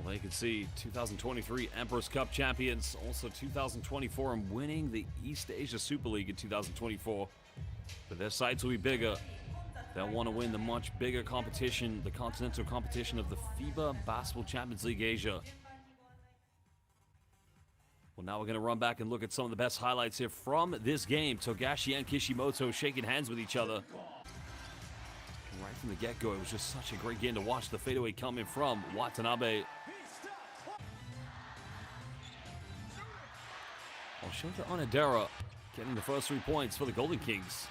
Well, you can see 2023 Emperor's Cup champions, also 2024 and winning the East Asia Super League in 2024. But their sights will be bigger. They'll want to win the much bigger competition, the continental competition of the FIBA Basketball Champions League Asia. Well, now we're going to run back and look at some of the best highlights here from this game. Togashi and Kishimoto shaking hands with each other. Right from the get-go, it was just such a great game to watch. The fadeaway coming from Watanabe. Shota Onodera getting the first 3 points for the Golden Kings.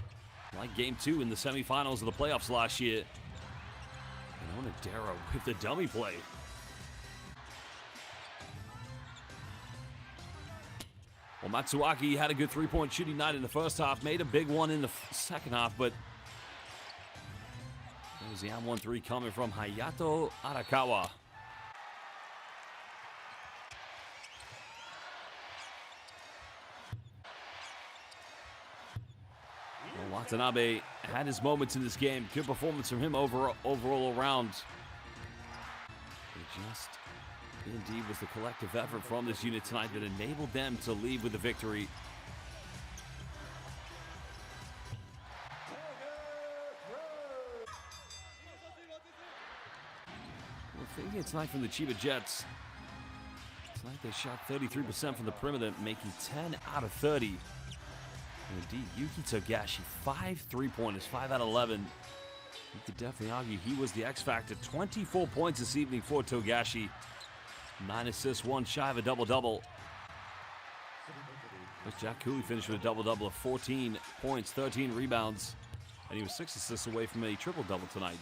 Like game 2 in the semifinals of the playoffs last year. And Onodera with the dummy play. Well, Matsuaki had a good 3-point shooting night in the first half. Made a big one in the second half, but there's the M1-3 coming from Hayato Arakawa. Well, Watanabe had his moments in this game. Good performance from him overall around. It just indeed was the collective effort from this unit tonight that enabled them to leave with the victory. Thinking tonight from the Chiba Jets. Tonight they shot 33% from the perimeter, making 10 out of 30. And indeed, Yuki Togashi, 5 3-pointers, 5 out of 11. You could definitely argue he was the X factor. 24 points this evening for Togashi. 9 assists, 1 shy of a double-double. Jack Cooley finished with a double-double of 14 points, 13 rebounds. And he was 6 assists away from a triple-double tonight.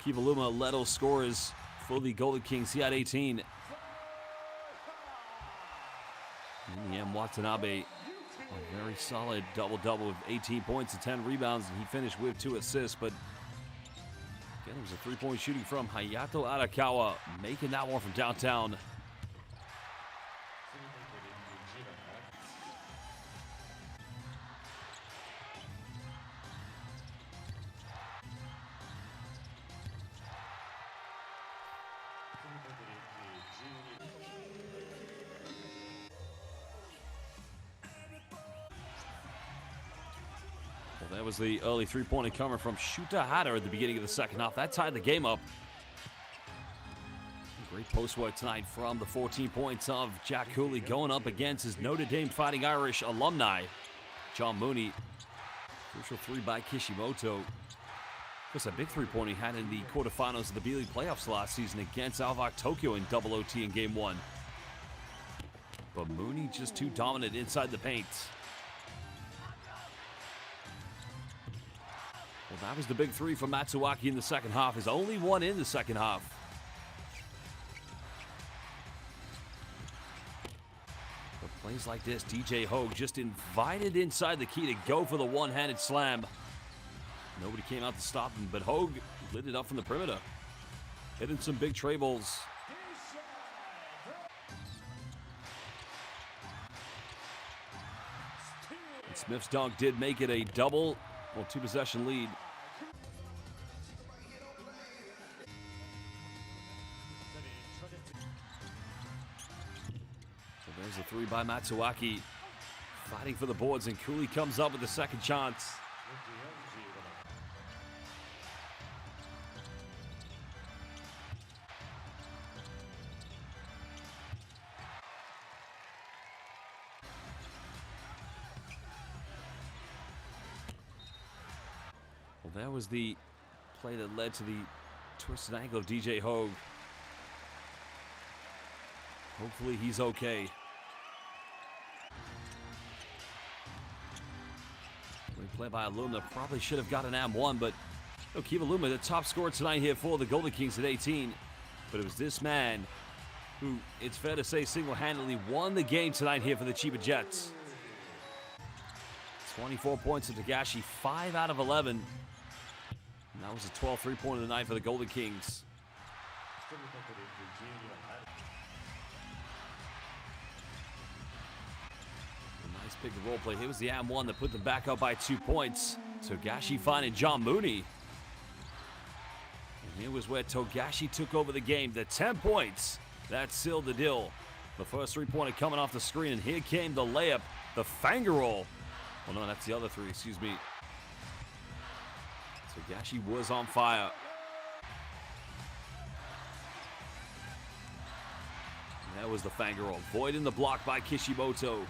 Kivaluma led all scorers for the Golden Kings. He had 18. In the end, Watanabe, a very solid double-double with 18 points and 10 rebounds, and he finished with 2 assists. But again, it was a 3-point shooting from Hayato Arakawa, making that one from downtown. There was the early three-pointer coming from Shuta Hata at the beginning of the second half. That tied the game up. Great post work tonight from the 14 points of Jack Cooley going up against his Notre Dame Fighting Irish alumni, John Mooney. Crucial three by Kishimoto. Of course, a big three-pointer he had in the quarterfinals of the B.LEAGUE playoffs last season against Alvak Tokyo in double OT in game one. But Mooney just too dominant inside the paint. Well, that was the big three from Matsuaki in the second half. His only one in the second half. But plays like this, DJ Hogue just invited inside the key to go for the one-handed slam. Nobody came out to stop him, but Hogue lit it up from the perimeter. Hitting some big tray balls. And Smith's dunk did make it a double, well, two-possession lead. So there's a three by Matsuaki. Fighting for the boards, and Cooley comes up with the second chance. Well, that was the play that led to the twisted ankle of DJ Hogue. Hopefully he's okay. Great play by Aluma. Probably should have got an M1, but Kiva Aluma, the top scorer tonight here for the Golden Kings at 18. But it was this man who, it's fair to say, single-handedly won the game tonight here for the Chiba Jets. 24 points to Tagashi, 5 out of 11. And that was a 12 three-pointer tonight for the Golden Kings. A nice pick and roll play. Here was the M1 that put them back up by 2 points. Togashi finding John Mooney. And here was where Togashi took over the game. The 10 points. That sealed the deal. The first three-pointer coming off the screen. And here came the layup. The finger roll. Oh no, that's the other three, excuse me. Togashi was on fire. And that was the finger roll. Voiding the block by Kishimoto.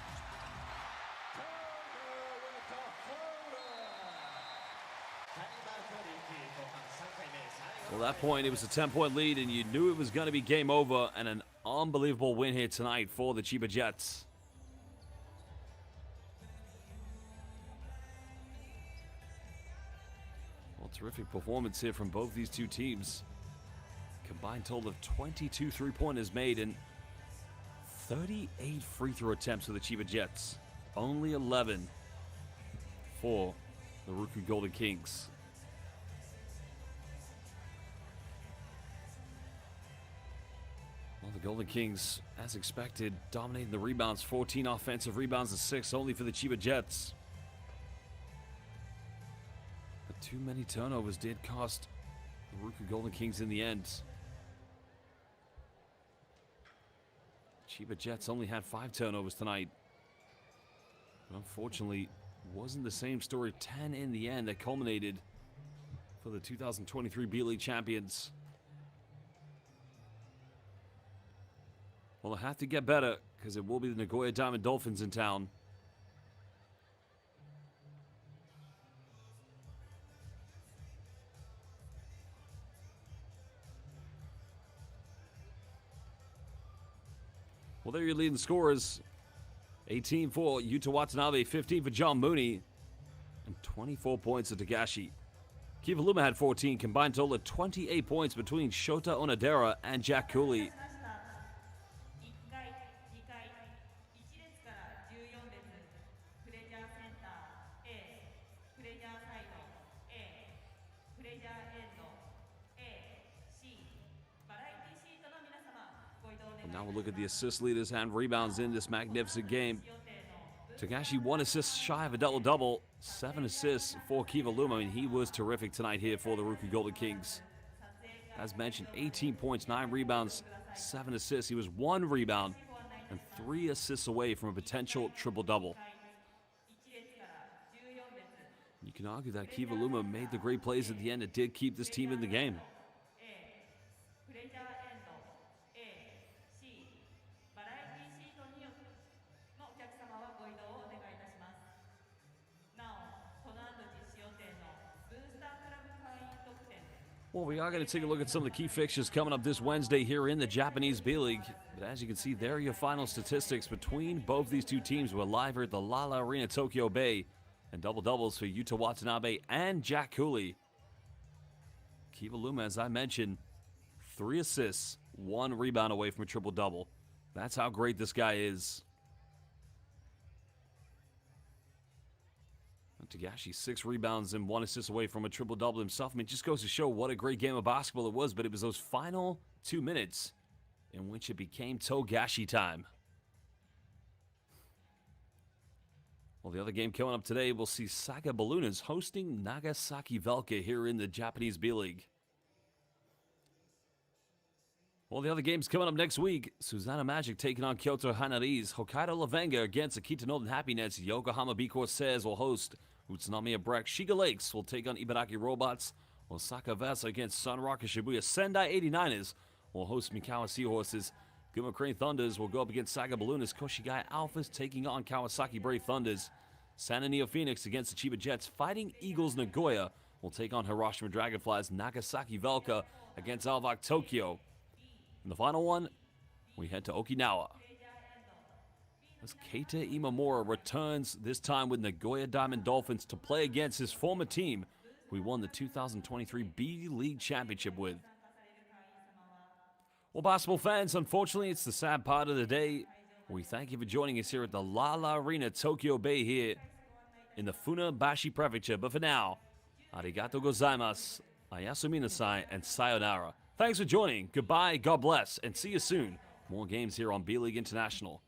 Well, at that point, it was a 10-point lead, and you knew it was going to be game over, and an unbelievable win here tonight for the Chiba Jets. Well, terrific performance here from both these two teams. Combined total of 22 three-pointers made and 38 free throw attempts for the Chiba Jets. Only 11 for the RYUKYU Golden Kings. Well, the Golden Kings, as expected, dominating the rebounds. 14 offensive rebounds to 6 only for the Chiba Jets. But too many turnovers did cost the RYUKYU Golden Kings in the end. Chiba Jets only had 5 turnovers tonight. But unfortunately, wasn't the same story. 10 in the end that culminated for the 2023 B.LEAGUE champions. Well, they'll have to get better because it will be the Nagoya Diamond Dolphins in town. Well, there are your leading scorers. 18 for Yuta Watanabe, 15 for John Mooney, and 24 points to Tagashi. Kiva Luma had 14, combined total of 28 points between Shota Onodera and Jack Cooley. Now we'll look at the assist leaders and rebounds in this magnificent game. Tagashi 1 assist shy of a double-double. 7 assists for Kiva Luma. I mean, he was terrific tonight here for the RYUKYU Golden Kings. As mentioned, 18 points, 9 rebounds, 7 assists. He was 1 rebound and 3 assists away from a potential triple-double. You can argue that Kiva Luma made the great plays at the end. It did keep this team in the game. プレジャーエンド AC バラエティシートによのお客様はご移動をお願いいたします。なお、この後実施予定のブースタークラブ会員特典 Well, we are going to take a look at some of the key fixtures coming up this Wednesday here in the Japanese B.LEAGUE. But as you can see, there are your final statistics between both these two teams. We're live here at the Lala Arena, Tokyo Bay. And double-doubles for Yuta Watanabe and Jack Cooley. Kiva Luma, as I mentioned, 3 assists, 1 rebound away from a triple-double. That's how great this guy is. Tagashi, 6 rebounds and 1 assist away from a triple-double himself. I mean, it just goes to show what a great game of basketball it was, but it was those final 2 minutes in which it became Togashi time. Well, the other game coming up today, we'll see Saga Ballooners hosting Nagasaki Velka here in the Japanese B.LEAGUE. Well, the other games coming up next week, Susanna Magic taking on Kyoto Hanari's, Hokkaido Lavenga against Akita Northern Happy Nets, Yokohama B Corsairs will host Utsunomiya Breck, Shiga Lakes will take on Ibaraki Robots, Osaka Vesa against Sunrock Shibuya, Sendai 89ers will host Mikawa Seahorses, Guma Crane Thunders will go up against Saga Ballooners, Koshigai Alphas taking on Kawasaki Brave Thunders, Santa Neo Phoenix against the Chiba Jets, Fighting Eagles Nagoya will take on Hiroshima Dragonflies, Nagasaki Velka against Alvak Tokyo. In the final one, we head to Okinawa. As Keita Imamura returns, this time with Nagoya Diamond Dolphins, to play against his former team, who he won the 2023 B.LEAGUE Championship with. Well, basketball fans, unfortunately, it's the sad part of the day. We thank you for joining us here at the Lala Arena, Tokyo Bay here in the Funabashi Prefecture. But for now, arigato gozaimasu, ayasumi nasai, and sayonara. Thanks for joining. Goodbye, God bless, and see you soon. More games here on B.LEAGUE International.